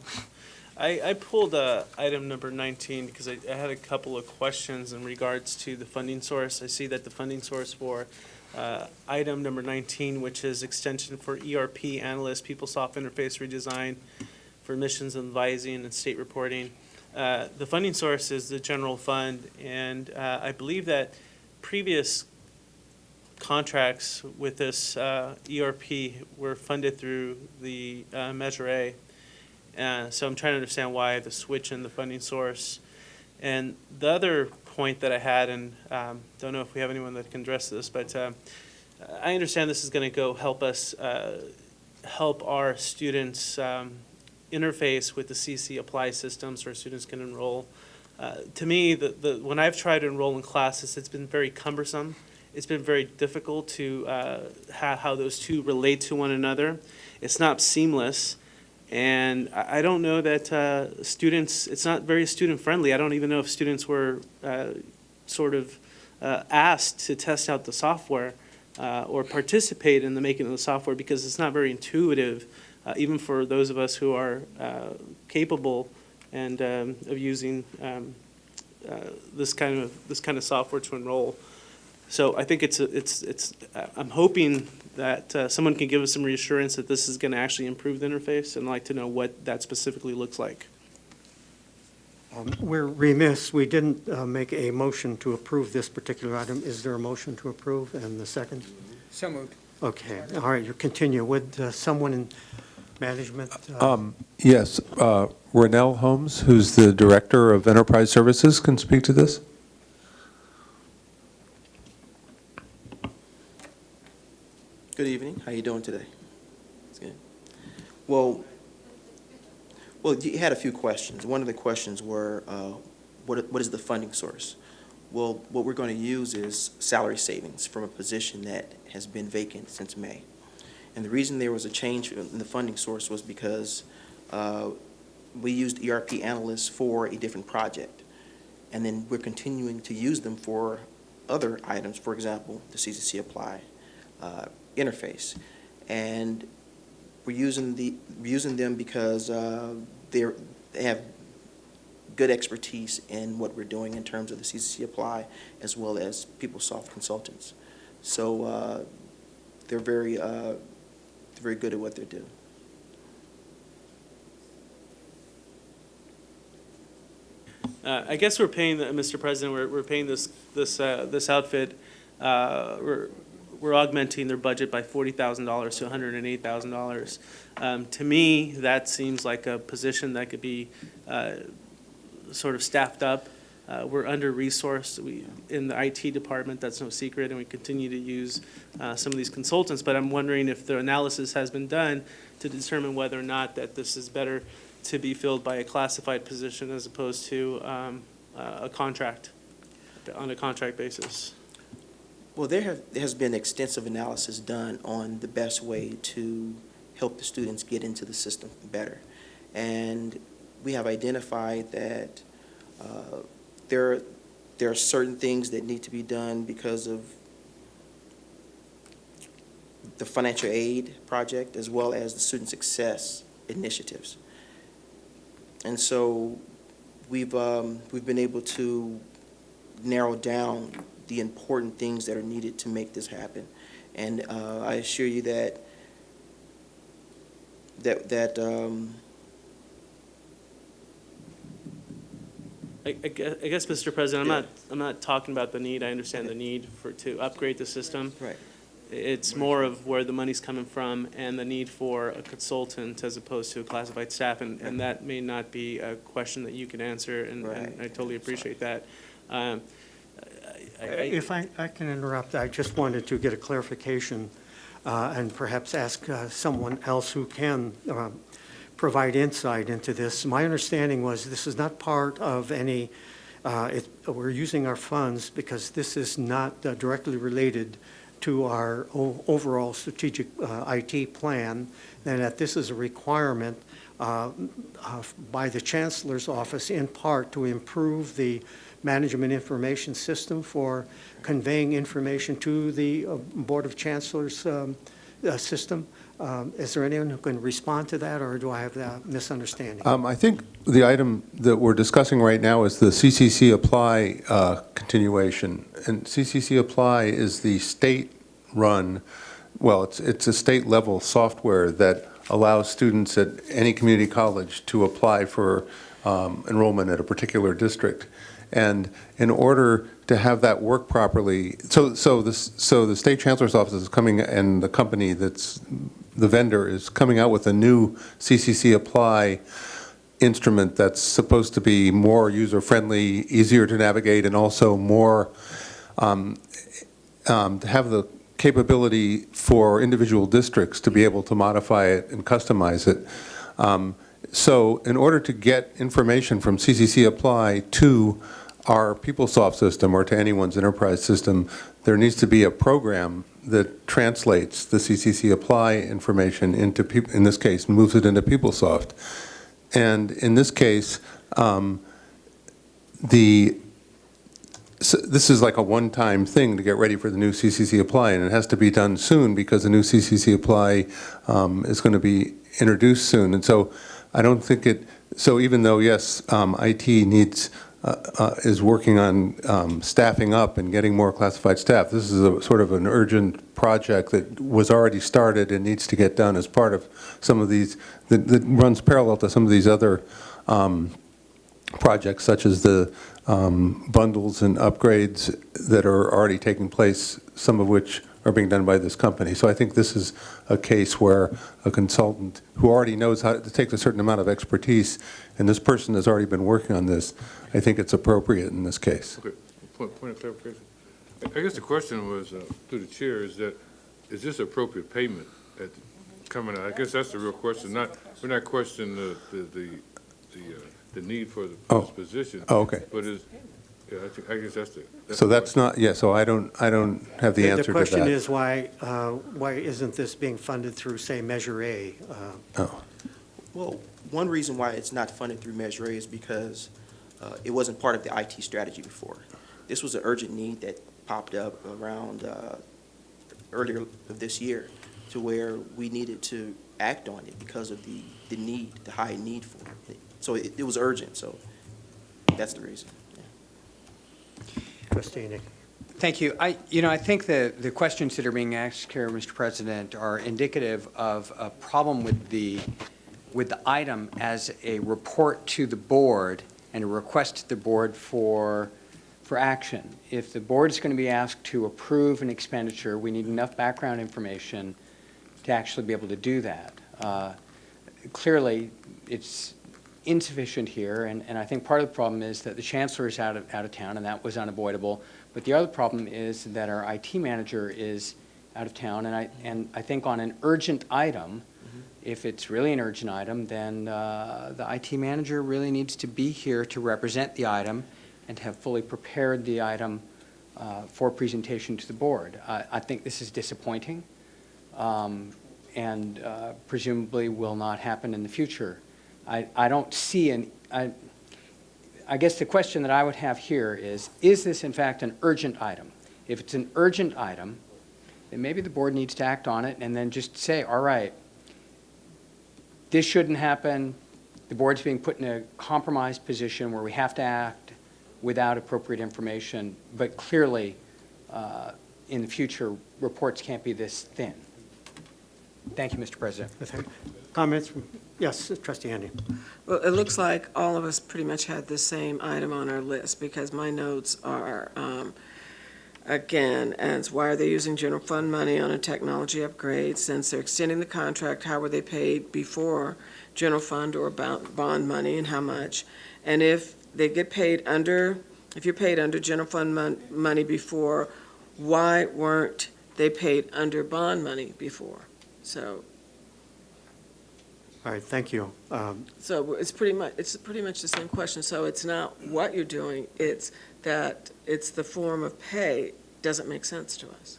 I pulled item number 19 because I had a couple of questions in regards to the funding source. I see that the funding source for item number 19, which is extension for ERP analyst, PeopleSoft interface redesign for missions advising and state reporting. The funding source is the general fund, and I believe that previous contracts with this ERP were funded through the Measure A. So I'm trying to understand why the switch in the funding source. And the other point that I had, and don't know if we have anyone that can address this, but I understand this is going to go help us help our students interface with the CC Apply system so our students can enroll. To me, when I've tried to enroll in classes, it's been very cumbersome. It's been very difficult to how those two relate to one another. It's not seamless. And I don't know that students, it's not very student-friendly. I don't even know if students were sort of asked to test out the software or participate in the making of the software because it's not very intuitive, even for those of us who are capable and of using this kind of software to enroll. So I think I'm hoping that someone can give us some reassurance that this is going to actually improve the interface, and I'd like to know what that specifically looks like.
We're remiss, we didn't make a motion to approve this particular item. Is there a motion to approve, and the second?
So moved.
Okay, all right, you continue. Would someone in management?
Yes, Ronell Holmes, who's the Director of Enterprise Services, can speak to this.
Good evening. How you doing today? It's good. Well, you had a few questions. One of the questions were, what is the funding source? Well, what we're going to use is salary savings from a position that has been vacant since May. And the reason there was a change in the funding source was because we used ERP analysts for a different project. And then we're continuing to use them for other items, for example, the CCC Apply interface. And we're using them because they have good expertise in what we're doing in terms of the CCC Apply as well as PeopleSoft consultants. So they're very good at what they do.
I guess we're paying, Mr. President, we're paying this outfit. We're augmenting their budget by $40,000 to $108,000. To me, that seems like a position that could be sort of staffed up. We're under-resourced in the IT department, that's no secret, and we continue to use some of these consultants. But I'm wondering if the analysis has been done to determine whether or not that this is better to be filled by a classified position as opposed to a contract, on a contract basis.
Well, there has been extensive analysis done on the best way to help the students get into the system better. And we have identified that there are certain things that need to be done because of the financial aid project as well as the student success initiatives. And so we've been able to narrow down the important things that are needed to make this happen. And I assure you that
I guess, Mr. President, I'm not talking about the need. I understand the need to upgrade the system.
Right.
It's more of where the money's coming from and the need for a consultant as opposed to a classified staff, and that may not be a question that you can answer, and I totally appreciate that.
If I can interrupt, I just wanted to get a clarification and perhaps ask someone else who can provide insight into this. My understanding was this is not part of any, we're using our funds because this is not directly related to our overall strategic IT plan, and that this is a requirement by the Chancellor's office in part to improve the management information system for conveying information to the Board of Chancellors system. Is there anyone who can respond to that, or do I have that misunderstanding?
I think the item that we're discussing right now is the CCC Apply continuation. And CCC Apply is the state-run, well, it's a state-level software that allows students at any community college to apply for enrollment at a particular district. And in order to have that work properly, so the State Chancellor's Office is coming, and the company that's the vendor is coming out with a new CCC Apply instrument that's supposed to be more user-friendly, easier to navigate, and also more to have the capability for individual districts to be able to modify it and customize it. So in order to get information from CCC Apply to our PeopleSoft system or to anyone's enterprise system, there needs to be a program that translates the CCC Apply information into, in this case, moves it into PeopleSoft. And in this case, this is like a one-time thing to get ready for the new CCC Apply, and it has to be done soon because the new CCC Apply is going to be introduced soon. And so I don't think so even though, yes, IT needs, is working on staffing up and getting more classified staff, this is a sort of an urgent project that was already started and needs to get done as part of some of these, that runs parallel to some of these other projects, such as the bundles and upgrades that are already taking place, some of which are being done by this company. So I think this is a case where a consultant who already knows how to take a certain amount of expertise, and this person has already been working on this, I think it's appropriate in this case.
Okay, point of clarification. I guess the question was, through the chair, is this appropriate payment coming out? I guess that's the real question. We're not questioning the need for this position.
Oh, okay.
But I guess that's the.
So that's not, yeah, so I don't have the answer to that.
The question is why isn't this being funded through, say, Measure A?
Well, one reason why it's not funded through Measure A is because it wasn't part of the IT strategy before. This was an urgent need that popped up around earlier of this year, to where we needed to act on it because of the need, the high need for it. So it was urgent, so that's the reason.
Trustee Nick.
Thank you. I think the questions that are being asked here, Mr. President, are indicative of a problem with the item as a report to the board and a request to the board for action. If the board is going to be asked to approve an expenditure, we need enough background information to actually be able to do that. Clearly, it's insufficient here, and I think part of the problem is that the chancellor is out of town, and that was unavoidable. But the other problem is that our IT manager is out of town, and I think on an urgent item, if it's really an urgent item, then the IT manager really needs to be here to represent the item and to have fully prepared the item for presentation to the board. I think this is disappointing, and presumably will not happen in the future. I don't see I guess the question that I would have here is this in fact an urgent item? If it's an urgent item, then maybe the board needs to act on it and then just say, all right, this shouldn't happen. The board's being put in a compromised position where we have to act without appropriate information, but clearly in the future, reports can't be this thin. Thank you, Mr. President.
Comments? Yes, Trustee Handy.
Well, it looks like all of us pretty much had the same item on our list, because my notes are, again, as why are they using general fund money on a technology upgrade? Since they're extending the contract, how were they paid before general fund or bond money, and how much? And if they get paid if you're paid under general fund money before, why weren't they paid under bond money before? So.
All right, thank you.
So it's pretty much the same question. So it's not what you're doing, it's that it's the form of pay doesn't make sense to us.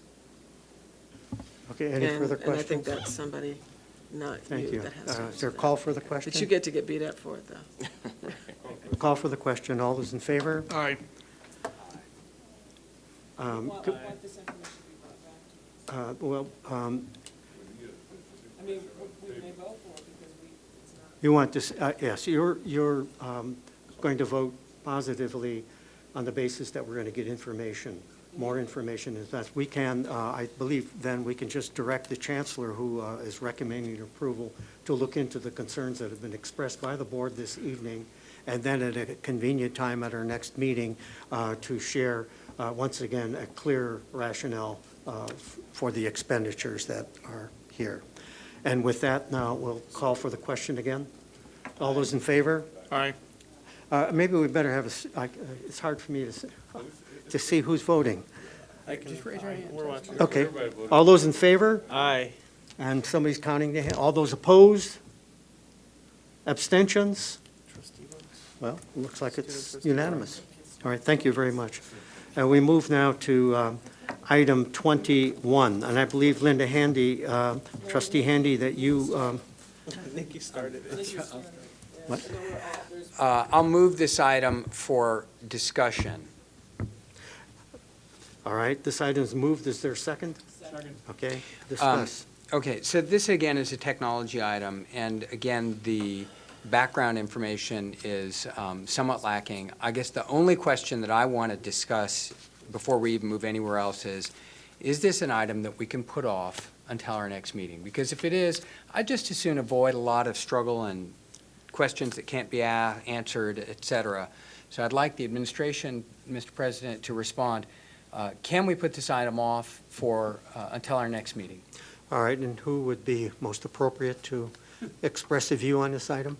Okay, any further questions?
And I think that's somebody, not
Thank you.
that has to.
Is there a call for the question?
But you get to get beat up for it, though.
Call for the question. All those in favor?
Aye.
You want this, yes, you're going to vote positively on the basis that we're going to get information, more information as best we can. I believe then we can just direct the chancellor, who is recommending approval, to look into the concerns that have been expressed by the board this evening, and then at a convenient time at our next meeting to share, once again, a clear rationale for the expenditures that are here. And with that, now we'll call for the question again. All those in favor?
Aye.
Maybe we better have it's hard for me to see who's voting.
I can,
Just raise your hand.
we're watching.
Okay. All those in favor?
Aye.
And somebody's counting the hand. All those opposed? Abstentions? Well, it looks like it's unanimous. All right, thank you very much. And we move now to item 21, and I believe Linda Handy, Trustee Handy, that you,
Nikki started it.
what?
I'll move this item for discussion.
All right, this item is moved. Is there a second? Second. Okay, discuss.
Okay, so this again is a technology item, and again, the background information is somewhat lacking. I guess the only question that I want to discuss before we even move anywhere else is this an item that we can put off until our next meeting? Because if it is, I'd just as soon avoid a lot of struggle and questions that can't be answered, et cetera. So I'd like the administration, Mr. President, to respond. Can we put this item off for until our next meeting?
All right, and who would be most appropriate to express a view on this item?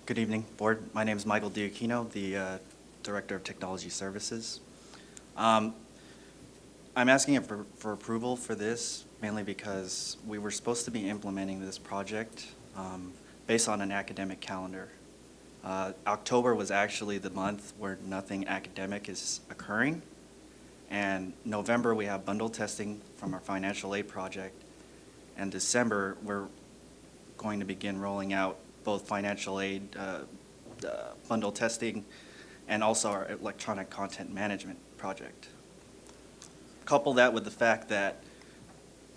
Good evening, Board. My name is Michael Diacchino, the Director of Technology Services. I'm asking it for approval for this mainly because we were supposed to be implementing this project based on an academic calendar. October was actually the month where nothing academic is occurring, and November we have bundle testing from our financial aid project, and December we're going to begin rolling out both financial aid bundle testing and also our electronic content management project. Couple that with the fact that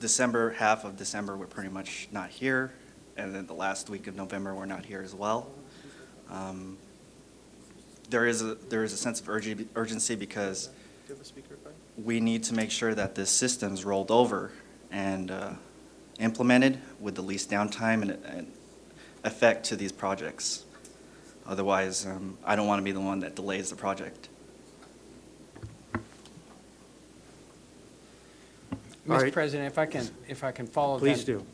half of December we're pretty much not here, and then the last week of November we're not here as well. There is a sense of urgency because we need to make sure that this system's rolled over and implemented with the least downtime and effect to these projects. Otherwise, I don't want to be the one that delays the project.
Mr.
right.
President, if I can follow that.
Please do.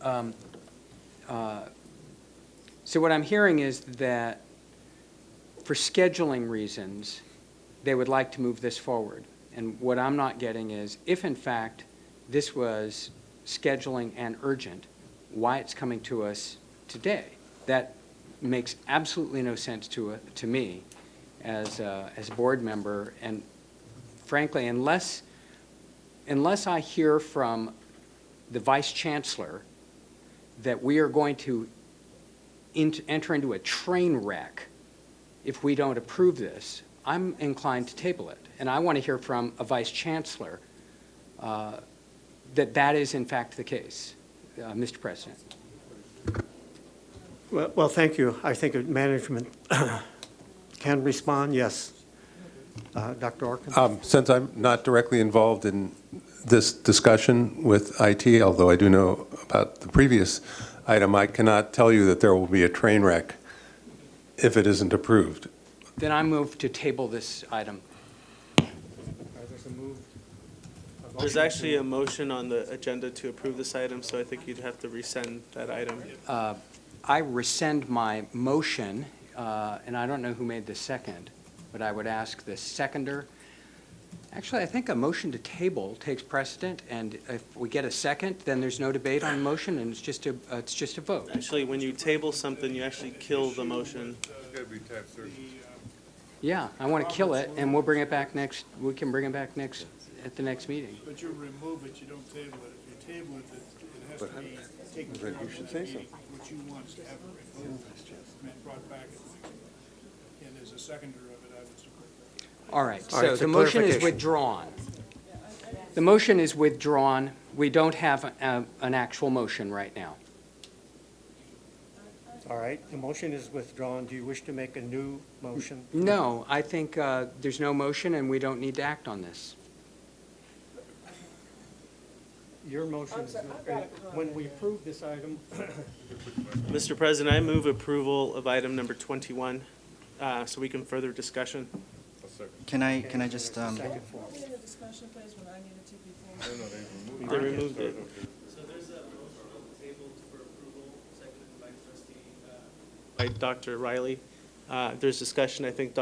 So what I'm hearing is that for scheduling reasons, they would like to move this forward. And what I'm not getting is, if in fact this was scheduling and urgent, why it's coming to us today. That makes absolutely no sense to me as a board member. And frankly, unless I hear from the Vice Chancellor that we are going to enter into a train wreck if we don't approve this, I'm inclined to table it. And I want to hear from a Vice Chancellor that is in fact the case, Mr. President.
Well, thank you. I think management can respond. Yes. Dr. Orkin?
Since I'm not directly involved in this discussion with IT, although I do know about the previous item, I cannot tell you that there will be a train wreck if it isn't approved.
Then I move to table this item.
There's actually a motion on the agenda to approve this item, so I think you'd have to rescind that item.
I rescind my motion, and I don't know who made the second, but I would ask the seconder. Actually, I think a motion to table takes precedent, and if we get a second, then there's no debate on the motion, and it's just a vote.
Actually, when you table something, you actually kill the motion.
Yeah, I want to kill it, and we'll bring it back next. We can bring it back at the next meeting.
But you remove it, you don't table it. If you table it, it has to be taken care of.
You should say so.
What you want is to have it removed and brought back at the next meeting. And as a seconder of it, I would support that.
All right, so the motion is withdrawn. The motion is withdrawn. We don't have an actual motion right now.
All right, the motion is withdrawn. Do you wish to make a new motion?
No, I think there's no motion, and we don't need to act on this.
Your motion is, when we approve this item.
Mr. President, I move approval of item number 21, so we can further discussion.
Can I just,
They removed it. So there's a motion on the table for approval, seconded by trustee by Dr. Riley. There's discussion. I think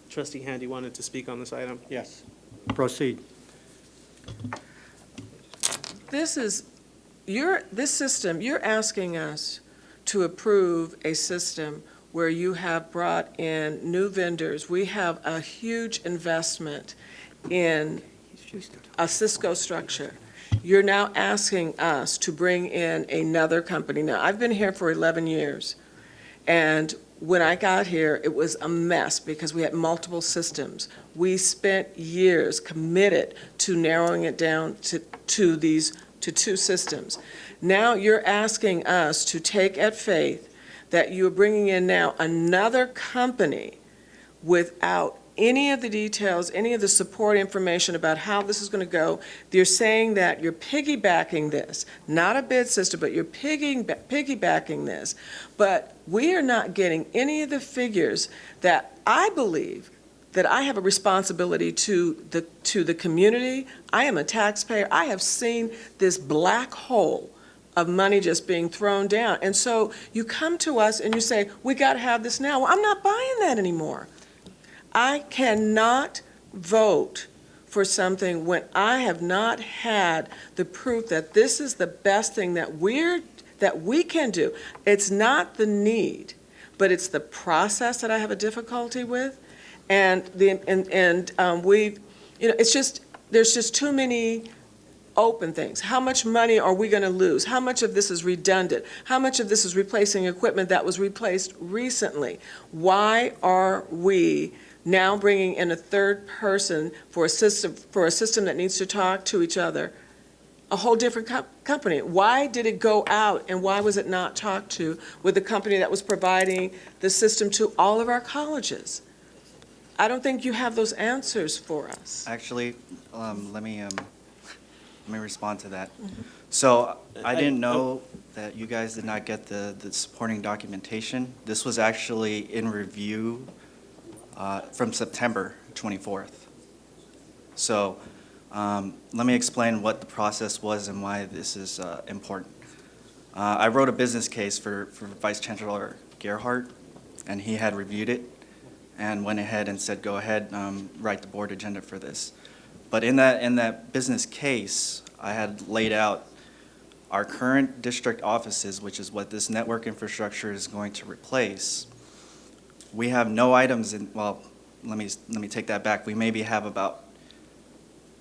Trustee Handy wanted to speak on this item.
Yes. Proceed.
This system, you're asking us to approve a system where you have brought in new vendors. We have a huge investment in a Cisco structure. You're now asking us to bring in another company. Now, I've been here for 11 years, and when I got here, it was a mess because we had multiple systems. We spent years committed to narrowing it down to two systems. Now you're asking us to take at faith that you're bringing in now another company without any of the details, any of the support information about how this is going to go. You're saying that you're piggybacking this, not a bid system, but you're piggybacking this. But we are not getting any of the figures that I believe that I have a responsibility to the community. I am a taxpayer. I have seen this black hole of money just being thrown down. And so you come to us and you say, we got to have this now. Well, I'm not buying that anymore. I cannot vote for something when I have not had the proof that this is the best thing that we can do. It's not the need, but it's the process that I have a difficulty with. And it's just, there's just too many open things. How much money are we going to lose? How much of this is redundant? How much of this is replacing equipment that was replaced recently? Why are we now bringing in a third person for a system that needs to talk to each other? A whole different company. Why did it go out and why was it not talked to with the company that was providing the system to all of our colleges? I don't think you have those answers for us.
Actually, let me respond to that. So I didn't know that you guys did not get the supporting documentation. This was actually in review from September 24th. So let me explain what the process was and why this is important. I wrote a business case for Vice Chancellor Gerhardt, and he had reviewed it and went ahead and said, go ahead, write the board agenda for this. But in that business case, I had laid out our current district offices, which is what this network infrastructure is going to replace. We have no items in, well, let me take that back. We maybe have about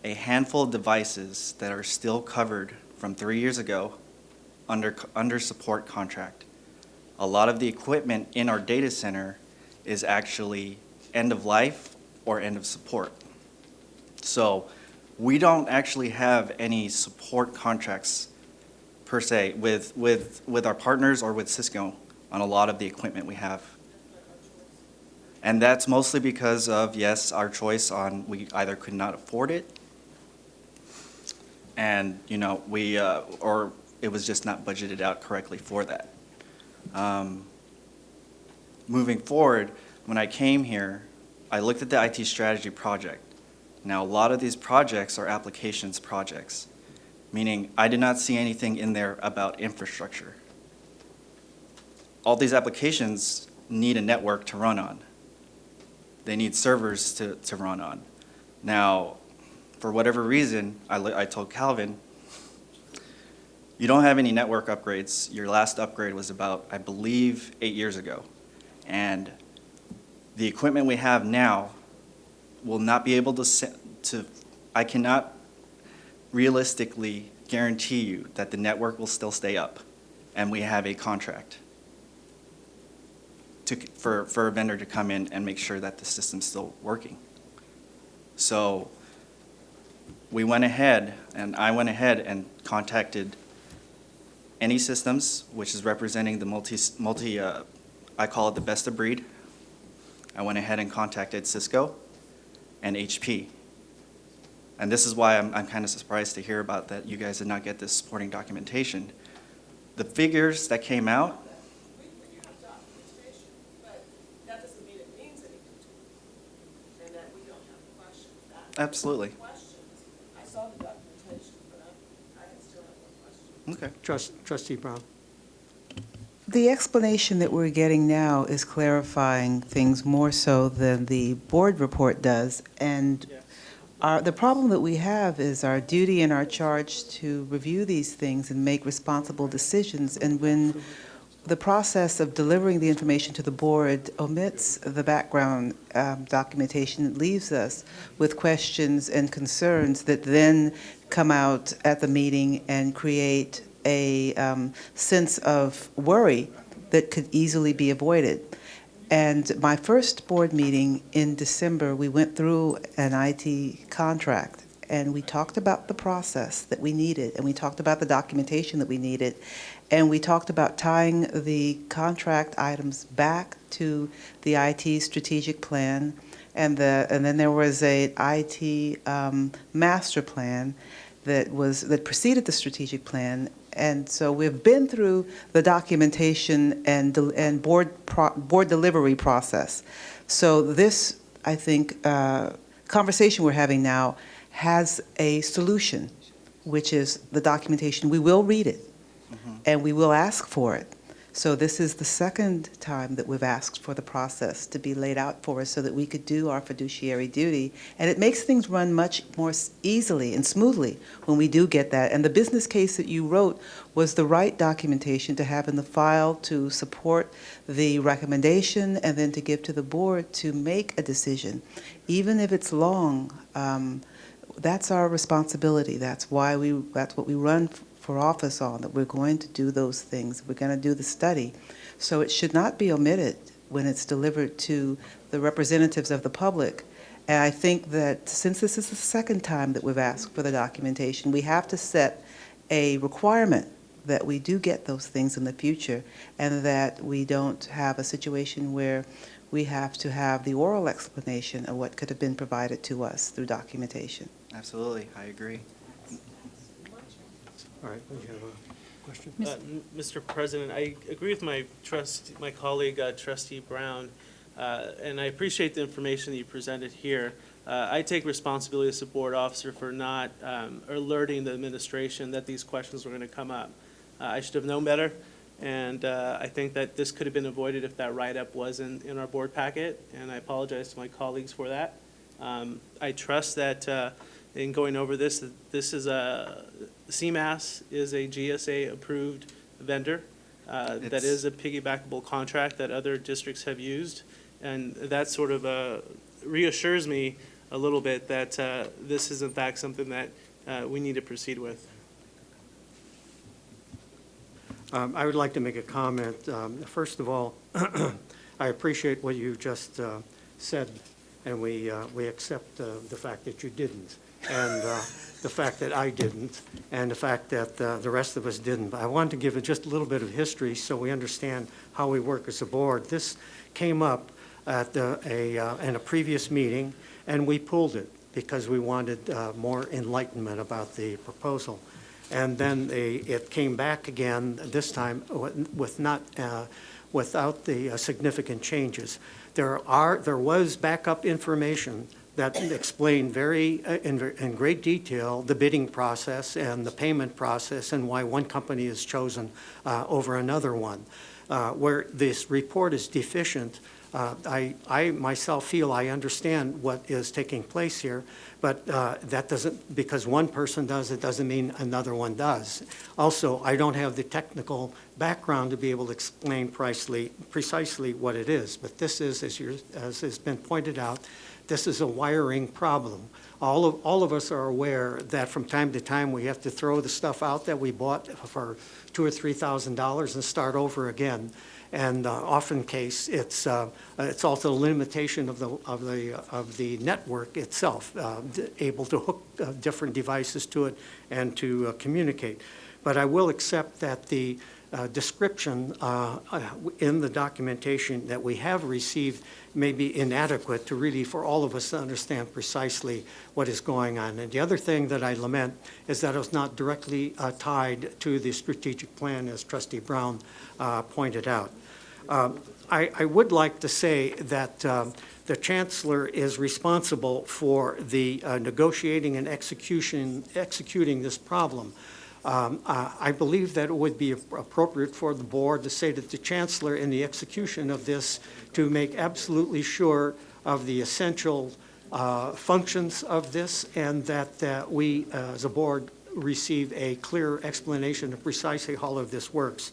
a handful of devices that are still covered from 3 years ago under support contract. A lot of the equipment in our data center is actually end of life or end of support. So we don't actually have any support contracts per se with our partners or with Cisco on a lot of the equipment we have. And that's mostly because of, yes, our choice on we either could not afford it and, or it was just not budgeted out correctly for that. Moving forward, when I came here, I looked at the IT strategy project. Now, a lot of these projects are applications projects, meaning I did not see anything in there about infrastructure. All these applications need a network to run on. They need servers to run on. Now, for whatever reason, I told Calvin, you don't have any network upgrades. Your last upgrade was about, I believe, 8 years ago. And the equipment we have now will not be able to I cannot realistically guarantee you that the network will still stay up, and we have a contract for a vendor to come in and make sure that the system's still working. So we went ahead, and I went ahead and contacted Any Systems, which is representing the I call it the best of breed. I went ahead and contacted Cisco and HP. And this is why I'm kind of surprised to hear about that you guys did not get this supporting documentation. The figures that came out,
We have documentation, but that doesn't mean it means anything to you, and that we don't have questions.
absolutely.
Questions. I saw the documentation, but I still have no questions.
Okay.
Trustee Brown.
The explanation that we're getting now is clarifying things more so than the board report does. And the problem that we have is our duty and our charge to review these things and make responsible decisions. And when the process of delivering the information to the board omits the background documentation, it leaves us with questions and concerns that then come out at the meeting and create a sense of worry that could easily be avoided. And my first board meeting in December, we went through an IT contract, and we talked about the process that we needed, and we talked about the documentation that we needed, and we talked about tying the contract items back to the IT strategic plan, and then there was a IT master plan that preceded the strategic plan. And so we've been through the documentation and board delivery process. So this, I think, conversation we're having now has a solution, which is the documentation. We will read it, and we will ask for it. So this is the second time that we've asked for the process to be laid out for us so that we could do our fiduciary duty. And it makes things run much more easily and smoothly when we do get that. And the business case that you wrote was the right documentation to have in the file to support the recommendation and then to give to the board to make a decision. Even if it's long, that's our responsibility. That's what we run for office on, that we're going to do those things. We're going to do the study. So it should not be omitted when it's delivered to the representatives of the public. And I think that since this is the second time that we've asked for the documentation, we have to set a requirement that we do get those things in the future, and that we don't have a situation where we have to have the oral explanation of what could have been provided to us through documentation.
Absolutely, I agree.
All right, we have a question?
Mr. President, I agree with my colleague, Trustee Brown, and I appreciate the information that you presented here. I take responsibility as a board officer for not alerting the administration that these questions were going to come up. I should have known better, and I think that this could have been avoided if that write-up wasn't in our board packet, and I apologize to my colleagues for that. I trust that in going over this, this is CMAS is a GSA-approved vendor. That is a piggybackable contract that other districts have used, and that sort of reassures me a little bit that this is in fact something that we need to proceed with.
I would like to make a comment. First of all, I appreciate what you just said, and we accept the fact that you didn't, and the fact that I didn't, and the fact that the rest of us didn't. But I wanted to give it just a little bit of history so we understand how we work as a board. This came up at in a previous meeting, and we pulled it because we wanted more enlightenment about the proposal. And then it came back again, this time without the significant changes. There was backup information that explained in great detail the bidding process and the payment process and why one company is chosen over another one. Where this report is deficient, I myself feel I understand what is taking place here, but that doesn't, because one person does, it doesn't mean another one does. Also, I don't have the technical background to be able to explain precisely what it is, but this is, as has been pointed out, this is a wiring problem. All of us are aware that from time to time we have to throw the stuff out that we bought for $2,000 or $3,000 and start over again. And often case, it's also a limitation of the network itself, able to hook different devices to it and to communicate. But I will accept that the description in the documentation that we have received may be inadequate to really, for all of us to understand precisely what is going on. And the other thing that I lament is that it was not directly tied to the strategic plan, as Trustee Brown pointed out. I would like to say that the Chancellor is responsible for the negotiating and executing this problem. I believe that it would be appropriate for the board to say to the chancellor in the execution of this to make absolutely sure of the essential functions of this, and that we, as a board, receive a clear explanation of precisely how all of this works.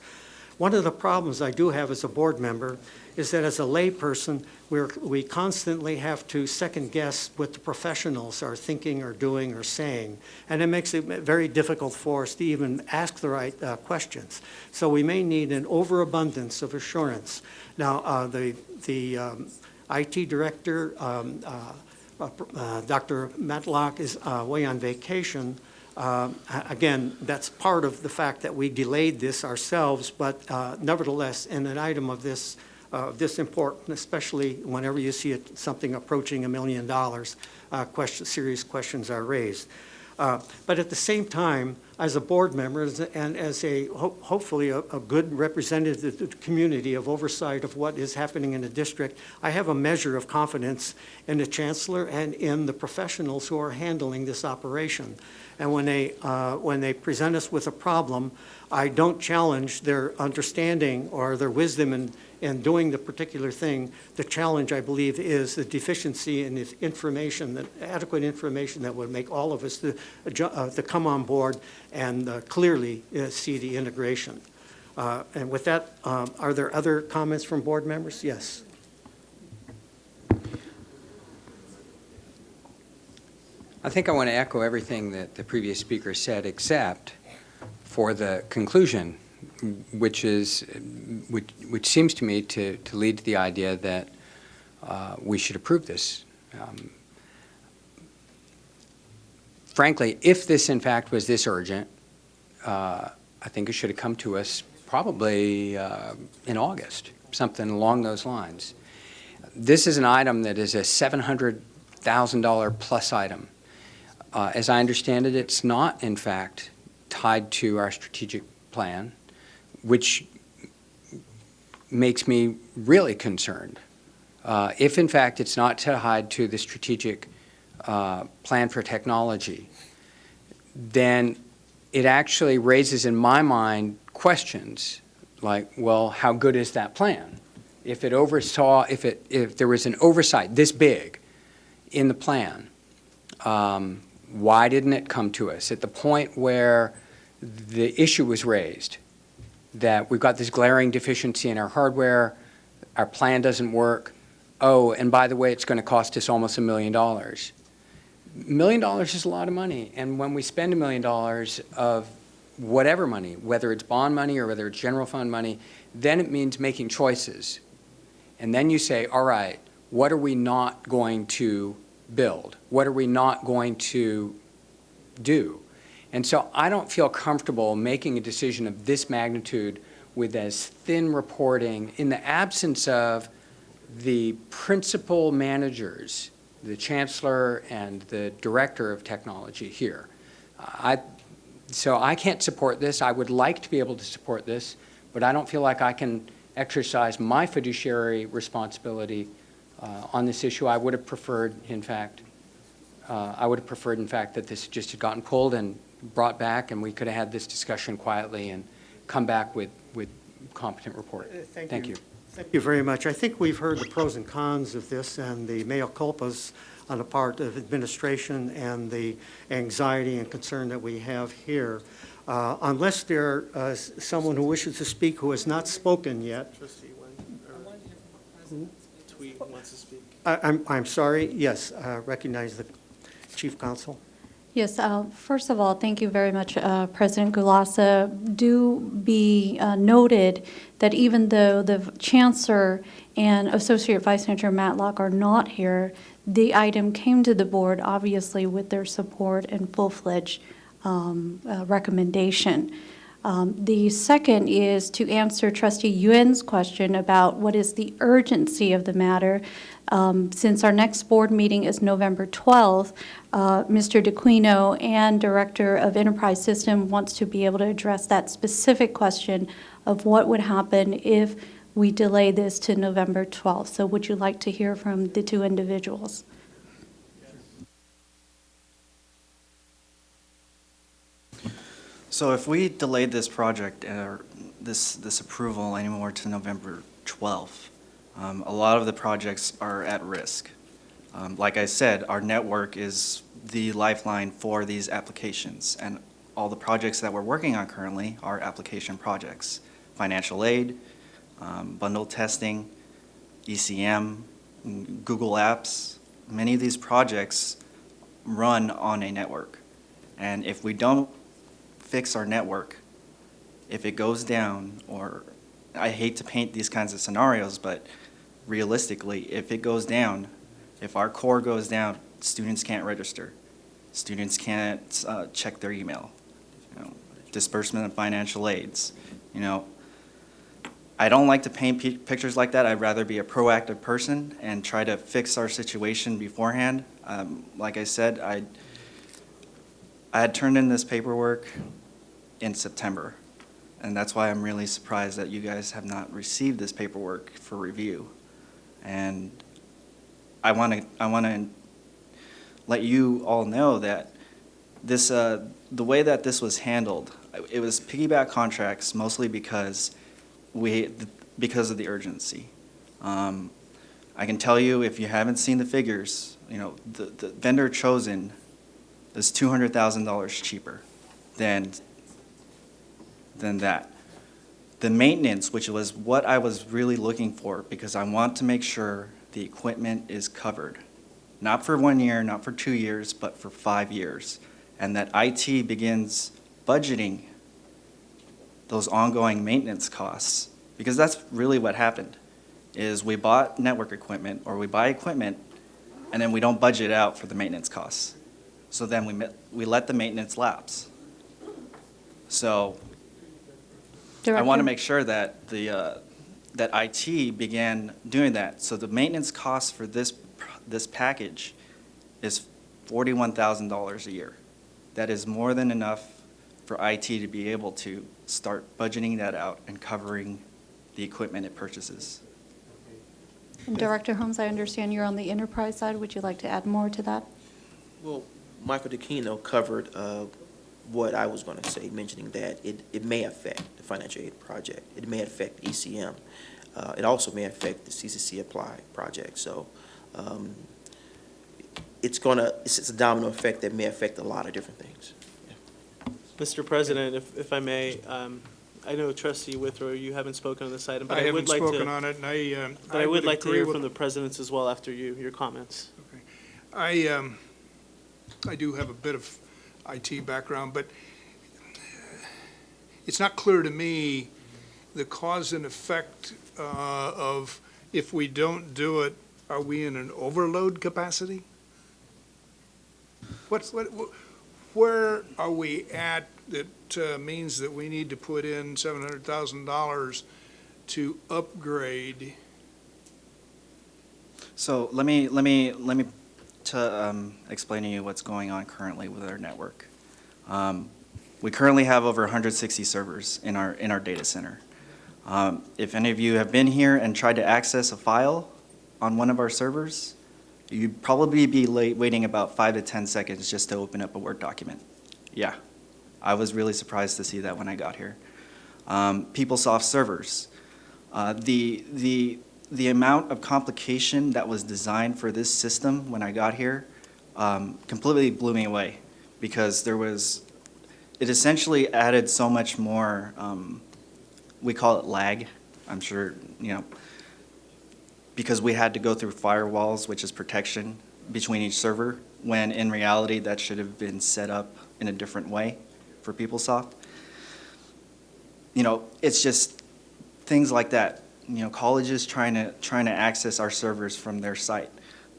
One of the problems I do have as a board member is that as a layperson, we constantly have to second guess what the professionals are thinking or doing or saying. And it makes it very difficult for us to even ask the right questions. So we may need an overabundance of assurance. Now, the IT director, Dr. Matlock, is away on vacation. Again, that's part of the fact that we delayed this ourselves, but nevertheless, in an item of this important, especially whenever you see something approaching $1 million, serious questions are raised. But at the same time, as a board member and as hopefully a good representative of the community of oversight of what is happening in the district, I have a measure of confidence in the chancellor and in the professionals who are handling this operation. And when they present us with a problem, I don't challenge their understanding or their wisdom in doing the particular thing. The challenge, I believe, is the deficiency in the information, the adequate information that would make all of us to come on board and clearly see the integration. And with that, are there other comments from board members? Yes.
I think I want to echo everything that the previous speaker said, except for the conclusion, which seems to me to lead to the idea that we should approve this. Frankly, if this in fact was this urgent, I think it should have come to us probably in August, something along those lines. This is an item that is a $700,000 plus item. As I understand it, it's not, in fact, tied to our strategic plan, which makes me really concerned. If, in fact, it's not tied to the strategic plan for technology, then it actually raises in my mind questions like, well, how good is that plan? If there was an oversight this big in the plan, why didn't it come to us at the point where the issue was raised that we've got this glaring deficiency in our hardware, our plan doesn't work, oh, and by the way, it's going to cost us almost $1 million. $1 million is a lot of money, and when we spend $1 million of whatever money, whether it's bond money or whether it's general fund money, then it means making choices. And then you say, all right, what are we not going to build? What are we not going to do? And so I don't feel comfortable making a decision of this magnitude with as thin reporting in the absence of the principal managers, the chancellor and the director of technology here. So I can't support this. I would like to be able to support this, but I don't feel like I can exercise my fiduciary responsibility on this issue. I would have preferred, in fact, that this just had gotten pulled and brought back, and we could have had this discussion quietly and come back with competent report. Thank you.
Thank you very much. I think we've heard the pros and cons of this and the mea culpas on the part of administration and the anxiety and concern that we have here. Unless there is someone who wishes to speak who has not spoken yet.
Tweet wants to speak.
I'm sorry. Yes, recognize the Chief Counsel.
Yes, first of all, thank you very much, President Gulasa. Do be noted that even though the Chancellor and Associate Vice Chancellor Matlock are not here, the item came to the board, obviously, with their support and full-fledged recommendation. The second is to answer Trustee Yuen's question about what is the urgency of the matter. Since our next board meeting is November 12th, Mr. DeQuino and Director of Enterprise System wants to be able to address that specific question of what would happen if we delay this to November 12th. So would you like to hear from the two individuals?
So if we delayed this project or this approval anymore to November 12th, a lot of the projects are at risk. Like I said, our network is the lifeline for these applications, and all the projects that we're working on currently are application projects. Financial aid, bundle testing, ECM, Google Apps. Many of these projects run on a network. And if we don't fix our network, if it goes down, or I hate to paint these kinds of scenarios, but realistically, if it goes down, if our core goes down, students can't register. Students can't check their email. Disbursement of financial aids. I don't like to paint pictures like that. I'd rather be a proactive person and try to fix our situation beforehand. Like I said, I had turned in this paperwork in September, and that's why I'm really surprised that you guys have not received this paperwork for review. And I want to let you all know that this, the way that this was handled, it was piggyback contracts mostly because of the urgency. I can tell you, if you haven't seen the figures, the vendor chosen is $200,000 cheaper than that. The maintenance, which was what I was really looking for, because I want to make sure the equipment is covered. Not for 1 year, not for 2 years, but for 5 years. And that IT begins budgeting those ongoing maintenance costs. Because that's really what happened, is we bought network equipment, or we buy equipment, and then we don't budget out for the maintenance costs. So then we let the maintenance lapse. So I want to make sure that that IT began doing that. So the maintenance cost for this package is $41,000 a year. That is more than enough for IT to be able to start budgeting that out and covering the equipment it purchases.
And Director Holmes, I understand you're on the enterprise side. Would you like to add more to that?
Well, Michael DeCino covered what I was going to say, mentioning that it may affect the financial aid project. It may affect ECM. It also may affect the CCC Apply project. So it's a domino effect that may affect a lot of different things.
Mr. President, if I may, I know Trustee Withrow, you haven't spoken on this item, but
I
I
haven't
would like to.
spoken on it, and
I would like to
agree
hear
with-
from the presidents as well after your comments.
I do have a bit of IT background, but it's not clear to me the cause and effect of if we don't do it, are we in an overload capacity? Where are we at that means that we need to put in $700,000 to upgrade?
So let me explain to you what's going on currently with our network. We currently have over 160 servers in our data center. If any of you have been here and tried to access a file on one of our servers, you'd probably be waiting about 5 to 10 seconds just to open up a Word document. Yeah, I was really surprised to see that when I got here. PeopleSoft servers. The amount of complication that was designed for this system when I got here completely blew me away, because it essentially added so much more, we call it lag, I'm sure, because we had to go through firewalls, which is protection between each server, when in reality that should have been set up in a different way for PeopleSoft. It's just things like that. Colleges trying to access our servers from their site.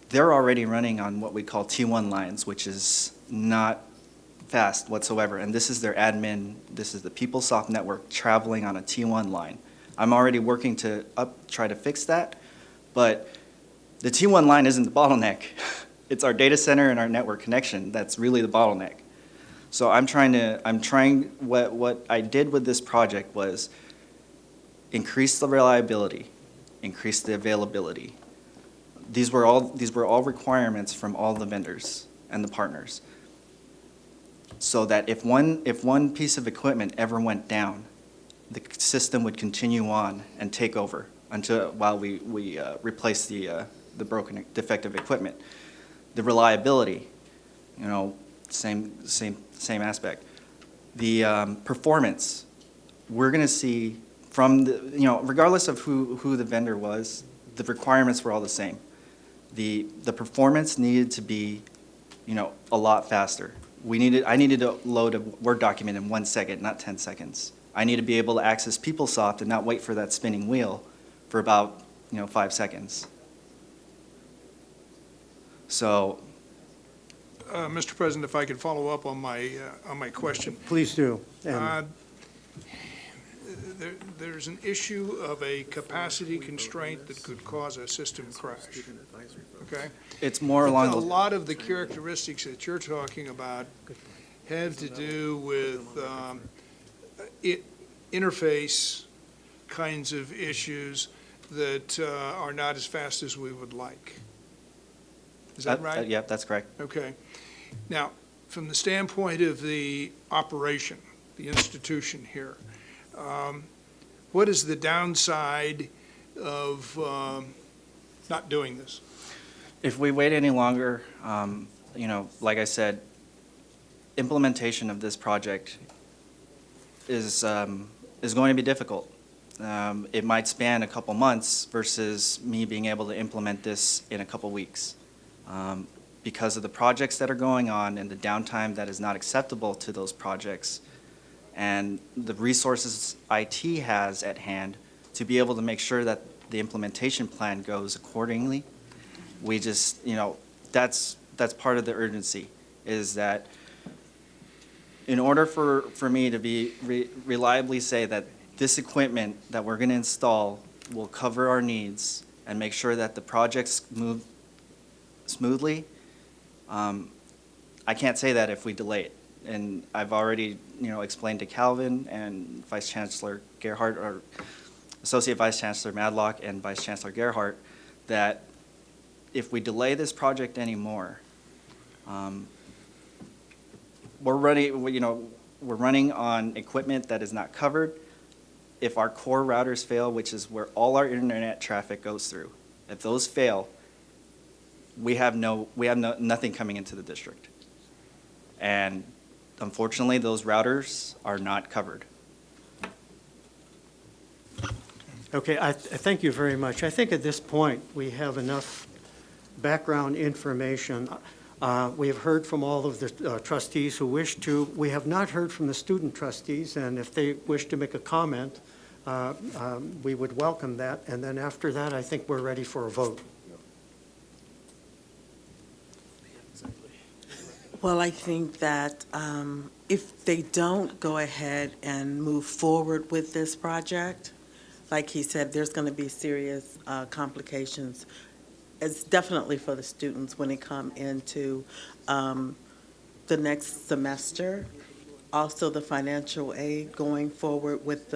They're already running on what we call T1 lines, which is not fast whatsoever. And this is their admin, this is the PeopleSoft network traveling on a T1 line. I'm already working to try to fix that, but the T1 line isn't the bottleneck. It's our data center and our network connection that's really the bottleneck. So what I did with this project was increase the reliability, increase the availability. These were all requirements from all the vendors and the partners. so that if one piece of equipment ever went down, the system would continue on and take over while we replace the broken, defective equipment. The reliability, same aspect. The performance, we're going to see from regardless of who the vendor was, the requirements were all the same. The performance needed to be, a lot faster. I needed to load a Word document in 1 second, not 10 seconds. I need to be able to access PeopleSoft and not wait for that spinning wheel for about 5 seconds. So,
Mr. President, if I could follow up on my question.
Please do.
There's an issue of a capacity constraint that could cause a system crash, okay?
it's more along
A
those.
lot of the characteristics that you're talking about have to do with interface kinds of issues that are not as fast as we would like. Is that right?
Yeah, that's correct.
Okay. Now, from the standpoint of the operation, the institution here, what is the downside of not doing this?
If we wait any longer, like I said, implementation of this project is going to be difficult. It might span a couple months versus me being able to implement this in a couple weeks. Because of the projects that are going on and the downtime that is not acceptable to those projects, and the resources IT has at hand to be able to make sure that the implementation plan goes accordingly, we just, that's part of the urgency, is that in order for me to be reliably say that this equipment that we're going to install will cover our needs and make sure that the projects move smoothly, I can't say that if we delay it. And I've already, explained to Calvin and Vice Chancellor Gerhardt, or Associate Vice Chancellor Madlock and Vice Chancellor Gerhardt, that if we delay this project anymore, we're running on equipment that is not covered. If our core routers fail, which is where all our internet traffic goes through, if those fail, we have nothing coming into the district. And unfortunately, those routers are not covered.
Okay, I thank you very much. I think at this point, we have enough background information. We have heard from all of the trustees who wish to. We have not heard from the student trustees, and if they wish to make a comment, we would welcome that. And then after that, I think we're ready for a vote.
Well, I think that if they don't go ahead and move forward with this project, like he said, there's going to be serious complications. It's definitely for the students when they come into the next semester. Also, the financial aid going forward with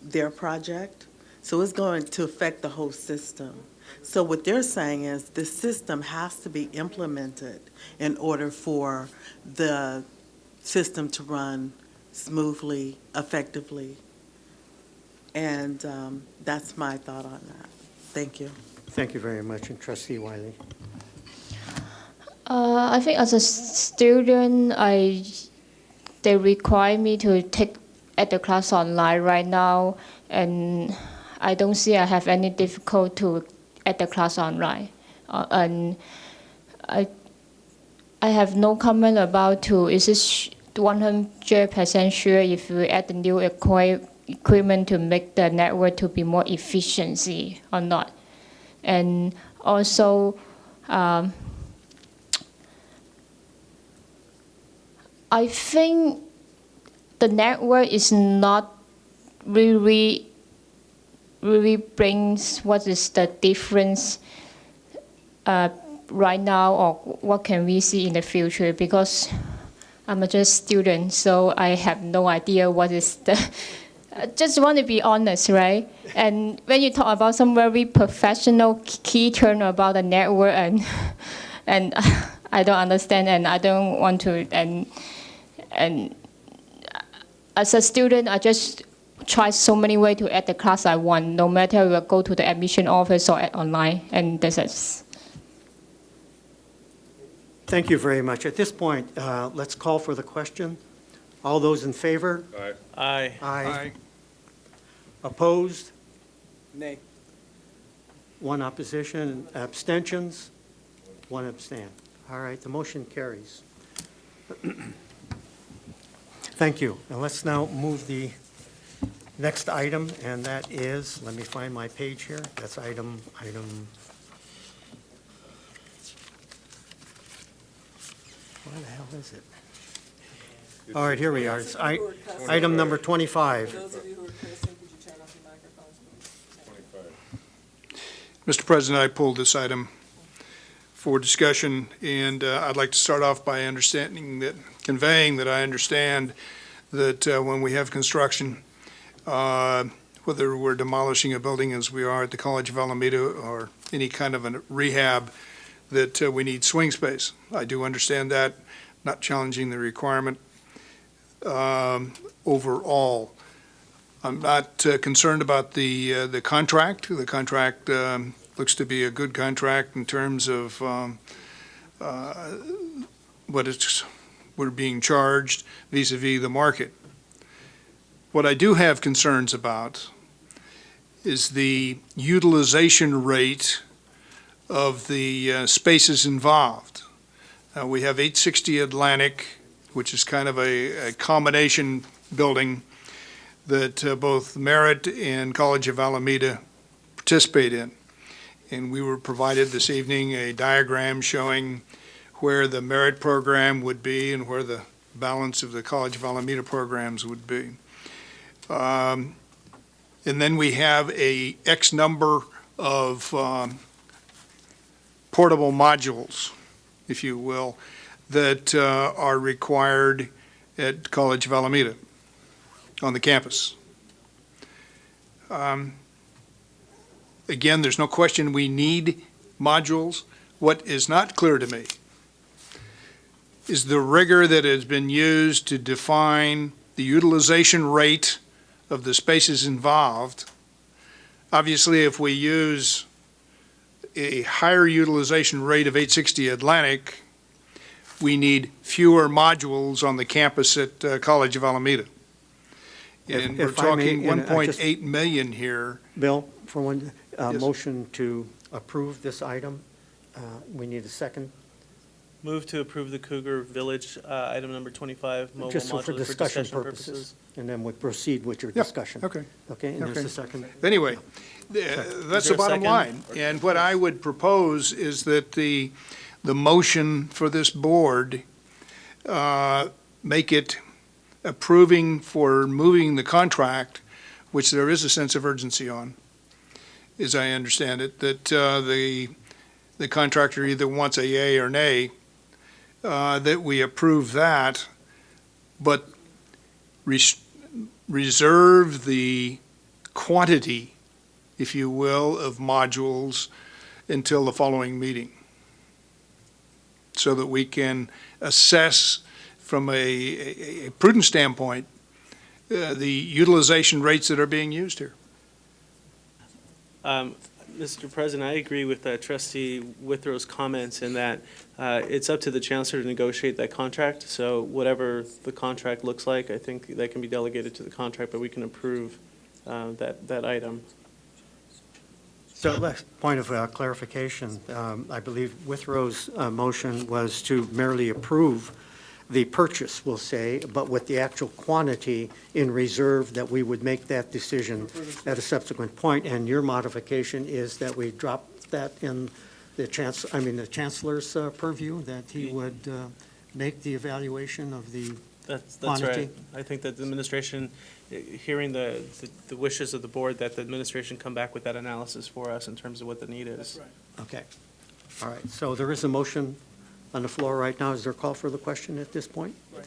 their project. So it's going to affect the whole system. So what they're saying is the system has to be implemented in order for the system to run smoothly, effectively. And that's my thought on that. Thank you.
Thank you very much, and Trustee Wiley.
I think as a student, they require me to take at the class online right now, and I don't see I have any difficulty at the class online. And I have no comment about is this 100% sure if we add the new equipment to make the network to be more efficiency or not. And also, I think the network is not really brings what is the difference right now, or what can we see in the future, because I'm just a student, so I have no idea what is the I just want to be honest, right? And when you talk about some very professional key term about the network, and I don't understand, and I don't want to. And as a student, I just try so many ways to add the class I want, no matter if I go to the admission office or online, and this is.
Thank you very much. At this point, let's call for the question. All those in favor?
Aye.
Aye.
Aye. Opposed?
Nay.
One opposition. Abstentions? One abstain. All right, the motion carries. Thank you. And let's now move the next item, and that is, let me find my page here. That's item. Where the hell is it? All right, here we are. It's item number 25.
Those of you who are cursing, could you turn off your microphones, please?
Mr. President, I pulled this item for discussion, and I'd like to start off by conveying that I understand that when we have construction, whether we're demolishing a building as we are at the College of Alameda or any kind of a rehab, that we need swing space. I do understand that, not challenging the requirement overall. I'm not concerned about the contract. The contract looks to be a good contract in terms of what we're being charged vis-a-vis the market. What I do have concerns about is the utilization rate of the spaces involved. We have 860 Atlantic, which is kind of a combination building that both Merit and College of Alameda participate in. And we were provided this evening a diagram showing where the Merit program would be and where the balance of the College of Alameda programs would be. And then we have a X number of portable modules, if you will, that are required at College of Alameda on the campus. Again, there's no question we need modules. What is not clear to me is the rigor that has been used to define the utilization rate of the spaces involved. Obviously, if we use a higher utilization rate of 860 Atlantic, we need fewer modules on the campus at College of Alameda. And we're
If I may,
talking
and I just-
1.8 million here.
Bill, for one,
Yes.
motion to approve this item. We need a second.
Move to approve the Cougar Village, item number 25, mobile
Just
modulars
for discussion purposes. And then we proceed with your
Yeah,
discussion.
okay.
Okay, and there's
Okay.
a second.
Anyway, that's
Is
the
there a
bottom
second?
line. And what I would propose is that the motion for this board make it approving for moving the contract, which there is a sense of urgency on, as I understand it, that the contractor either wants a yay or nay, that we approve that, but reserve the quantity, if you will, of modules until the following meeting, so that we can assess from a prudent standpoint the utilization rates that are being used here.
Mr. President, I agree with Trustee Withrow's comments in that it's up to the chancellor to negotiate that contract. So whatever the contract looks like, I think that can be delegated to the contract, but we can approve that item.
So, last point of clarification, I believe Withrow's motion was to merely approve the purchase, we'll say, but with the actual quantity in reserve, that we would make that decision at a subsequent point. And your modification is that we drop that in the chancellor's purview, that he would make the evaluation of the
That's
quantity?
right. I think that the administration, hearing the wishes of the board, that the administration come back with that analysis for us in terms of what the need is.
Okay. All right. So there is a motion on the floor right now. Is there a call for the question at this point?
Right.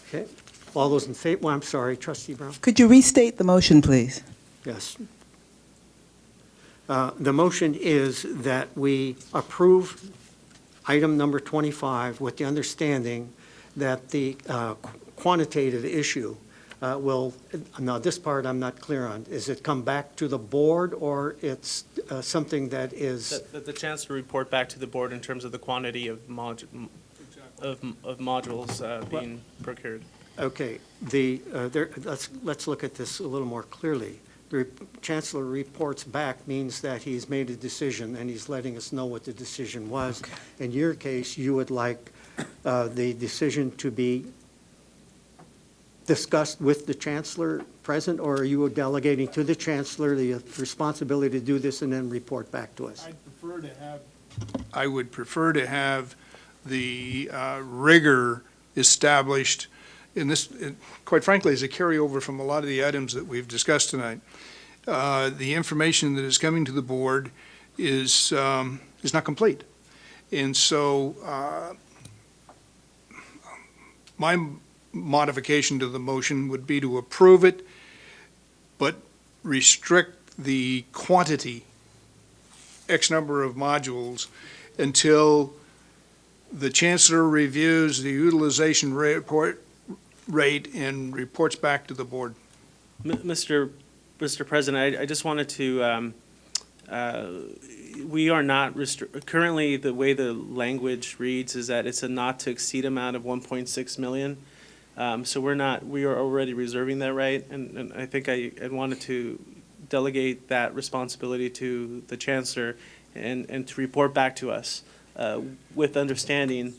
Okay. All those in favor? Well, I'm sorry, Trustee Brown.
Could you restate the motion, please?
Yes. The motion is that we approve item number 25 with the understanding that the quantitative issue will, now this part I'm not clear on. Is it come back to the board, or it's something that is?
The chance to report back to the board in terms of the quantity of modules being procured.
Okay, let's look at this a little more clearly. The Chancellor reports back means that he's made a decision and he's letting us know what the decision was.
Okay.
In your case, you would like the decision to be discussed with the Chancellor present, or are you delegating to the Chancellor the responsibility to do this and then report back to us?
I would prefer to have the rigor established in this, quite frankly, as a carryover from a lot of the items that we've discussed tonight. The information that is coming to the board is not complete. And so my modification to the motion would be to approve it, but restrict the quantity, X number of modules, until the Chancellor reviews the utilization rate and reports back to the board.
Mr. President, I just wanted to, we are not, currently the way the language reads is that it's a not to exceed amount of 1.6 million. So we are already reserving that right, and I think I wanted to delegate that responsibility to the Chancellor and to report back to us with understanding,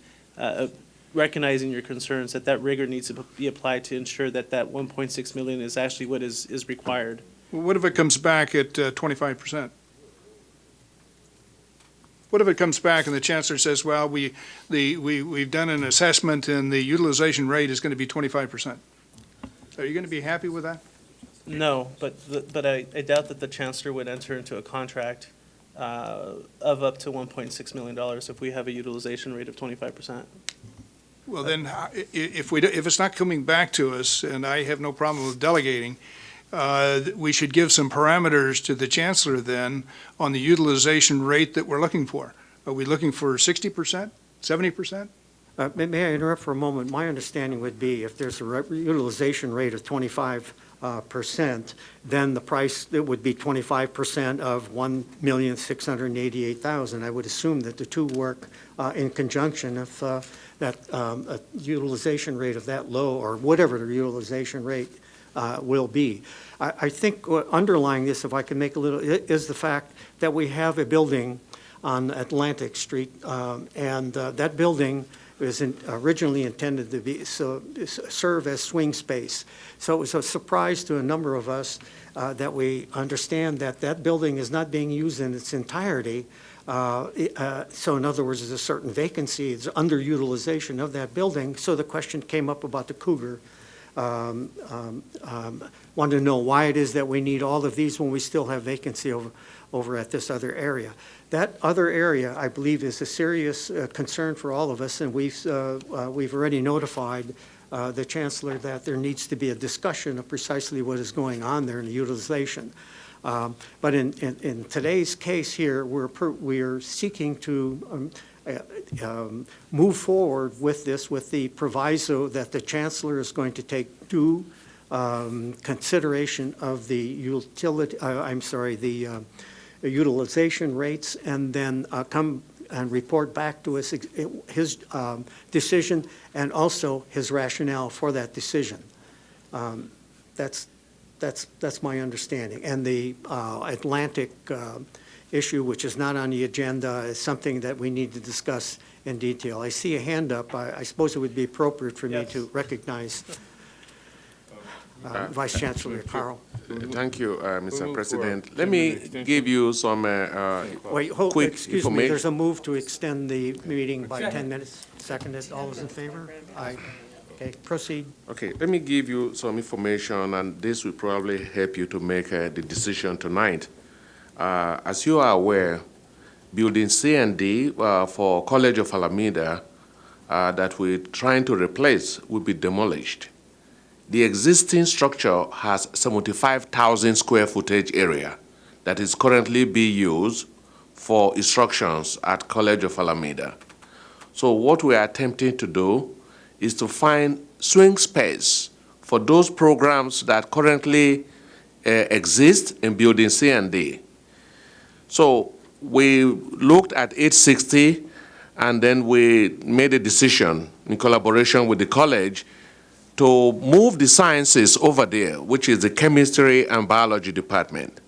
recognizing your concerns, that rigor needs to be applied to ensure that 1.6 million is actually what is required.
Well, what if it comes back at 25%? What if it comes back and the Chancellor says, well, we've done an assessment and the utilization rate is going to be 25%? Are you going to be happy with that?
No, but I doubt that the Chancellor would enter into a contract of up to $1.6 million if we have a utilization rate of 25%.
Well, then, if it's not coming back to us, and I have no problem with delegating, we should give some parameters to the Chancellor then on the utilization rate that we're looking for. Are we looking for 60%, 70%?
May I interrupt for a moment? My understanding would be if there's a utilization rate of 25%, then the price, it would be 25% of 1,688,000. I would assume that the two work in conjunction if that a utilization rate of that low, or whatever the utilization rate will be. I think underlying this, if I can make a little, is the fact that we have a building on Atlantic Street, and that building was originally intended to serve as swing space. So it was a surprise to a number of us that we understand that building is not being used in its entirety. So in other words, there's a certain vacancy, it's underutilization of that building. So the question came up about the Cougar. Wanted to know why it is that we need all of these when we still have vacancy over at this other area. That other area, I believe, is a serious concern for all of us, and we've already notified the Chancellor that there needs to be a discussion of precisely what is going on there in the utilization. But in today's case here, we're seeking to move forward with this with the proviso that the Chancellor is going to take due consideration of the utilization rates, and then come and report back to us his decision and also his rationale for that decision. That's my understanding. And the Atlantic issue, which is not on the agenda, is something that we need to discuss in detail. I see a hand up. I suppose it would be appropriate for me to recognize Vice Chancellor Carl.
Thank you, Mr. President. Let me give you some
Wait,
quick
excuse me.
information.
There's a move to extend the meeting by 10 minutes. Seconded. All those in favor? Aye. Okay, proceed.
Okay, let me give you some information, and this will probably help you to make the decision tonight. As you are aware, Building C and D for College of Alameda that we're trying to replace will be demolished. The existing structure has 75,000 square footage area that is currently being used for instructions at College of Alameda. So what we are attempting to do is to find swing space for those programs that currently exist in Building C and D. So we looked at 860, and then we made a decision in collaboration with the college to move the sciences over there, which is the chemistry and biology department.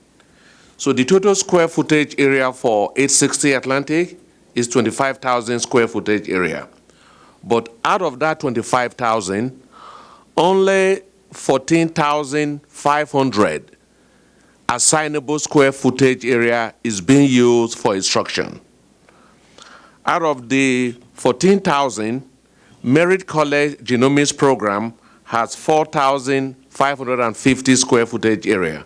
So the total square footage area for 860 Atlantic is 25,000 square footage area. But out of that 25,000, only 14,500 assignable square footage area is being used for instruction. Out of the 14,000, Merit College Genomics program has 4,550 square footage area.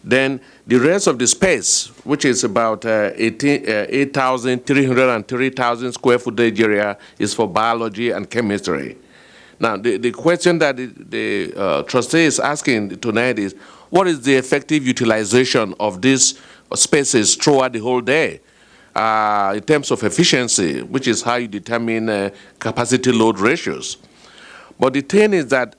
Then the rest of the space, which is about 8,330,000 square footage area, is for biology and chemistry. Now, the question that the trustee is asking tonight is, what is the effective utilization of these spaces throughout the whole day in terms of efficiency, which is how you determine capacity load ratios? But the thing is that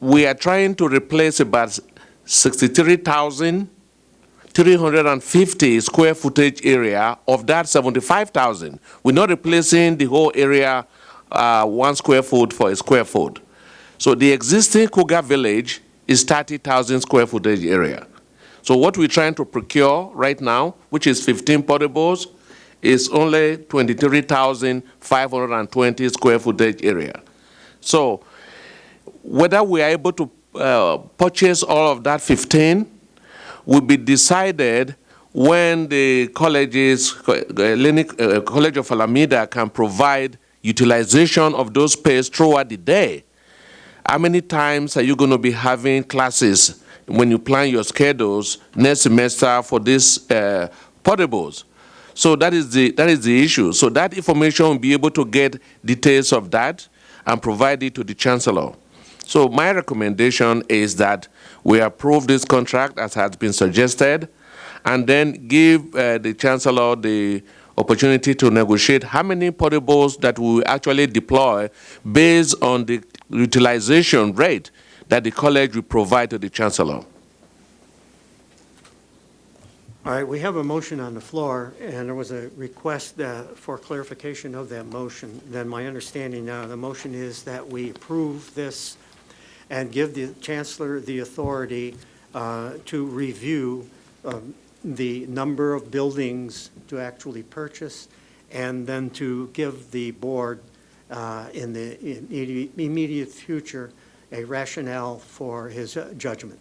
we are trying to replace about 63,350 square footage area of that 75,000. We're not replacing the whole area 1 square foot for a square foot. So the existing Cougar Village is 30,000 square footage area. So what we're trying to procure right now, which is 15 portables, is only 23,520 square footage area. So whether we are able to purchase all of that 15 will be decided when the colleges, College of Alameda can provide utilization of those space throughout the day. How many times are you going to be having classes when you plan your schedules next semester for these portables? So that is the issue. So that information will be able to get details of that and provide it to the chancellor. So my recommendation is that we approve this contract as has been suggested, and then give the chancellor the opportunity to negotiate how many portables that we will actually deploy based on the utilization rate that the college will provide to the chancellor.
All right, we have a motion on the floor, and there was a request for clarification of that motion. Then my understanding now, the motion is that we approve this and give the chancellor the authority to review the number of buildings to actually purchase, and then to give the board in the immediate future a rationale for his judgment.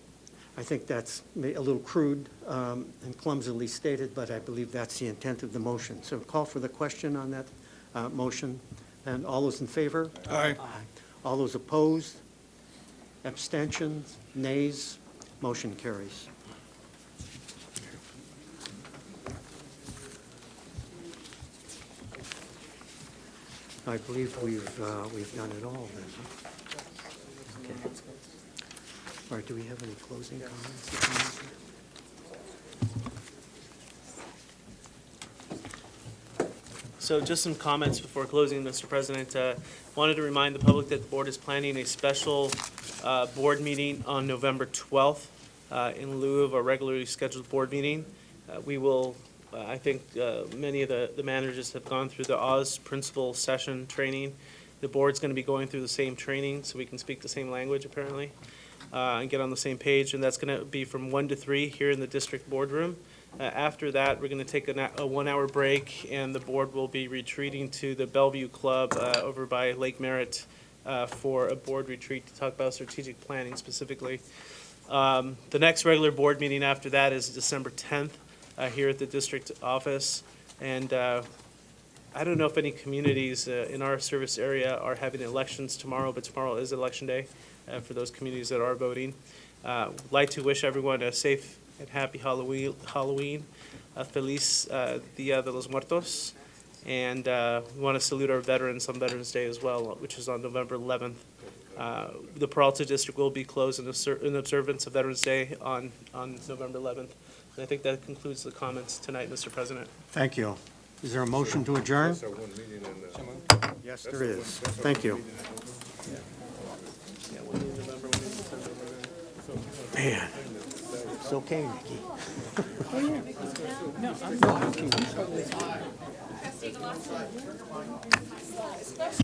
I think that's a little crude and clumsily stated, but I believe that's the intent of the motion. So call for the question on that motion. And all those in favor?
Aye.
All those opposed? Abstentions? Nays? Motion carries. I believe we've done it all then. Okay. All right, do we have any closing comments?
So just some comments before closing, Mr. President. Wanted to remind the public that the board is planning a special board meeting on November 12th in lieu of a regularly scheduled board meeting. We will, I think many of the managers have gone through the Oz principal session training. The board's going to be going through the same training so we can speak the same language apparently and get on the same page. And that's going to be from 1 to 3 here in the district boardroom. After that, we're going to take a 1-hour break, and the board will be retreating to the Bellevue Club over by Lake Merritt for a board retreat to talk about strategic planning specifically. The next regular board meeting after that is December 10th here at the district office. And I don't know if any communities in our service area are having elections tomorrow, but tomorrow is election day for those communities that are voting. I'd like to wish everyone a safe and happy Halloween, Feliz Dia de los Muertos. And we want to salute our veterans on Veterans Day as well, which is on November 11th. The Peralta District will be closed in observance of Veterans Day on November 11th. And I think that concludes the comments tonight, Mr. President.
Thank you. Is there a motion to adjourn? Yes, there is. Thank you. Man, it's okay, Nikki. No, I'm not.